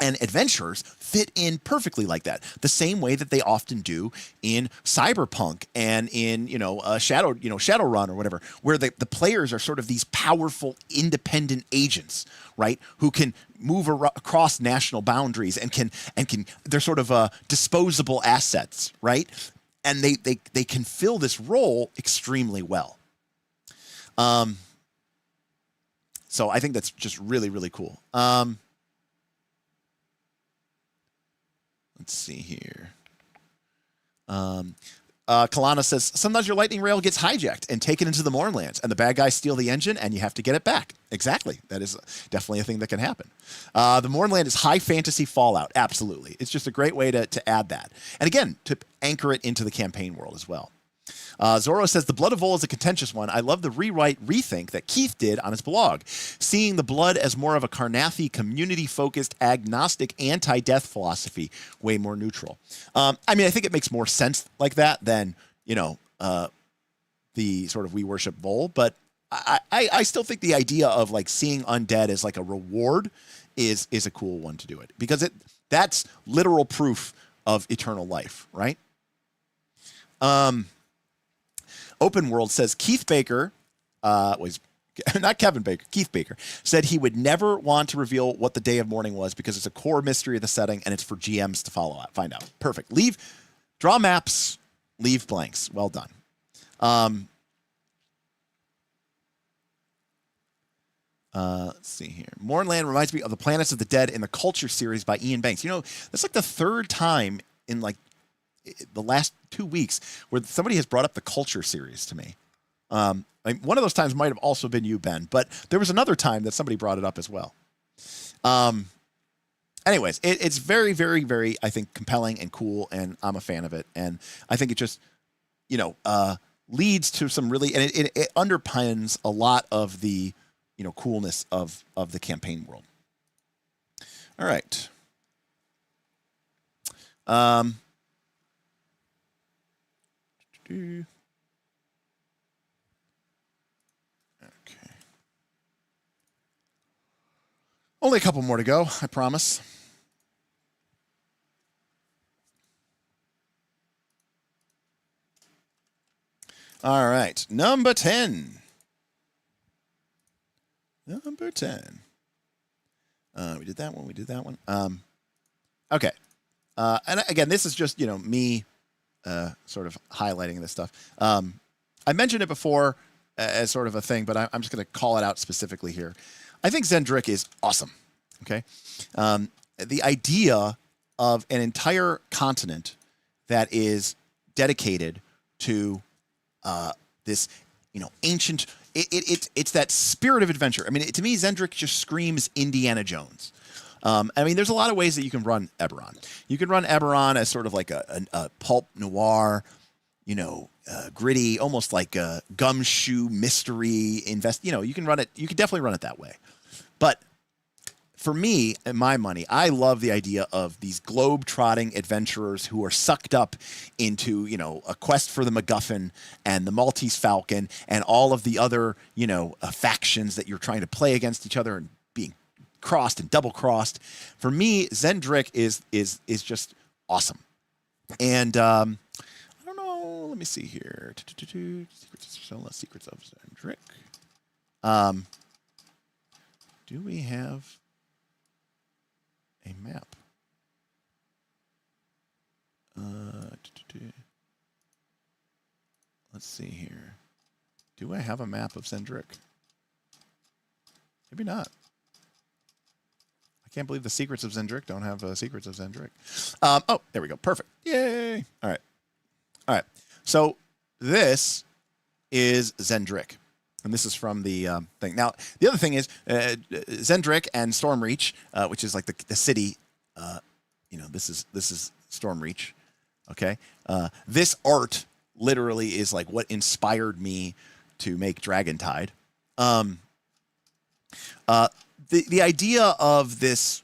And adventurers fit in perfectly like that, the same way that they often do in Cyberpunk and in Shadowrun or whatever, where the players are sort of these powerful independent agents, right, who can move across national boundaries and can they're sort of disposable assets, right, and they can fill this role extremely well. So I think that's just really, really cool. Let's see here. Kalana says, sometimes your lightning rail gets hijacked and taken into the Mournlands, and the bad guys steal the engine, and you have to get it back. Exactly. That is definitely a thing that can happen. The Mournland is high fantasy Fallout. Absolutely. It's just a great way to add that. And again, to anchor it into the campaign world as well. Zoro says, the Blood of Vol is a contentious one. I love the rethink that Keith did on his blog, seeing the Blood as more of a Carnathi community-focused, agnostic, anti-death philosophy, way more neutral. I think it makes more sense like that than, the sort of we worship Vol, but I still think the idea of like seeing undead as like a reward is a cool one to do it, because that's literal proof of eternal life, right? Open World says Keith Baker was not Kevin Baker. Keith Baker said he would never want to reveal what the day of mourning was because it's a core mystery of the setting and it's for GMs to find out. Perfect. Draw maps, leave blanks. Well done. Let's see here. Mournland reminds me of the Planets of the Dead in the Culture series by Ian Banks. That's like the third time in like the last 2 weeks where somebody has brought up the Culture series to me. One of those times might have also been you, Ben, but there was another time that somebody brought it up as well. Anyways, it's very, very, very, I think, compelling and cool, and I'm a fan of it. And I think it just, leads to some really, and it underpins a lot of the, coolness of the campaign world. All right. Okay. Only a couple more to go, I promise. All right, number 10. Number 10. We did that one. We did that one. Okay. And again, this is just, me sort of highlighting this stuff. I mentioned it before as sort of a thing, but I'm just going to call it out specifically here. I think Xen'drik is awesome. Okay. The idea of an entire continent that is dedicated to this, ancient. It's that spirit of adventure. I mean, to me, Xen'drik just screams Indiana Jones. There's a lot of ways that you can run Eberron. You can run Eberron as sort of like a pulp noir, gritty, almost like a gumshoe mystery you can run it. You can definitely run it that way. But for me, and my money, I love the idea of these globe-trotting adventurers who are sucked up into, a quest for the MacGuffin and the Maltese Falcon and all of the other, factions that you're trying to play against each other and being crossed and double-crossed. For me, Xen'drik is just awesome. And I don't know. Let me see here. Secrets of Xen'drik. Do we have a map? Let's see here. Do I have a map of Xen'drik? Maybe not. I can't believe the Secrets of Xen'drik don't have Secrets of Xen'drik. Oh, there we go. Perfect. Yay. All right. So this is Xen'drik. And this is from the thing. Now, the other thing is Xen'drik and Stormreach, which is like the city. This is Stormreach. Okay. This art literally is like what inspired me to make Dragontide. The idea of this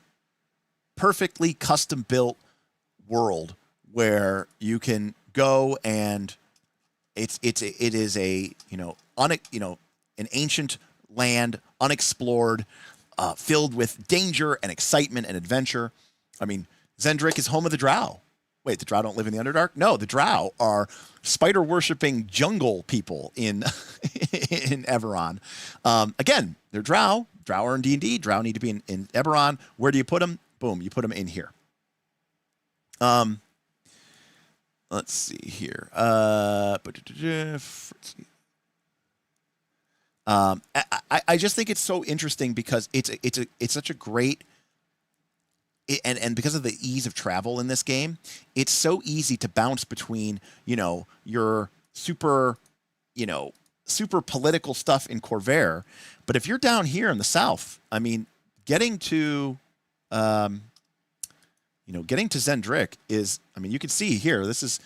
perfectly custom built world where you can go and it is a an ancient land, unexplored, filled with danger and excitement and adventure. I mean, Xen'drik is home of the Drow. Wait, the Drow don't live in the Underdark? No, the Drow are spider-worshipping jungle people in in Eberron. Again, they're Drow. Drow are in D&D. Drow need to be in Eberron. Where do you put them? Boom, you put them in here. Let's see here. I just think it's so interesting because it's such a great and because of the ease of travel in this game, it's so easy to bounce between your super political stuff in Khorvaire, but if you're down here in the south, I mean, getting to Xen'drik is, I mean, you can see here, this is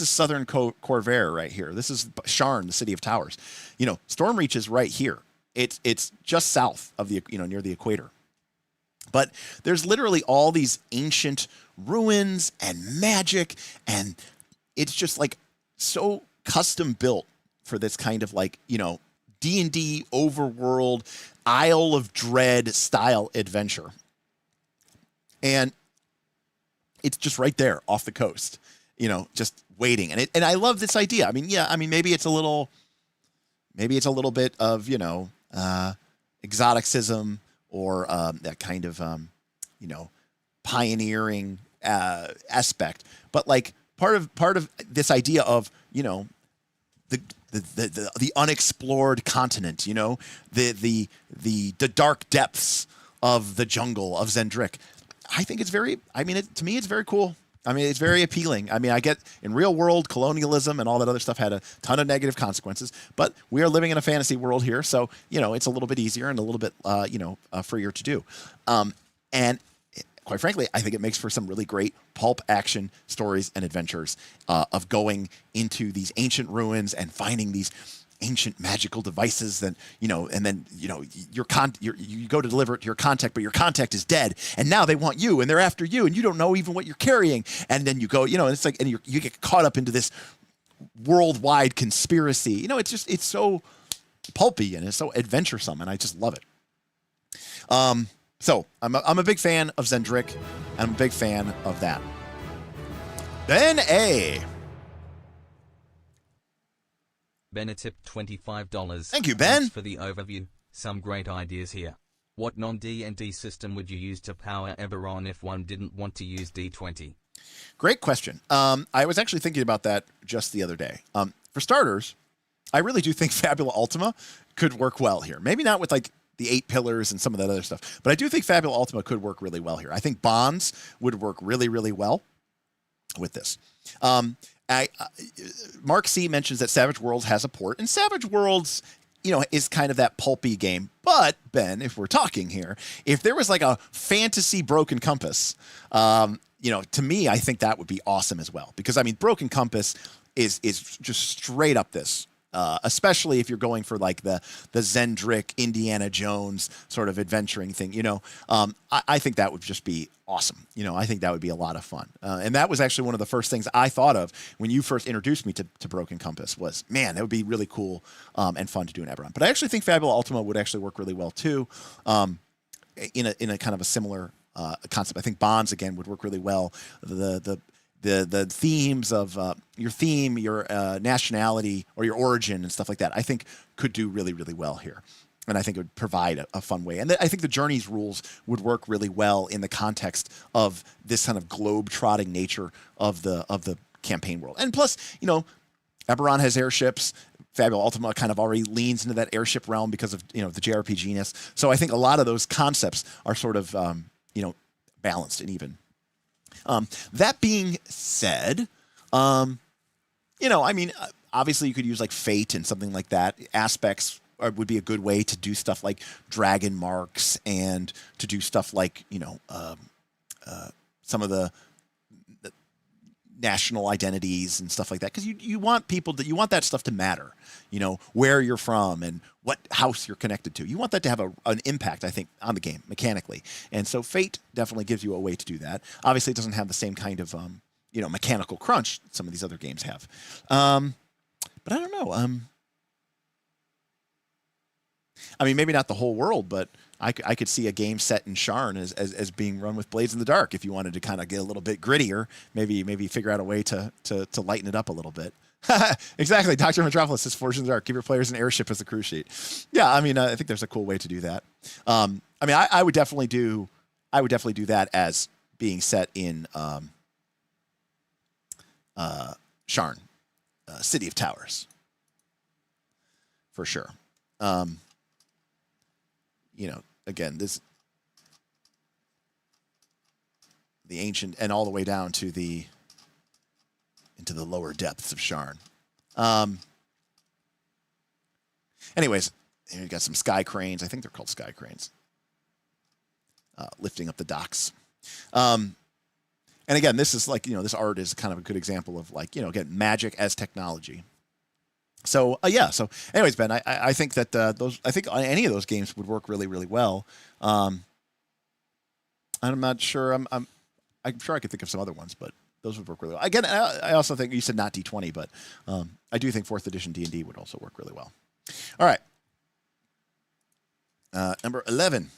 southern Khorvaire right here. This is Sharn, the city of towers. Stormreach is right here. It's just south of the near the equator. But there's literally all these ancient ruins and magic, and it's just like so custom built for this kind of like D&D overworld Isle of Dread style adventure. And it's just right there off the coast, just waiting. And I love this idea. I mean, maybe it's a little bit of, exoticism or that kind of, pioneering aspect. But like part of this idea of, the unexplored continent, the dark depths of the jungle of Xen'drik. I think it's to me, it's very cool. I mean, it's very appealing. I mean, I get in real world colonialism and all that other stuff had a ton of negative consequences, but we are living in a fantasy world here. So, it's a little bit easier and a little bit, freer to do. And quite frankly, I think it makes for some really great pulp action stories and adventures of going into these ancient ruins and finding these ancient magical devices. Then you go to deliver it to your contact, but your contact is dead, and now they want you, and they're after you, and you don't know even what you're carrying. And then you go, and it's like, and you get caught up into this worldwide conspiracy. It's so pulpy and it's so adventuresome, and I just love it. So I'm a big fan of Xen'drik, and I'm a big fan of that. Ben A. Ben, a tip $25. Thank you, Ben. Thanks for the overview. Some great ideas here. What non-D&D system would you use to power Eberron if one didn't want to use D20? Great question. I was actually thinking about that just the other day. For starters, I really do think Fabula Ultima could work well here. Maybe not with like the 8 pillars and some of that other stuff, but I do think Fabula Ultima could work really well here. I think bonds would work really, really well with this. Mark C mentions that Savage Worlds has a port, and Savage Worlds, you know, is kind of that pulpy game. But Ben, if we're talking here, if there was like a fantasy Broken Compass, you know, to me, I think that would be awesome as well. Because I mean, Broken Compass is just straight up this. Especially if you're going for like the Xen'drik, Indiana Jones sort of adventuring thing, you know, I think that would just be awesome. You know, I think that would be a lot of fun. And that was actually one of the first things I thought of when you first introduced me to Broken Compass was, man, that would be really cool and fun to do in Eberron. But I actually think Fabula Ultima would actually work really well too, in a kind of a similar concept. I think bonds again would work really well. The themes of your theme, your nationality, or your origin and stuff like that, I think could do really, really well here. And I think it would provide a fun way. And I think the Journeys rules would work really well in the context of this kind of globe-trotting nature of the campaign world. And plus, you know, Eberron has airships. Fabula Ultima kind of already leans into that airship realm because of, you know, the JRPG-ness. So I think a lot of those concepts are sort of, you know, balanced and even. That being said, you know, I mean, obviously you could use like Fate and something like that. Aspects would be a good way to do stuff like dragon marks and to do stuff like, you know, some of the national identities and stuff like that. Because you want people you want that stuff to matter, you know, where you're from and what house you're connected to. You want that to have an impact, I think, on the game mechanically. And so Fate definitely gives you a way to do that. Obviously, it doesn't have the same kind of, you know, mechanical crunch some of these other games have. But I don't know. I mean, maybe not the whole world, but I could see a game set in Sharn as being run with Blades in the Dark if you wanted to kind of get a little bit grittier, maybe figure out a way to lighten it up a little bit. Exactly. Dr. Metropolis says Forged in the Dark. Give your players an airship as a crew sheet. Yeah, I mean, I think there's a cool way to do that. I mean, I would definitely do that as being set in Sharn, City of Towers, for sure. You know, again, the ancient and all the way down to into the lower depths of Sharn. Anyways, here you got some sky cranes. I think they're called sky cranes. Lifting up the docks. And again, this is like, you know, this art is kind of a good example of like, you know, again, magic as technology. So yeah. So, anyways, Ben, I think that I think any of those games would work really, really well. I'm not sure. I'm sure I could think of some other ones, but those would work really well. Again, I also think you said not D20, but I do think 4th edition D&D would also work really well. All right. Number 11.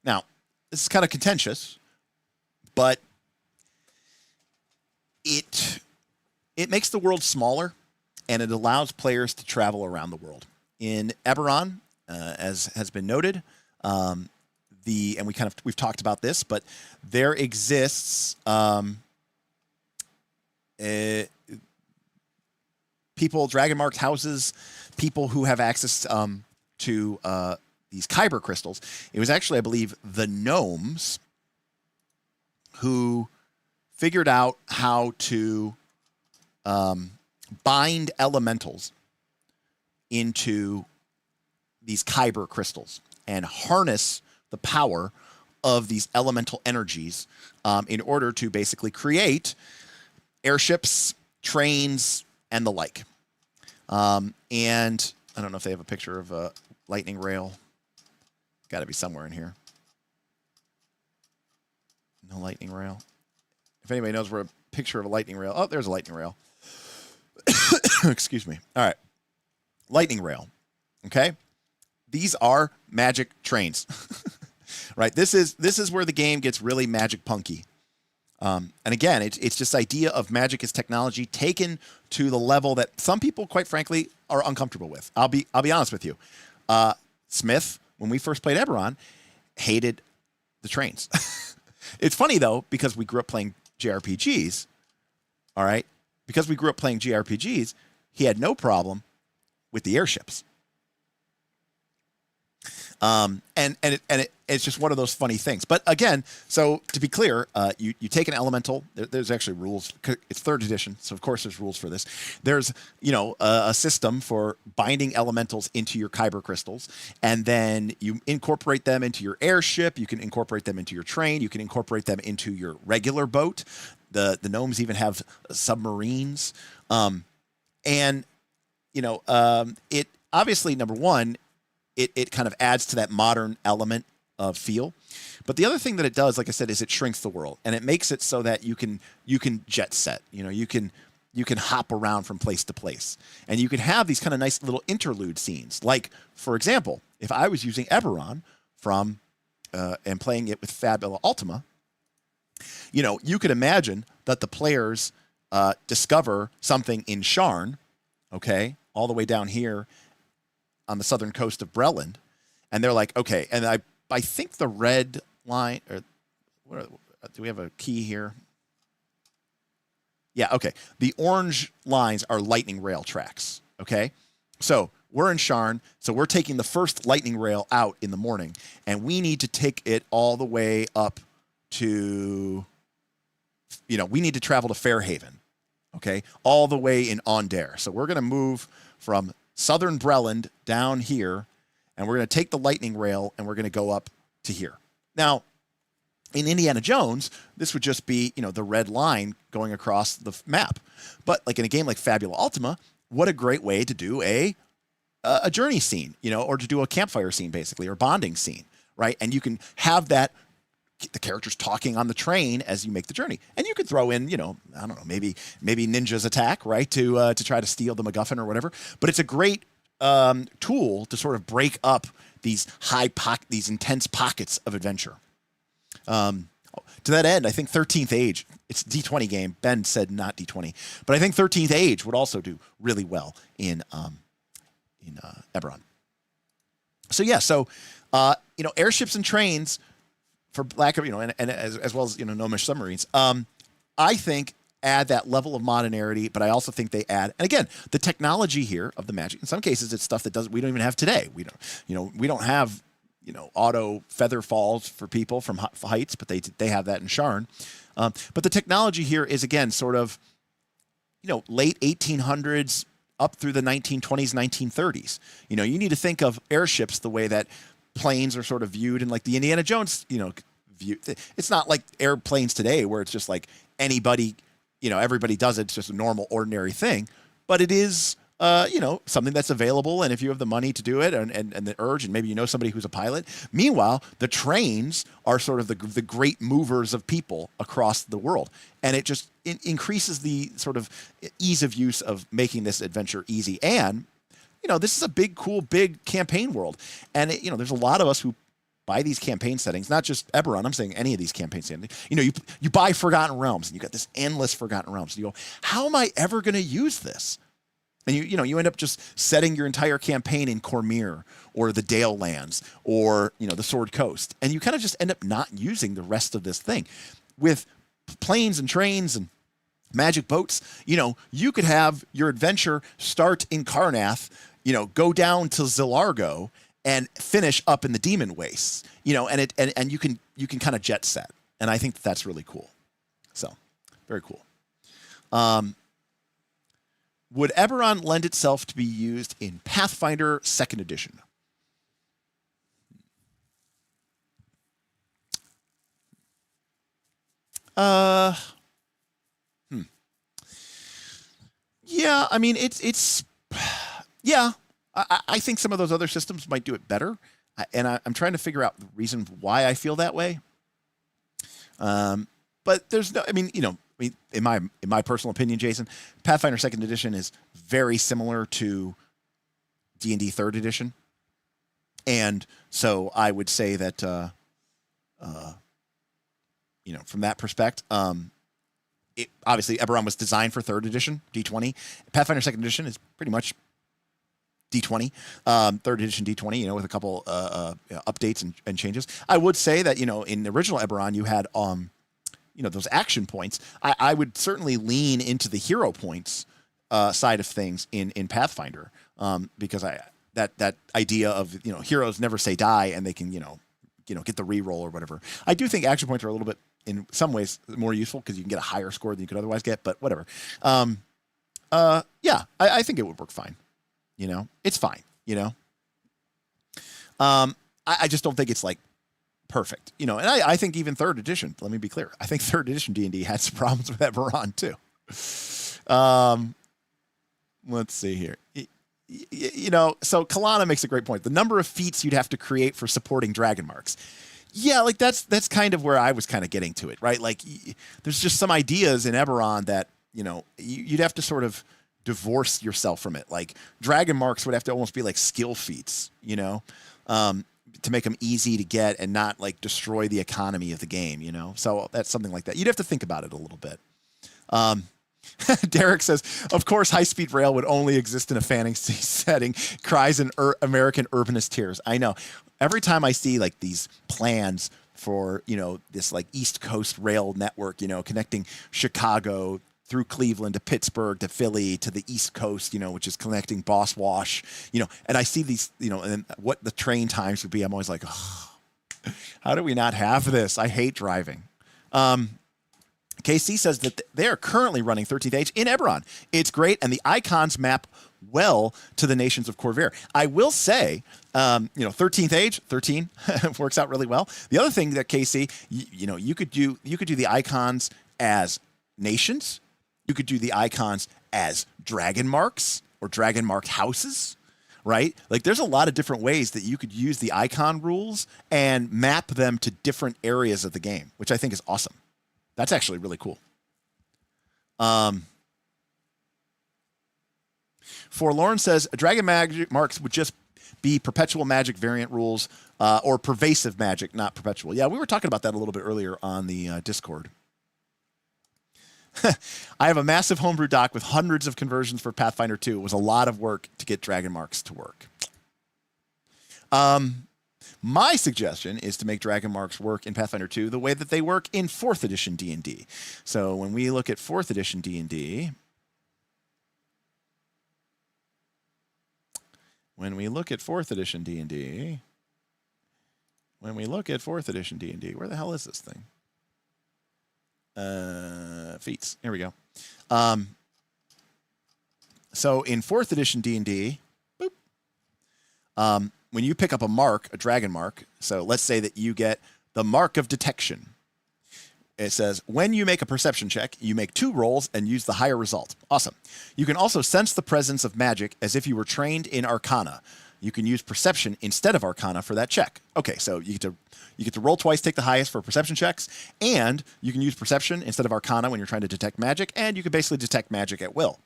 Now, this is kind of contentious, but it makes the world smaller, and it allows players to travel around the world. In Eberron, as has been noted, and we've talked about this, but there exists people, dragon marked houses, people who have access to these kyber crystals. It was actually, I believe, the gnomes who figured out how to bind elementals into these kyber crystals and harness the power of these elemental energies in order to basically create airships, trains, and the like. And I don't know if they have a picture of a lightning rail. Got to be somewhere in here. No lightning rail. If anybody knows where a picture of a lightning rail. Oh, there's a lightning rail. Excuse me. All right. Lightning rail. Okay. These are magic trains. Right. This is where the game gets really magic punky. And again, it's this idea of magic as technology taken to the level that some people, quite frankly, are uncomfortable with. I'll be honest with you. Smith, when we first played Eberron, hated the trains. It's funny though, because we grew up playing JRPGs. All right, because we grew up playing JRPGs, he had no problem with the airships. It's just one of those funny things. But again, so to be clear, you take an elemental. There's actually rules. It's 3rd edition, so of course there's rules for this. There's a system for binding elementals into your kyber crystals, and then you incorporate them into your airship. You can incorporate them into your train. You can incorporate them into your regular boat. The gnomes even have submarines, it obviously, number one, it kind of adds to that modern element of feel. But the other thing that it does, like I said, is it shrinks the world, and it makes it so that you can jet set. You can hop around from place to place, and you can have these kind of nice little interlude scenes. Like, for example, if I was using Eberron from and playing it with Fabula Ultima, you could imagine that the players discover something in Sharn, okay, all the way down here on the southern coast of Breland, and they're like, okay, and I think the red line, or do we have a key here? Yeah, okay. The orange lines are lightning rail tracks, okay? So we're in Sharn, so we're taking the first lightning rail out in the morning, and we need to take it all the way up to, we need to travel to Fairhaven, okay? All the way in Ondare. So we're going to move from southern Breland down here, and we're going to take the lightning rail, and we're going to go up to here. Now, in Indiana Jones, this would just be, the red line going across the map. But like in a game like Fabula Ultima, what a great way to do a journey scene, or to do a campfire scene, basically, or bonding scene, right? And you can have that, the characters talking on the train as you make the journey. And you could throw in, I don't know, maybe ninjas attack, right, to try to steal the MacGuffin or whatever. But it's a great tool to sort of break up these these intense pockets of adventure. To that end, I think 13th Age, it's a D20 game. Ben said not D20, but I think 13th Age would also do really well in Eberron. So yeah, airships and trains, for lack of, and as well as, gnomish submarines, I think add that level of modernity, but I also think they add, and again, the technology here of the magic, in some cases it's stuff that we don't even have today. We don't have, auto feather falls for people from heights, but they have that in Sharn. But the technology here is, again, sort of, late 1800s up through the 1920s, 1930s. You need to think of airships the way that planes are sort of viewed in like the Indiana Jones, view. It's not like airplanes today where it's just like anybody, everybody does it. It's just a normal, ordinary thing. But it is, something that's available. And if you have the money to do it and the urge, and maybe somebody who's a pilot. Meanwhile, the trains are sort of the great movers of people across the world. And it just increases the sort of ease of use of making this adventure easy. And, this is a big campaign world. And, there's a lot of us who buy these campaign settings, not just Eberron, I'm saying any of these campaign settings. You buy Forgotten Realms, and you got this endless Forgotten Realms. And you go, how am I ever going to use this? And you end up just setting your entire campaign in Khorvaire or the Dale Lands or, the Sword Coast. And you kind of just end up not using the rest of this thing. With planes and trains and magic boats, you could have your adventure start in Karnath, go down to Zilargo and finish up in the Demon Wastes, and you can kind of jet set. And I think that's really cool. So, very cool. Would Eberron lend itself to be used in Pathfinder 2nd Edition? Yeah, I mean, yeah. I think some of those other systems might do it better, and I'm trying to figure out the reason why I feel that way. But there's no, in my personal opinion, Jason, Pathfinder 2nd Edition is very similar to D&D 3rd Edition, and so I would say that from that perspective. Obviously, Eberron was designed for 3rd edition, D20. Pathfinder 2nd edition is pretty much D20, 3rd edition D20, with a couple updates and changes. I would say that, in the original Eberron, you had, those action points. I would certainly lean into the hero points side of things in Pathfinder, because that idea of, heroes never say die and they can, get the reroll or whatever. I do think action points are a little bit, in some ways, more useful because you can get a higher score than you could otherwise get, but whatever. Yeah, I think it would work fine. It's fine, I just don't think it's like perfect, and I think even 3rd edition, let me be clear, I think 3rd edition D&D had some problems with Eberron too. Let's see here. So Kalana makes a great point. The number of feats you'd have to create for supporting dragon marks. Yeah, like that's kind of where I was kind of getting to it, right? Like there's just some ideas in Eberron that, you'd have to sort of divorce yourself from it. Like dragon marks would have to almost be like skill feats, to make them easy to get and not like destroy the economy of the game, So that's something like that. You'd have to think about it a little bit. Derek says, of course, high-speed rail would only exist in a fantasy setting. Cries in American urbanist tears. I know. Every time I see like these plans for, this like East Coast rail network, connecting Chicago through Cleveland to Pittsburgh to Philly to the East Coast, which is connecting Boss Wash, and I see these, and what the train times would be. I'm always like, oh, how do we not have this? I hate driving. KC says that they are currently running 13th Age in Eberron. It's great, and the icons map well to the nations of Khorvaire. I will say, 13th Age, 13 works out really well. The other thing that KC, you could do the icons as nations. You could do the icons as dragon marks or dragon mark houses, right? Like there's a lot of different ways that you could use the icon rules and map them to different areas of the game, which I think is awesome. That's actually really cool. Forlorn says dragon magic marks would just be perpetual magic variant rules or pervasive magic, not perpetual. Yeah, we were talking about that a little bit earlier on the Discord. I have a massive homebrew doc with hundreds of conversions for Pathfinder 2. It was a lot of work to get dragon marks to work. My suggestion is to make dragon marks work in Pathfinder 2 the way that they work in 4th edition D&D. So when we look at 4th edition D&D, where the hell is this thing? Feats. Here we go. So in 4th edition D&D, when you pick up a mark, a dragon mark, so let's say that you get the mark of detection. It says, when you make a perception check, you make 2 rolls and use the higher result. Awesome. You can also sense the presence of magic as if you were trained in Arcana. You can use perception instead of Arcana for that check. Okay, so you get to roll twice, take the highest for perception checks, and you can use perception instead of Arcana when you're trying to detect magic, and you can basically detect magic at will.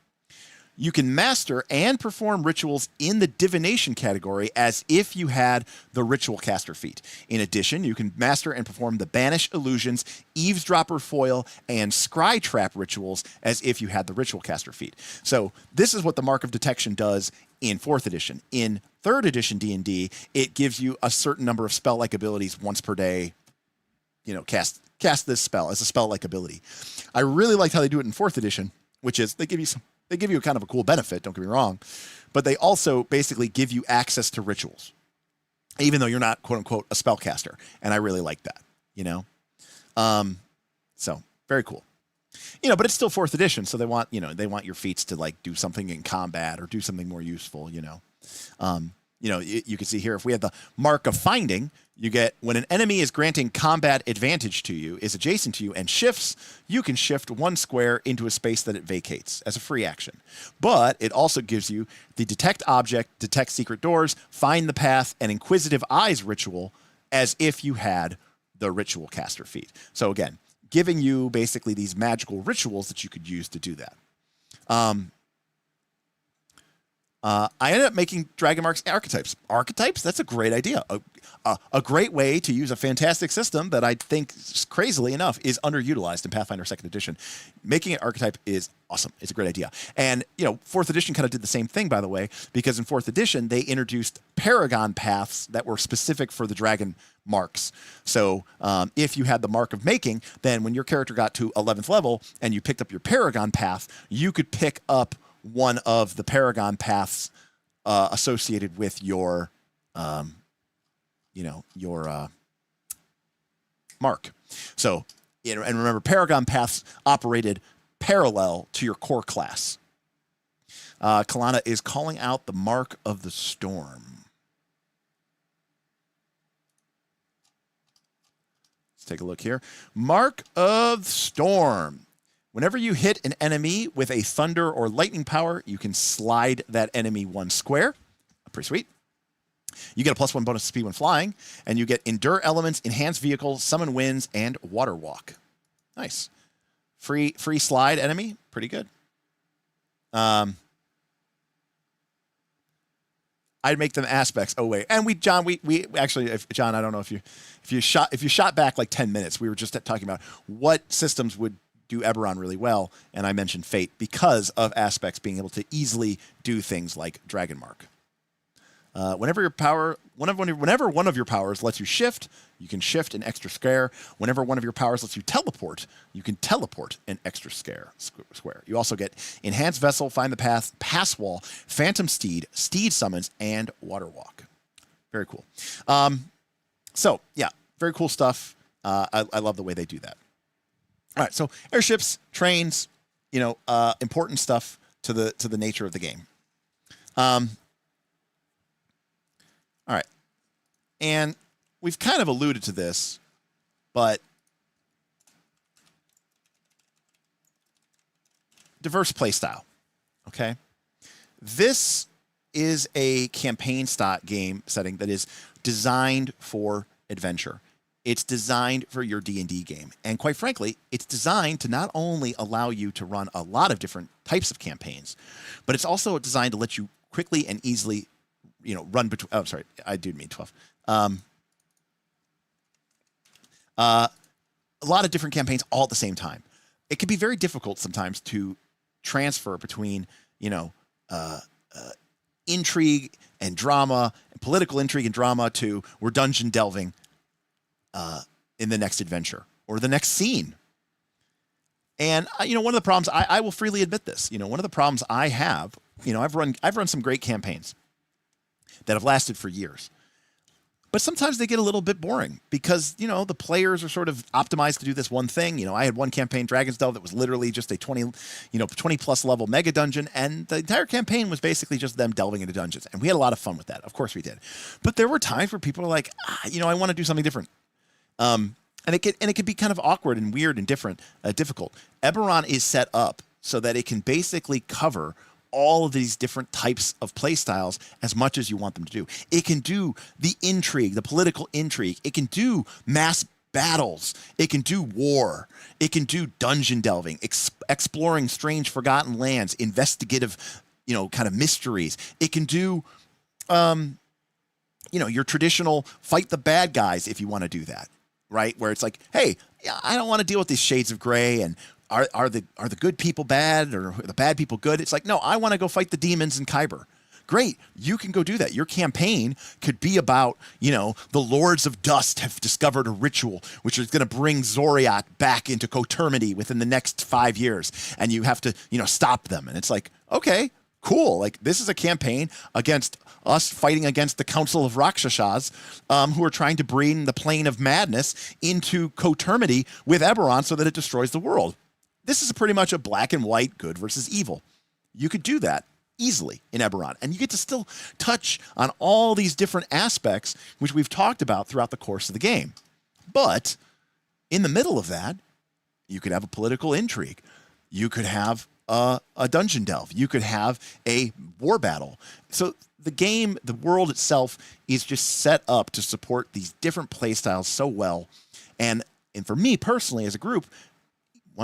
You can master and perform rituals in the divination category as if you had the ritual caster feat. In addition, you can master and perform the banish illusions, eavesdropper foil, and scry trap rituals as if you had the ritual caster feat. So this is what the mark of detection does in 4th edition. In 3rd edition D&D, it gives you a certain number of spell-like abilities once per day. Cast this spell as a spell-like ability. I really liked how they do it in 4th edition, which is they give you kind of a cool benefit, don't get me wrong, but they also basically give you access to rituals, even though you're not, quote unquote, a spellcaster. And I really like that, So very cool. But it's still 4th edition, so they want your feats to like do something in combat or do something more useful, you can see here, if we have the mark of finding, you get when an enemy is granting combat advantage to you, is adjacent to you, and shifts, you can shift 1 square into a space that it vacates as a free action. But it also gives you the detect object, detect secret doors, find the path, and inquisitive eyes ritual as if you had the ritual caster feat. So again, giving you basically these magical rituals that you could use to do that. I ended up making Dragon Mark's archetypes. Archetypes? That's a great idea. A great way to use a fantastic system that I think, crazily enough, is underutilized in Pathfinder 2nd Edition. Making it archetype is awesome. It's a great idea. And, 4th Edition kind of did the same thing, by the way, because in 4th Edition, they introduced Paragon paths that were specific for the Dragon marks. So if you had the mark of making, then when your character got to 11th level and you picked up your Paragon path, you could pick up one of the Paragon paths associated with your mark. So, and remember, Paragon paths operated parallel to your core class. Kalana is calling out the Mark of the Storm. Let's take a look here. Mark of Storm. Whenever you hit an enemy with a thunder or lightning power, you can slide that enemy 1 square. Pretty sweet. You get a +1 bonus to speed when flying, and you get Endure Elements, Enhanced Vehicles, Summon Winds, and Water Walk. Nice. Free slide enemy. Pretty good. I'd make them aspects. Oh wait, and we actually, John, I don't know if you shot back like 10 minutes. We were just talking about what systems would do Eberron really well, and I mentioned Fate because of aspects being able to easily do things like Dragon Mark. Whenever one of your powers lets you shift, you can shift an extra square. Whenever one of your powers lets you teleport, you can teleport an extra square. You also get Enhanced Vessel, Find the Path, Pass Wall, Phantom Steed, Steed Summons, and Water Walk. Very cool. So yeah, very cool stuff. I love the way they do that. All right, so airships, trains, important stuff to the nature of the game. All right, and we've kind of alluded to this, but diverse playstyle. Okay, this is a campaign game setting that is designed for adventure. It's designed for your D&D game. And quite frankly, it's designed to not only allow you to run a lot of different types of campaigns, but it's also designed to let you quickly and easily, run between... Oh, sorry. I do mean 12. A lot of different campaigns all at the same time. It can be very difficult sometimes to transfer between, intrigue and drama, and political intrigue and drama to we're dungeon delving in the next adventure or the next scene. And one of the problems, I will freely admit this, one of the problems I have, I've run some great campaigns that have lasted for years, but sometimes they get a little bit boring because, the players are sort of optimized to do this one thing. I had one campaign, Dragon's Delve, that was literally just a 20 plus level mega dungeon. And the entire campaign was basically just them delving into dungeons. And we had a lot of fun with that. Of course we did. But there were times where people are like, I want to do something different. And it can be kind of awkward and weird and difficult. Eberron is set up so that it can basically cover all of these different types of play styles as much as you want them to do. It can do the intrigue, the political intrigue. It can do mass battles. It can do war. It can do dungeon delving, exploring strange forgotten lands, investigative, kind of mysteries. It can do, your traditional fight the bad guys if you want to do that. Right, where it's like, hey, I don't want to deal with these shades of gray and are the good people bad or the bad people good? It's like, no, I want to go fight the demons in Khorvaire. Great, you can go do that. Your campaign could be about, the Lords of Dust have discovered a ritual which is going to bring Zoriat back into cotermity within the next 5 years, and you have to, stop them. And it's like, okay, cool. Like, this is a campaign against us fighting against the Council of Rakshasas, who are trying to bring the plane of madness into cotermity with Eberron so that it destroys the world. This is pretty much a black and white good versus evil. You could do that easily in Eberron, and you get to still touch on all these different aspects which we've talked about throughout the course of the game. But in the middle of that, you could have a political intrigue. You could have a dungeon delve. You could have a war battle. So the game, the world itself is just set up to support these different play styles so well. And for me personally, as a group,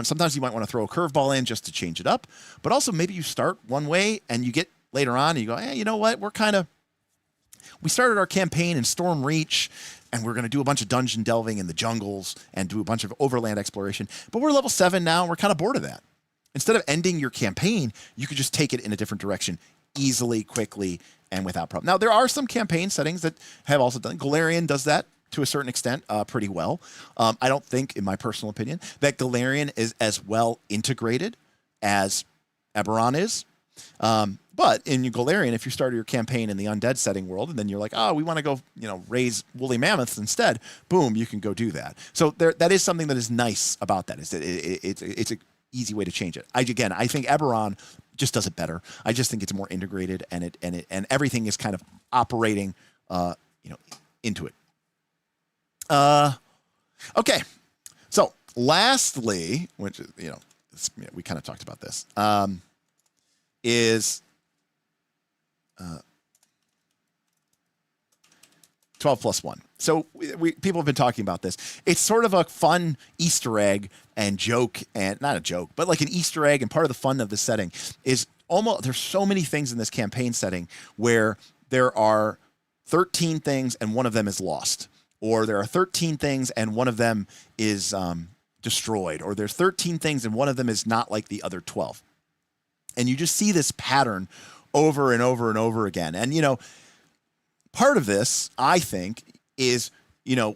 sometimes you might want to throw a curveball in just to change it up, but also maybe you start one way and you get later on and you go, hey, you know what? We started our campaign in Storm Reach, and we're going to do a bunch of dungeon delving in the jungles and do a bunch of overland exploration. But we're level 7 now, and we're kind of bored of that. Instead of ending your campaign, you could just take it in a different direction easily, quickly, and without problem. Now, there are some campaign settings that have also done. Golarion does that to a certain extent pretty well. I don't think, in my personal opinion, that Golarion is as well integrated as Eberron is. But in Golarion, if you started your campaign in the undead setting world, and then you're like, oh, we want to go, raise woolly mammoths instead, boom, you can go do that. So that is something that is nice about that. Is that it's an easy way to change it. I think Eberron just does it better. I just think it's more integrated, and everything is kind of operating, into it. Okay. So lastly, which we kind of talked about this, is 12 plus 1. So people have been talking about this. It's sort of a fun Easter egg and joke, and not a joke, but like an Easter egg. And part of the fun of the setting is there's so many things in this campaign setting where there are 13 things and one of them is lost, or there are 13 things and one of them is destroyed, or there's 13 things and one of them is not like the other 12. And you just see this pattern over and over and over again. And, part of this, I think, is,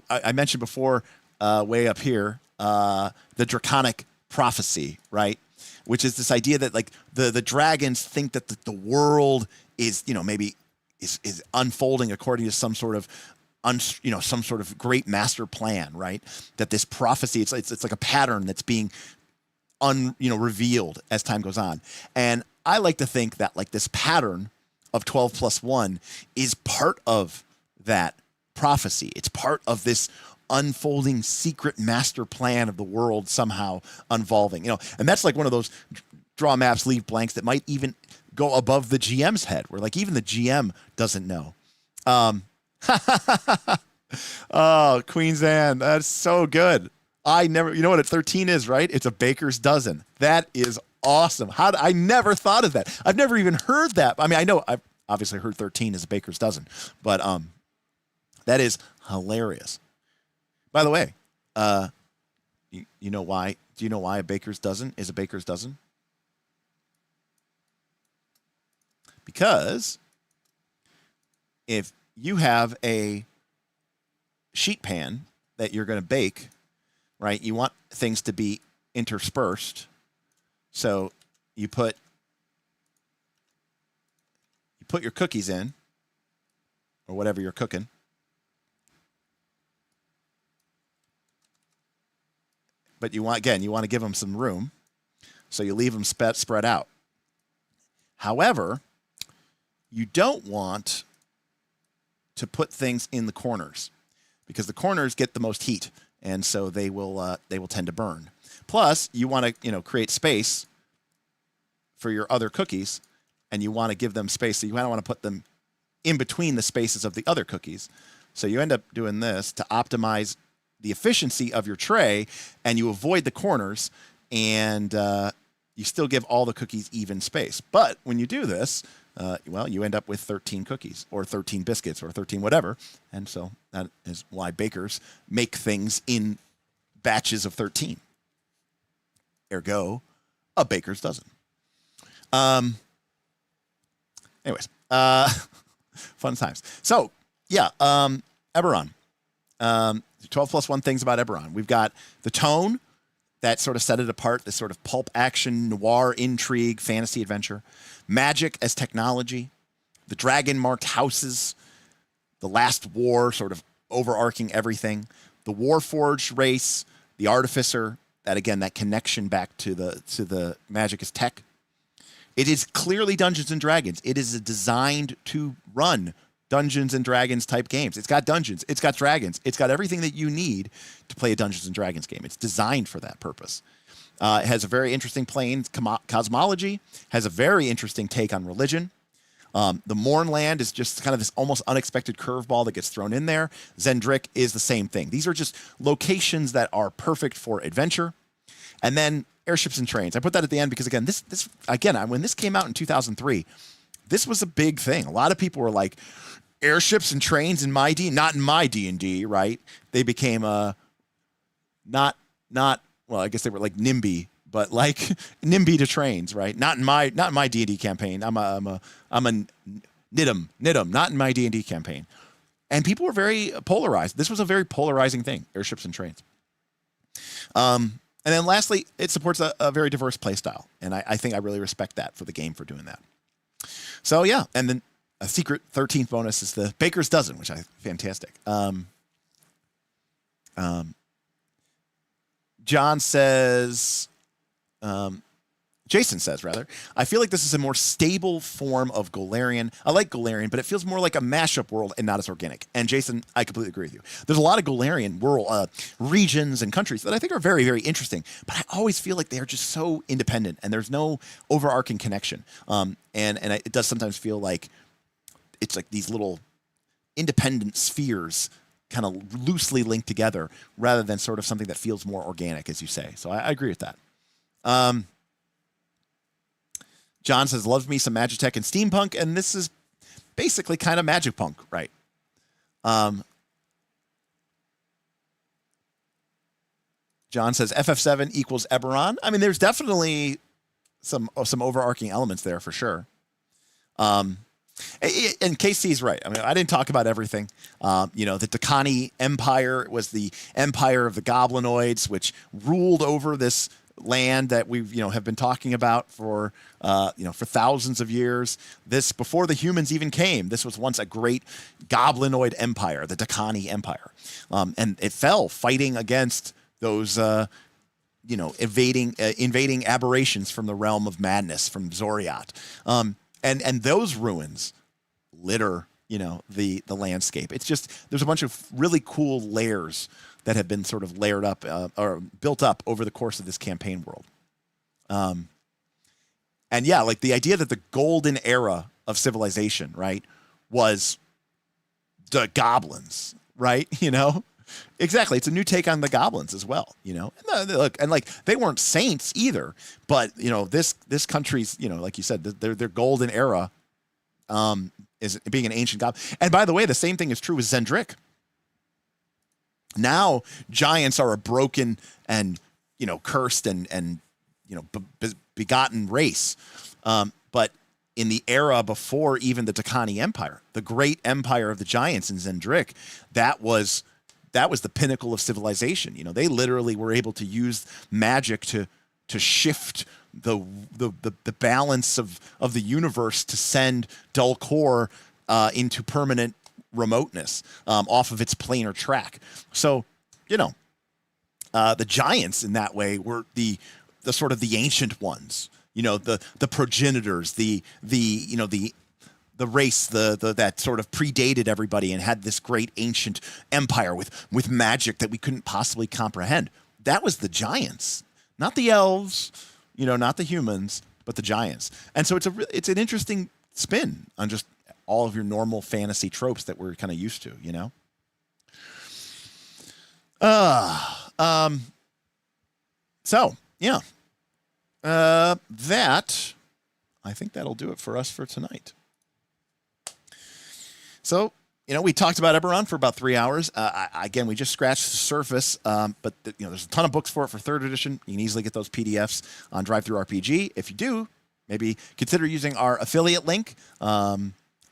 I mentioned before, way up here, the draconic prophecy, right? Which is this idea that like the dragons think that the world is, maybe is unfolding according to some sort of, some sort of great master plan, right? That this prophecy, it's like a pattern that's being revealed as time goes on. And I like to think that like this pattern of 12 plus 1 is part of that prophecy. It's part of this unfolding secret master plan of the world somehow unvolving, and that's like one of those draw maps, leave blanks that might even go above the GM's head, where like even the GM doesn't know. Oh, Queen's Anne, that's so good. I never, you know what a 13 is, right? It's a baker's dozen. That is awesome. I never thought of that. I've never even heard that. I mean, I know I've obviously heard 13 is a baker's dozen, but that is hilarious. By the way, you know why? Do you know why a baker's dozen is a baker's dozen? Because if you have a sheet pan that you're going to bake, right? You want things to be interspersed. So you put your cookies in, or whatever you're cooking. But you want to give them some room. So you leave them spread out. However, you don't want to put things in the corners, because the corners get the most heat, and so they will tend to burn. Plus, you want to create space for your other cookies, and you want to give them space. So you don't want to put them in between the spaces of the other cookies. So you end up doing this to optimize the efficiency of your tray, and you avoid the corners, and you still give all the cookies even space. But when you do this, you end up with 13 cookies or 13 biscuits or 13 whatever. And so that is why bakers make things in batches of 13. Ergo, a baker's dozen. Anyways, fun times. So, yeah, Eberron. 12 plus 1 things about Eberron. We've got the tone that sort of set it apart, this sort of pulp action, noir, intrigue, fantasy adventure. Magic as technology. The dragon-marked houses. The last war sort of overarching everything. The Warforged race. The Artificer. That, again, that connection back to the magic as tech. It is clearly Dungeons & Dragons. It is designed to run Dungeons & Dragons type games. It's got dungeons. It's got dragons. It's got everything that you need to play a Dungeons & Dragons game. It's designed for that purpose. It has a very interesting plane cosmology. Has a very interesting take on religion. The Mournland is just kind of this almost unexpected curveball that gets thrown in there. Xen'drik is the same thing. These are just locations that are perfect for adventure. And then airships and trains. I put that at the end because, again, when this came out in 2003, this was a big thing. A lot of people were like, airships and trains in my not in my D&D, right? They became not well, I guess they were like NIMBY, but like NIMBY to trains, right? Not in my D&D campaign. I'm a NIDM, not in my D&D campaign. And people were very polarized. This was a very polarizing thing, airships and trains. And then lastly, it supports a very diverse play style. And I think I really respect that for the game for doing that. So yeah, and then a secret 13th bonus is the Baker's Dozen, which I think is fantastic. John says, Jason says, rather, I feel like this is a more stable form of Golarion. I like Golarion, but it feels more like a mashup world and not as organic. And Jason, I completely agree with you. There's a lot of Golarion world regions and countries that I think are very, very interesting, but I always feel like they are just so independent and there's no overarching connection. And it does sometimes feel like it's like these little independent spheres kind of loosely linked together rather than sort of something that feels more organic, as you say. So I agree with that. John says, loves me some Magitech and steampunk, and this is basically kind of magic punk, right? John says, FF7 equals Eberron. I mean, there's definitely some overarching elements there for sure. And KC's right. I mean, I didn't talk about everything. The Dakani Empire was the empire of the Goblinoids, which ruled over this land that we've have been talking about for thousands of years. This before the humans even came. This was once a great Goblinoid empire, the Dakani Empire, and it fell fighting against those invading aberrations from the realm of madness from Zoriat. And those ruins litter, the landscape. It's just, there's a bunch of really cool layers that have been sort of layered up or built up over the course of this campaign world. And yeah, like the idea that the golden era of civilization, right, was the goblins, right? Exactly. It's a new take on the goblins as well, And look, and like they weren't saints either, but this country's, like you said, their golden era is being an ancient god. And by the way, the same thing is true with Xen'drik. Now giants are a broken and cursed and begotten race. But in the era before even the Dakani Empire, the great empire of the giants in Xen'drik, that was the pinnacle of civilization. They literally were able to use magic to shift the balance of the universe to send Dulcor into permanent remoteness off of its planar track. So, the giants in that way were the sort of the ancient ones. The progenitors, the race that sort of predated everybody and had this great ancient empire with magic that we couldn't possibly comprehend. That was the giants, not the elves, not the humans, but the giants. And so it's an interesting spin on just all of your normal fantasy tropes that we're kind of used to, So yeah, that I think that'll do it for us for tonight. So, we talked about Eberron for about 3 hours. Again, we just scratched the surface, but there's a ton of books for it for 3rd edition. You can easily get those PDFs on DriveThruRPG. If you do, maybe consider using our affiliate link.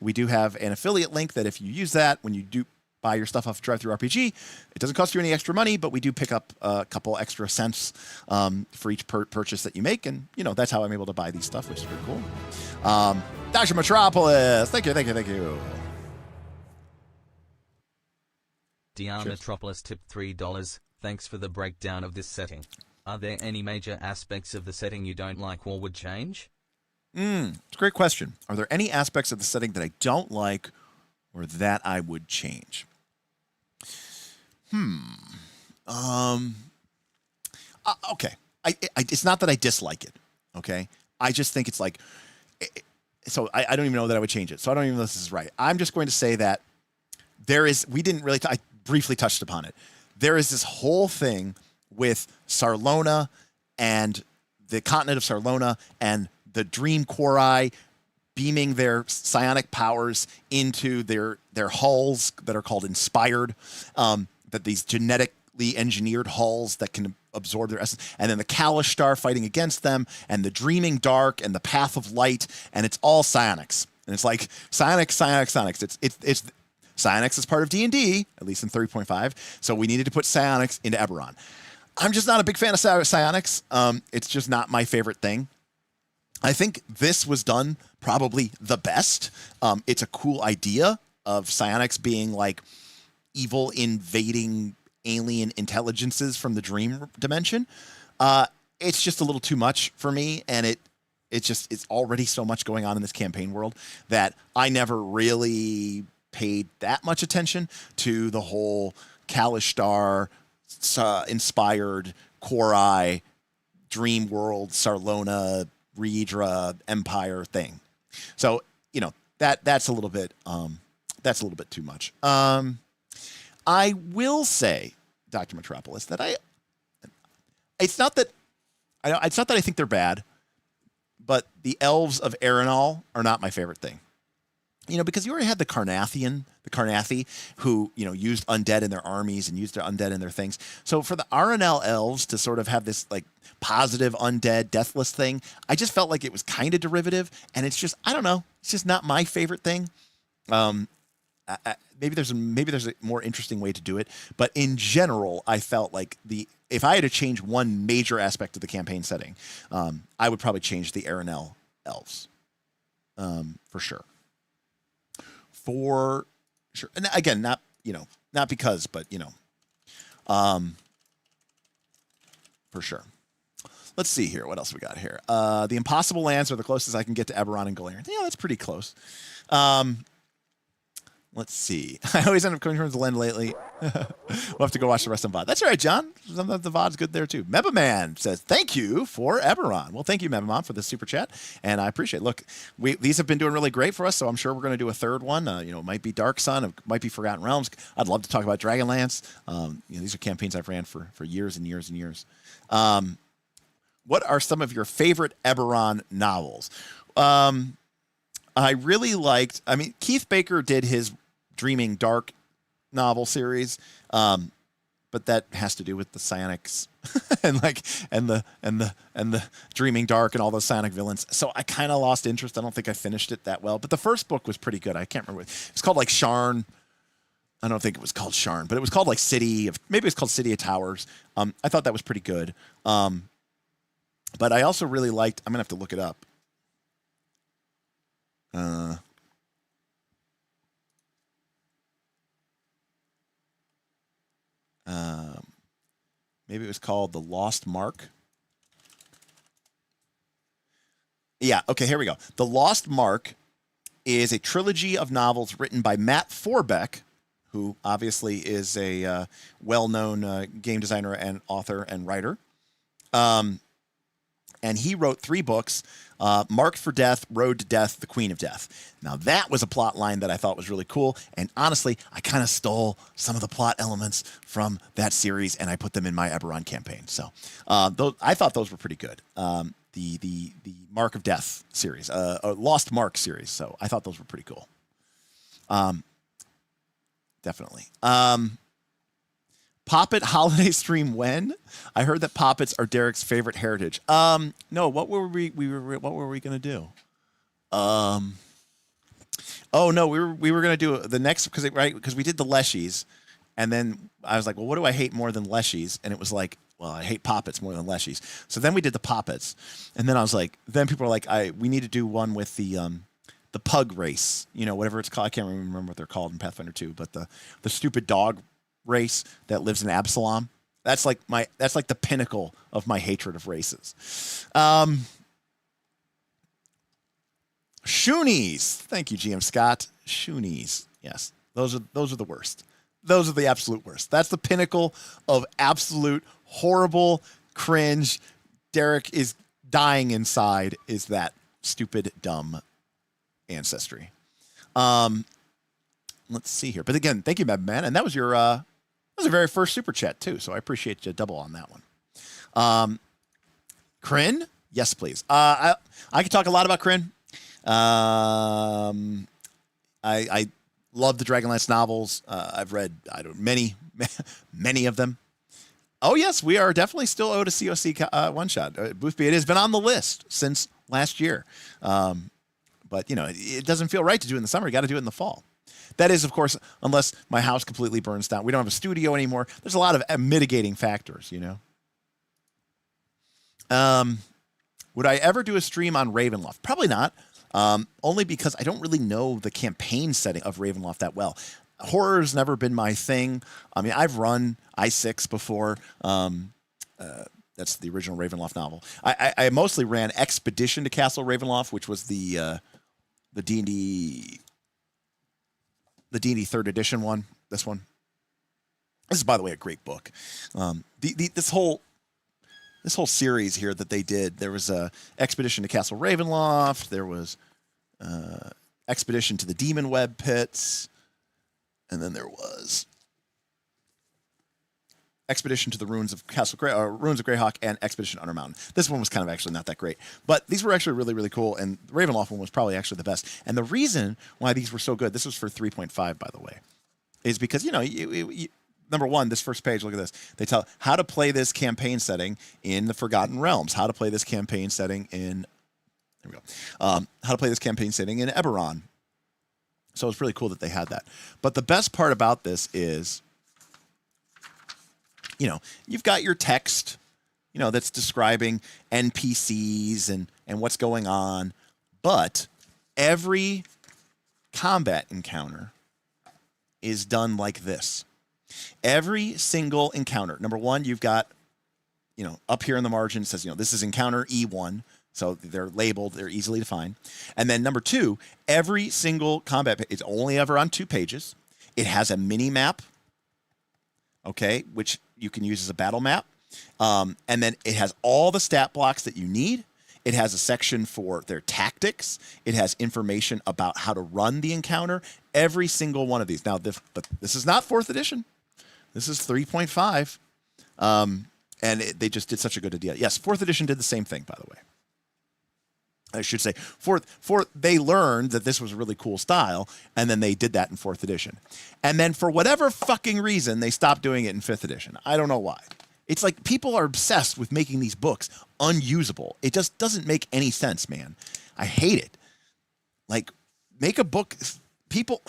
We do have an affiliate link that if you use that, when you do buy your stuff off DriveThruRPG, it doesn't cost you any extra money, but we do pick up a couple extra cents for each purchase that you make. And, that's how I'm able to buy these stuff, which is pretty cool. Dr. Metropolis, thank you. Dear Metropolis tipped $3. Thanks for the breakdown of this setting. Are there any major aspects of the setting you don't like or would change? It's a great question. Are there any aspects of the setting that I don't like or that I would change? Okay. It's not that I dislike it. Okay. I just think it's like, so I don't even know that I would change it. So I don't even know if this is right. I'm just going to say that I briefly touched upon it. There is this whole thing with Sarlona and the continent of Sarlona and the Dream Quori beaming their psionic powers into their hulls that are called inspired, that these genetically engineered hulls that can absorb their essence, and then the Kalishtar fighting against them, and the Dreaming Dark, and the Path of Light, and it's all psionics. And it's like psionics. It's psionics is part of D&D, at least in 3.5, so we needed to put psionics into Eberron. I'm just not a big fan of psionics. It's just not my favorite thing. I think this was done probably the best. It's a cool idea of psionics being like evil invading alien intelligences from the dream dimension. It's just a little too much for me, and it's already so much going on in this campaign world that I never really paid that much attention to the whole Kalishtar inspired Khorvaire dream world Sarlona Riedra Empire thing. So, you know, that's a little bit too much. I will say, Dr. Metropolis, that it's not that I think they're bad, but the elves of Erenal are not my favorite thing. You know, because you already had the Carnathi, who, you know, used undead in their armies and used their undead in their things. So for the Arenal elves to sort of have this like positive undead deathless thing, I just felt like it was kind of derivative, and it's just, I don't know, it's just not my favorite thing. Maybe there's a more interesting way to do it, but in general, I felt like if I had to change one major aspect of the campaign setting, I would probably change the Arenal elves, for sure. For sure. And again, not because, but, you know, for sure. Let's see here. What else we got here? The Impossible Lands are the closest I can get to Eberron and Golarion. Yeah, that's pretty close. Let's see. I always end up coming from the land lately. We'll have to go watch the rest of VOD. That's all right, John. Some of the VOD's good there, too. Mebaman says, thank you for Eberron. Well, thank you, Mebaman, for the super chat, and I appreciate it. Look, these have been doing really great for us, so I'm sure we're going to do a third one. You know, it might be Dark Sun, it might be Forgotten Realms. I'd love to talk about Dragonlance. You know, these are campaigns I've ran for years and years and years. What are some of your favorite Eberron novels? I really liked, Keith Baker did his Dreaming Dark novel series, but that has to do with the psionics and the Dreaming Dark and all those psionic villains. So I kind of lost interest. I don't think I finished it that well, but the first book was pretty good. I can't remember. It's called like Sharn. I don't think it was called Sharn, but it was called like maybe it was called City of Towers. I thought that was pretty good. But I also really liked, I'm going to have to look it up. Maybe it was called The Lost Mark. Yeah, okay, here we go. The Lost Mark is a trilogy of novels written by Matt Forbeck, who obviously is a well-known game designer and author and writer. And he wrote 3 books, Marked for Death, Road to Death, The Queen of Death. Now, that was a plot line that I thought was really cool. And honestly, I kind of stole some of the plot elements from that series, and I put them in my Eberron campaign. So I thought those were pretty good. The Mark of Death series, Lost Mark series. So I thought those were pretty cool. Definitely. Poppet holiday stream when? I heard that Poppets are Derek's favorite heritage. No, what were we going to do? Oh no, we were going to do the next because we did the Leshies, and then I was like, well, what do I hate more than Leshies? And it was like, well, I hate Poppets more than Leshies. So then we did the Poppets, and then I was like, then people were like, we need to do one with the pug race, you know, whatever it's called. I can't remember what they're called in Pathfinder 2, but the stupid dog race that lives in Absalom. That's like the pinnacle of my hatred of races. Shoonies. Thank you, GM Scott. Shoonies. Yes. Those are the worst. Those are the absolute worst. That's the pinnacle of absolute horrible cringe. Derek is dying inside is that stupid, dumb ancestry. Let's see here. But again, thank you, Madman. And that was your the very first super chat too, so I appreciate you double on that one. Kryn, yes, please. I could talk a lot about Kryn. I love the Dragonlance novels. I've read many of them. Oh yes, we are definitely still owed a COC one shot. Boothby, it has been on the list since last year, but it doesn't feel right to do it in the summer. You got to do it in the fall. That is, of course, unless my house completely burns down. We don't have a studio anymore. There's a lot of mitigating factors, Would I ever do a stream on Ravenloft? Probably not. Only because I don't really know the campaign setting of Ravenloft that well. Horror's never been my thing. I mean, I've run I6 before. That's the original Ravenloft novel. I mostly ran Expedition to Castle Ravenloft, which was the D&D 3rd edition one. This one. This is, by the way, a great book. This whole series here that they did, there was a Expedition to Castle Ravenloft. There was Expedition to the Demon Web Pits. And then there was Expedition to the Ruins of Ruins of Greyhawk and Expedition Under Mountain. This one was kind of actually not that great. But these were actually really, really cool. And the Ravenloft one was probably actually the best. And the reason why these were so good, this was for 3.5, by the way, is because, number one, this first page, look at this. They tell how to play this campaign setting in the Forgotten Realms, how to play this campaign setting in, there we go, how to play this campaign setting in Eberron. So it's really cool that they had that. But the best part about this is, you've got your text, that's describing NPCs and what's going on. But every combat encounter is done like this. Every single encounter. Number one, you've got, up here in the margin, it says, this is encounter E1. So they're labeled, they're easily defined. And then number two, every single combat, it's only ever on 2 pages. It has a mini map, okay, which you can use as a battle map. And then it has all the stat blocks that you need. It has a section for their tactics. It has information about how to run the encounter. Every single one of these. Now, but this is not 4th edition. This is 3.5. And they just did such a good idea. Yes, 4th edition did the same thing, by the way. I should say, they learned that this was a really cool style, and then they did that in 4th edition. And then for whatever fucking reason, they stopped doing it in 5th edition. I don't know why. It's like people are obsessed with making these books unusable. It just doesn't make any sense, man. I hate it. Like, make a book, people...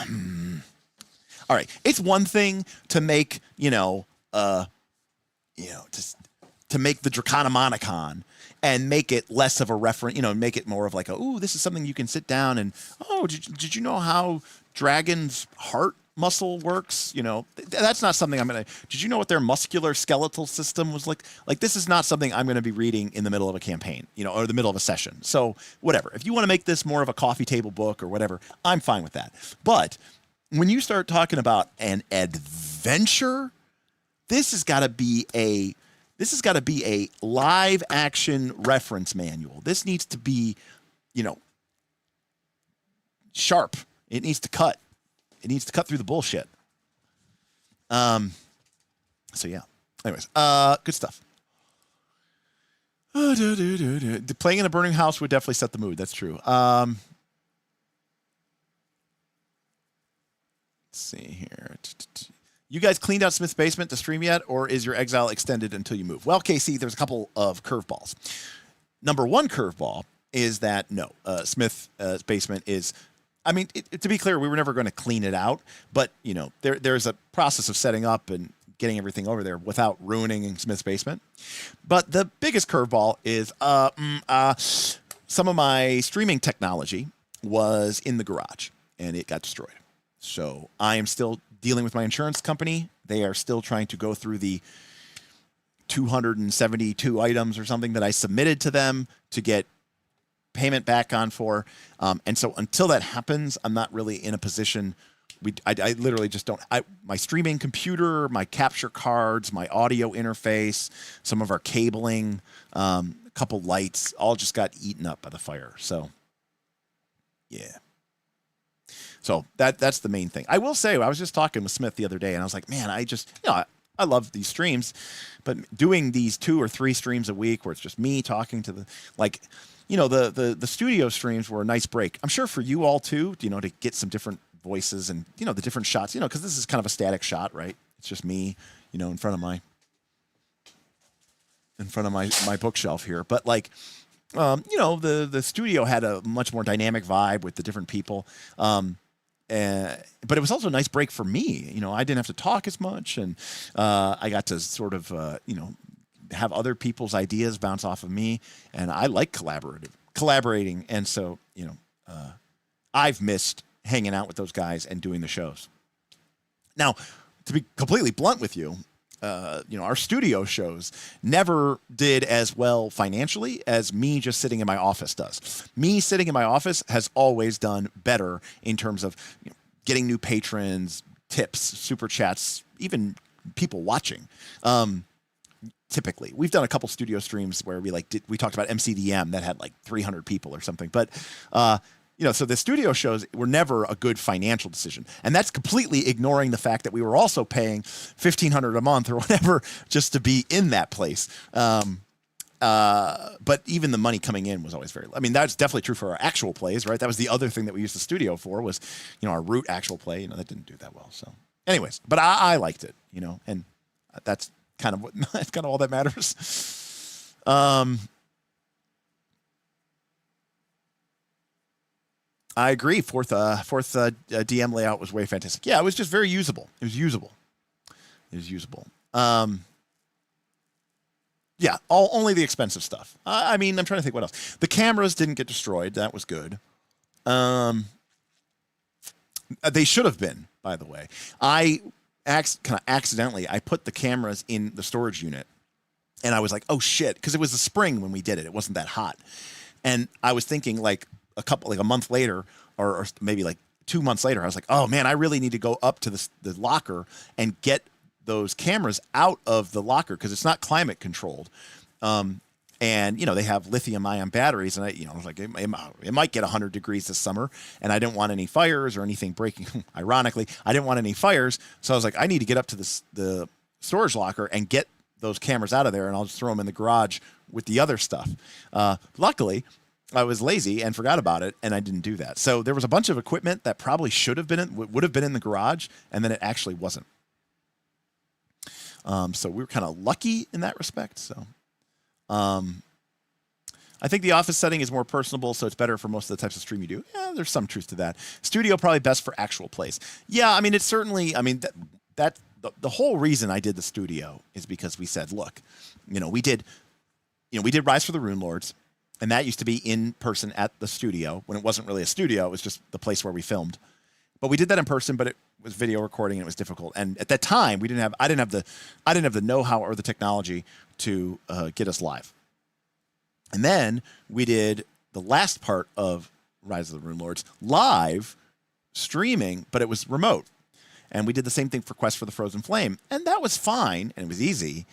All right, it's one thing to make, to make the Draconomonicon and make it less of a reference, make it more of like this is something you can sit down and, did you know how dragon's heart muscle works? That's not something did you know what their muscular skeletal system was like? Like, this is not something I'm going to be reading in the middle of a campaign, or the middle of a session. So whatever, if you want to make this more of a coffee table book or whatever, I'm fine with that. But when you start talking about an adventure, this has got to be a live action reference manual. This needs to be, sharp. It needs to cut. It needs to cut through the bullshit. So yeah. Anyways, good stuff. Playing in a burning house would definitely set the mood. That's true. Let's see here. You guys cleaned out Smith's basement to stream yet, or is your exile extended until you move? Well, Casey, there's a couple of curveballs. Number one curveball is that, no, Smith's basement is, to be clear, we were never going to clean it out, but, there's a process of setting up and getting everything over there without ruining Smith's basement. But the biggest curveball is some of my streaming technology was in the garage, and it got destroyed. So I am still dealing with my insurance company. They are still trying to go through the 272 items or something that I submitted to them to get payment back on for. And so until that happens, I'm not really in a position. I literally just don't. My streaming computer, my capture cards, my audio interface, some of our cabling, a couple lights, all just got eaten up by the fire. So, yeah. So that's the main thing. I will say, I was just talking with Smith the other day, and I was like, man, I I love these streams, but doing these 2 or 3 streams a week where it's just me talking to the, like, you know, the studio streams were a nice break. I'm sure for you all too, you know, to get some different voices and, you know, the different shots, you know, because this is kind of a static shot, right? It's just me, you know, in front of my bookshelf here. But like, you know, the studio had a much more dynamic vibe with the different people. But it was also a nice break for me. You know, I didn't have to talk as much, and I got to sort of, you know, have other people's ideas bounce off of me, and I like collaborating. And so, you know, I've missed hanging out with those guys and doing the shows. Now, to be completely blunt with you, you know, our studio shows never did as well financially as me just sitting in my office does. Me sitting in my office has always done better in terms of, you know, getting new patrons, tips, super chats, even people watching. Typically, we've done a couple studio streams where we talked about MCDM that had like 300 people or something, but you know, so the studio shows were never a good financial decision, and that's completely ignoring the fact that we were also paying $1,500 a month or whatever just to be in that place. But even the money coming in was always very, I mean, that's definitely true for our actual plays, right? That was the other thing that we used the studio for was, you know, our root actual play, you know, that didn't do that well. So anyways, but I liked it, you know, and that's kind of what, that's kind of all that matters. I agree. Fourth DM layout was way fantastic. Yeah, it was just very usable. It was usable. Yeah, only the expensive stuff. I mean, I'm trying to think what else. The cameras didn't get destroyed. That was good. They should have been, by the way. I kind of accidentally, I put the cameras in the storage unit, and I was like, oh shit, because it was the spring when we did it. It wasn't that hot. And I was thinking like a month later, or maybe like 2 months later, I was like, oh man, I really need to go up to the locker and get those cameras out of the locker because it's not climate controlled. And you know, they have lithium ion batteries, and I was like, it might get 100 degrees this summer, and I didn't want any fires or anything breaking. Ironically, I didn't want any fires. So I was like, I need to get up to the storage locker and get those cameras out of there, and I'll just throw them in the garage with the other stuff. Luckily, I was lazy and forgot about it, and I didn't do that. So there was a bunch of equipment that probably would have been in the garage, and then it actually wasn't. So we were kind of lucky in that respect. So, I think the office setting is more personable, so it's better for most of the types of stream you do. Yeah, there's some truth to that. Studio probably best for actual plays. Yeah, I mean, it's certainly, I mean, the whole reason I did the studio is because we said, look, we did Rise for the Rune Lords, and that used to be in person at the studio when it wasn't really a studio. It was just the place where we filmed. But we did that in person, but it was video recording and it was difficult. And at that time, I didn't have the know-how or the technology to get us live. And then we did the last part of Rise of the Rune Lords live streaming, but it was remote. And we did the same thing for Quest for the Frozen Flame. And that was fine and it was easy,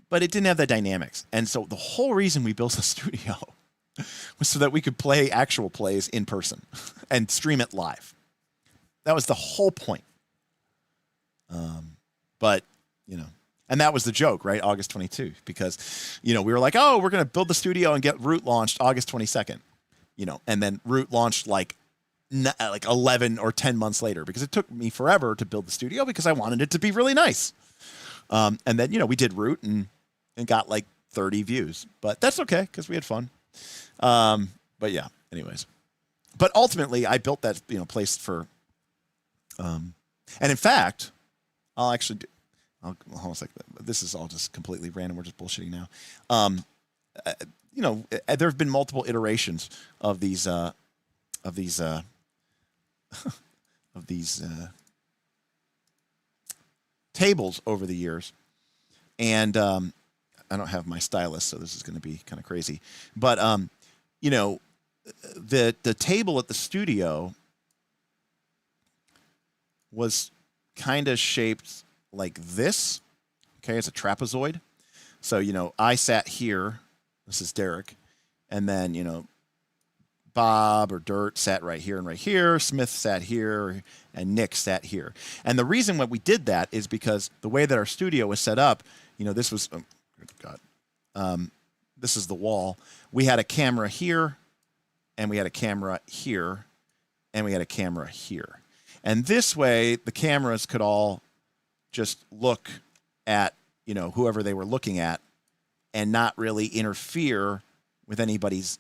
but it didn't have the dynamics. And so the whole reason we built a studio was so that we could play actual plays in person and stream it live. That was the whole point. But, and that was the joke, right? August 22, because, we were like, oh, we're going to build the studio and get Root launched August 22nd, and then Root launched like 11 or 10 months later, because it took me forever to build the studio because I wanted it to be really nice. And then, we did Root and got like 30 views, but that's okay because we had fun. But yeah, anyways, but ultimately I built that, place for, and in fact, hold on a second. This is all just completely random. We're just bullshitting now. There have been multiple iterations of these tables over the years, and I don't have my stylus, so this is going to be kind of crazy. But the table at the studio was kind of shaped like this. Okay, it's a trapezoid. So I sat here. This is Derek, and then Bob or Dirt sat right here and right here. Smith sat here, and Nick sat here. And the reason why we did that is because the way that our studio was set up, this was, oh, God, this is the wall. We had a camera here, and we had a camera here, and we had a camera here. And this way, the cameras could all just look at, whoever they were looking at and not really interfere with anybody's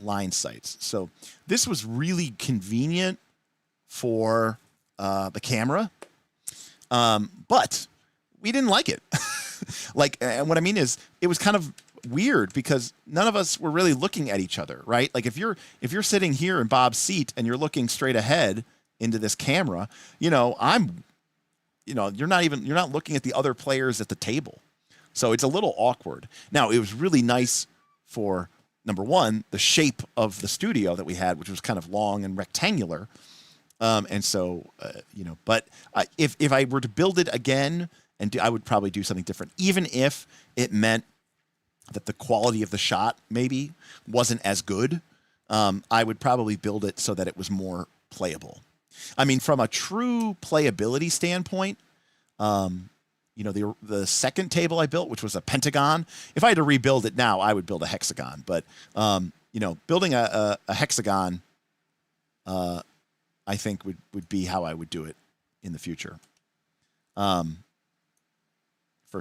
line sights. So this was really convenient for the camera, but we didn't like it. And what I mean is, it was kind of weird because none of us were really looking at each other, right? Like if you're sitting here in Bob's seat and you're looking straight ahead into this camera, you're not looking at the other players at the table. So it's a little awkward. Now, it was really nice for, number one, the shape of the studio that we had, which was kind of long and rectangular. And so, but if I were to build it again, I would probably do something different, even if it meant that the quality of the shot maybe wasn't as good. I would probably build it so that it was more playable. I mean, from a true playability standpoint, the second table I built, which was a pentagon, if I had to rebuild it now, I would build a hexagon. But, building a hexagon, I think would be how I would do it in the future. For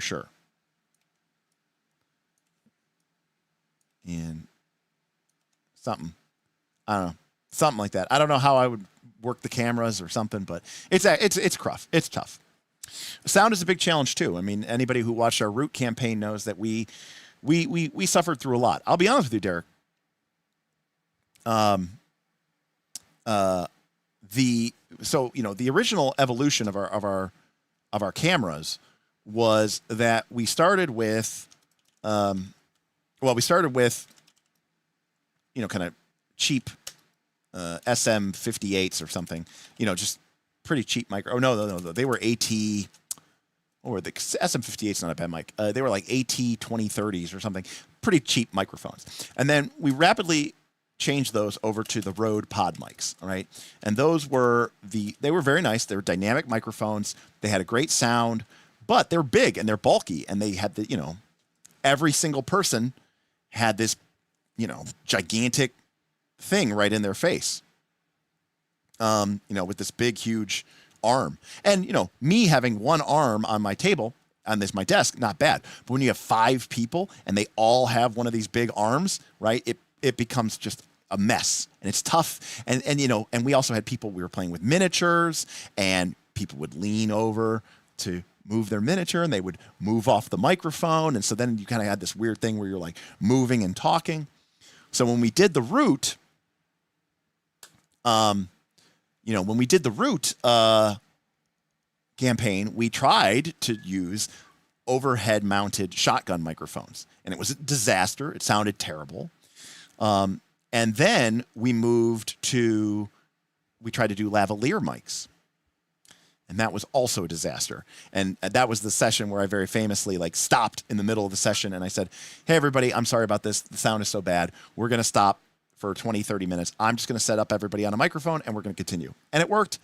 sure. And something like that. I don't know how I would work the cameras or something, but it's rough. It's tough. Sound is a big challenge too. I mean, anybody who watched our Root campaign knows that we suffered through a lot. I'll be honest with you, Derek. The original evolution of our cameras was that we started with kind of cheap SM58s or something, just pretty cheap micro. Oh, no. They were AT, or the SM58's not a bad mic. They were like AT 2030s or something, pretty cheap microphones. And then we rapidly changed those over to the Rode pod mics, all right? And those were they were very nice. They were dynamic microphones. They had a great sound, but they're big and they're bulky, and they had every single person had this, gigantic thing right in their face, with this big, huge arm. And, me having one arm on my table, on my desk, not bad. But when you have 5 people and they all have one of these big arms, right, it becomes just a mess, and it's tough. And we also had people, we were playing with miniatures, and people would lean over to move their miniature, and they would move off the microphone. And so then you kind of had this weird thing where you're like moving and talking. So when we did the Root, campaign, we tried to use overhead mounted shotgun microphones, and it was a disaster. It sounded terrible. And then we tried to do lavalier mics, and that was also a disaster. And that was the session where I very famously stopped in the middle of the session, and I said, "Hey everybody, I'm sorry about this. The sound is so bad. We're going to stop for 20, 30 minutes. I'm just going to set up everybody on a microphone, and we're going to continue." And it worked.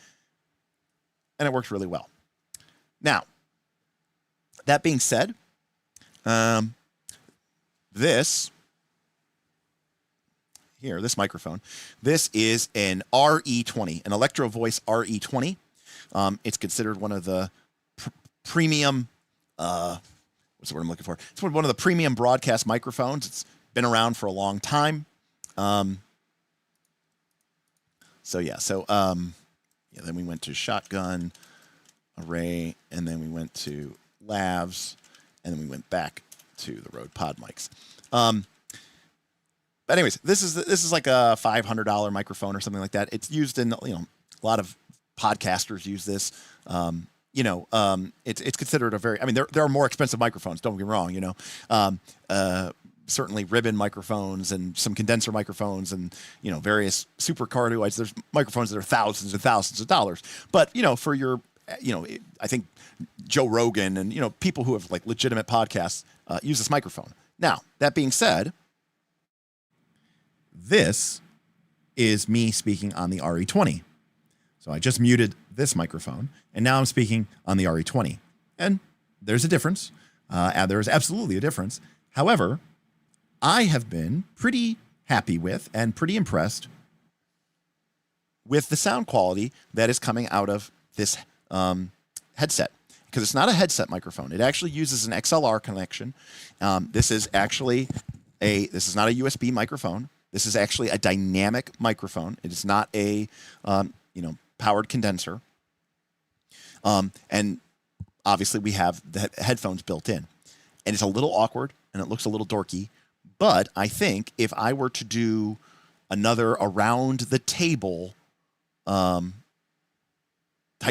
And it worked really well. Now, that being said, this microphone, this is an RE20, an Electro Voice RE20. It's considered one of the premium, what's the word I'm looking for? It's one of the premium broadcast microphones. It's been around for a long time. Then we went to shotgun, array, and then we went to lavs, and then we went back to the Rode pod mics. But anyways, this is like a $500 microphone or something like that. It's used in, a lot of podcasters use this. It's considered a very, there are more expensive microphones, don't get me wrong, certainly ribbon microphones and some condenser microphones and, various super cardioids. There's microphones that are thousands and thousands of dollars. But, for your, I think Joe Rogan and, people who have legitimate podcasts use this microphone. Now, that being said, this is me speaking on the RE20. So I just muted this microphone, and now I'm speaking on the RE20. And there's a difference. And there is absolutely a difference. However, I have been pretty happy with and pretty impressed with the sound quality that is coming out of this headset. Because it's not a headset microphone. It actually uses an XLR connection. This is actually this is not a USB microphone. This is actually a dynamic microphone. It is not a powered condenser. And obviously we have the headphones built in. And it's a little awkward and it looks a little dorky. But I think if I were to do another around the table type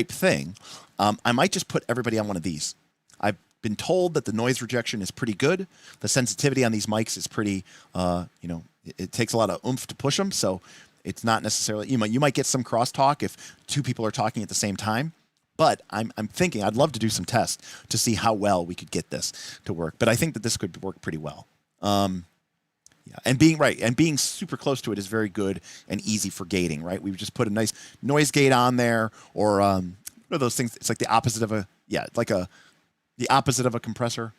thing, I might just put everybody on one of these. I've been told that the noise rejection is pretty good. The sensitivity on these mics is pretty, it takes a lot of oomph to push them. So it's not necessarily, you might get some crosstalk if two people are talking at the same time. But I'm thinking I'd love to do some tests to see how well we could get this to work. But I think that this could work pretty well. Yeah, and being super close to it is very good and easy for gating, right? We just put a nice noise gate on there, or what are those things? It's like the opposite of the opposite of a compressor,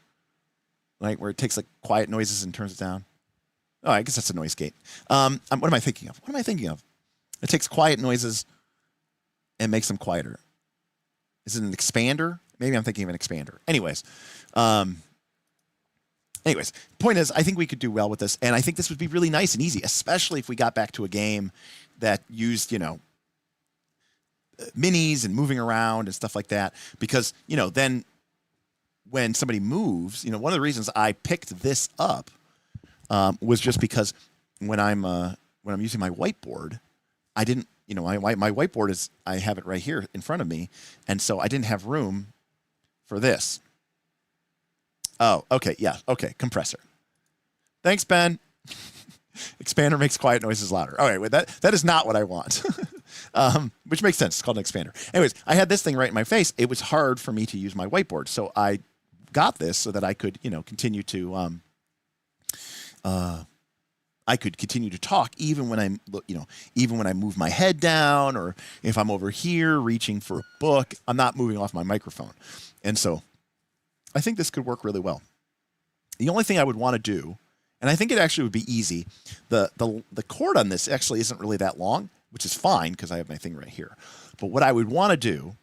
right? Where it takes like quiet noises and turns it down. Oh, I guess that's a noise gate. What am I thinking of? It takes quiet noises and makes them quieter. Is it an expander? Maybe I'm thinking of an expander. Anyways, point is, I think we could do well with this, and I think this would be really nice and easy, especially if we got back to a game that used, minis and moving around and stuff like that. Because, then when somebody moves, one of the reasons I picked this up was just because when I'm using my whiteboard, I didn't. My whiteboard is, I have it right here in front of me. And so I didn't have room for this. Oh, okay. Yeah. Okay. Compressor. Thanks, Ben. Expander makes quiet noises louder. All right. Wait, that is not what I want. Which makes sense. It's called an expander. Anyways, I had this thing right in my face. It was hard for me to use my whiteboard. So I got this so that I could, continue to, I could continue to talk even when even when I move my head down, or if I'm over here reaching for a book, I'm not moving off my microphone. And so I think this could work really well. The only thing I would want to do, and I think it actually would be easy, the cord on this actually isn't really that long, which is fine because I have my thing right here. But what I would want to do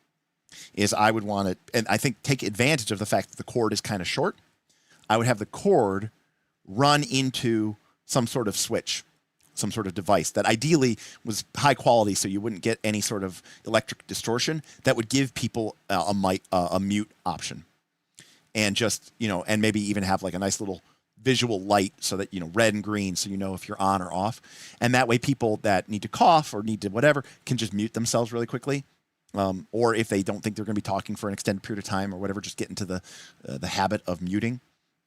is I would want to, and I think take advantage of the fact that the cord is kind of short. I would have the cord run into some sort of switch, some sort of device that ideally was high quality, so you wouldn't get any sort of electric distortion that would give people a mute option, and just and maybe even have like a nice little visual light so that red and green, so if you're on or off, and that way people that need to cough or need to whatever can just mute themselves really quickly, or if they don't think they're going to be talking for an extended period of time or whatever, just get into the habit of muting.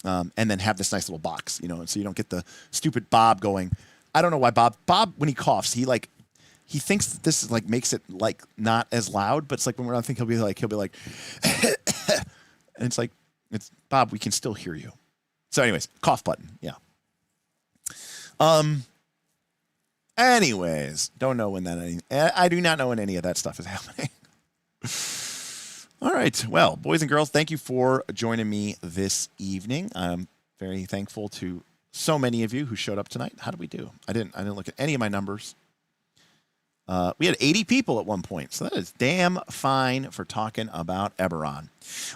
And then have this nice little box, and so you don't get the stupid Bob going. I don't know why Bob, when he coughs, he thinks that this is like makes it like not as loud, but it's like when we're not thinking, he'll be like, and it's like, it's Bob, we can still hear you. So anyways, cough button. Yeah. Anyways, don't know when I do not know when any of that stuff is happening. All right. Well, boys and girls, thank you for joining me this evening. I'm very thankful to so many of you who showed up tonight. How did we do? I didn't look at any of my numbers. We had 80 people at one point, so that is damn fine for talking about Eberron.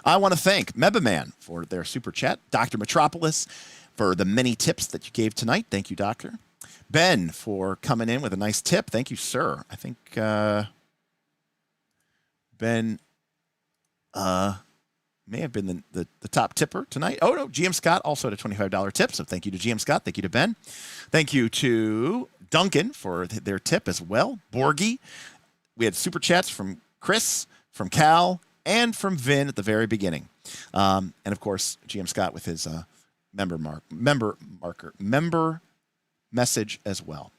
I want to thank Mebaman for their super chat, Dr. Metropolis for the many tips that you gave tonight. Thank you, Doctor. Ben for coming in with a nice tip. Thank you, sir. I think Ben may have been the top tipper tonight. Oh, no, GM Scott also had a $25 tip, so thank you to GM Scott. Thank you to Ben. Thank you to Duncan for their tip as well. Borgie. We had super chats from Chris, from Cal, and from Vin at the very beginning. And, of course, GM Scott with his member message as well.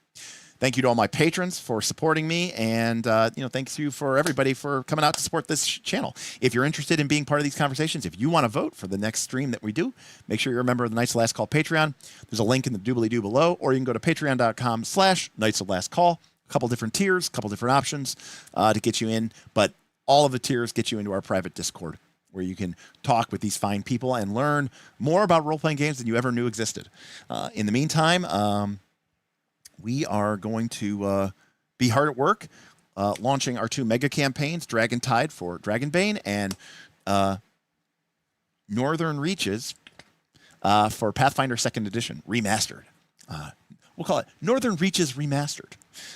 Thank you to all my patrons for supporting me, and thanks you for everybody for coming out to support this channel. If you're interested in being part of these conversations, if you want to vote for the next stream that we do, make sure you're a member of the Knights of Last Call Patreon. There's a link in the doobly-doo below, or you can go to patreon.com/Knights of Last Call. couple different tiers, couple different options to get you in, but all of the tiers get you into our private Discord, where you can talk with these fine people and learn more about role-playing games than you ever knew existed. In the meantime, we are going to be hard at work launching our 2 mega campaigns, Dragon Tide for Dragonbane and Northern Reaches for Pathfinder 2nd Edition, Remastered. We'll call it Northern Reaches Remastered.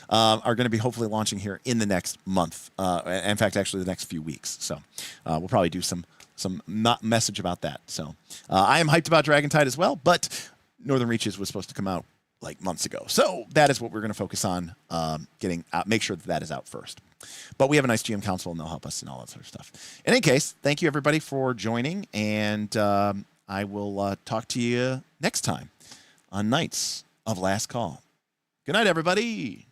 Are going to be hopefully launching here in the next month. In fact, actually the next few weeks. So we'll probably do some message about that. So I am hyped about Dragon Tide as well, but Northern Reaches was supposed to come out like months ago. So that is what we're going to focus on getting out, make sure that is out first. But we have a nice GM council and they'll help us and all that sort of stuff. In any case, thank you everybody for joining, and I will talk to you next time on Knights of Last Call. Good night, everybody.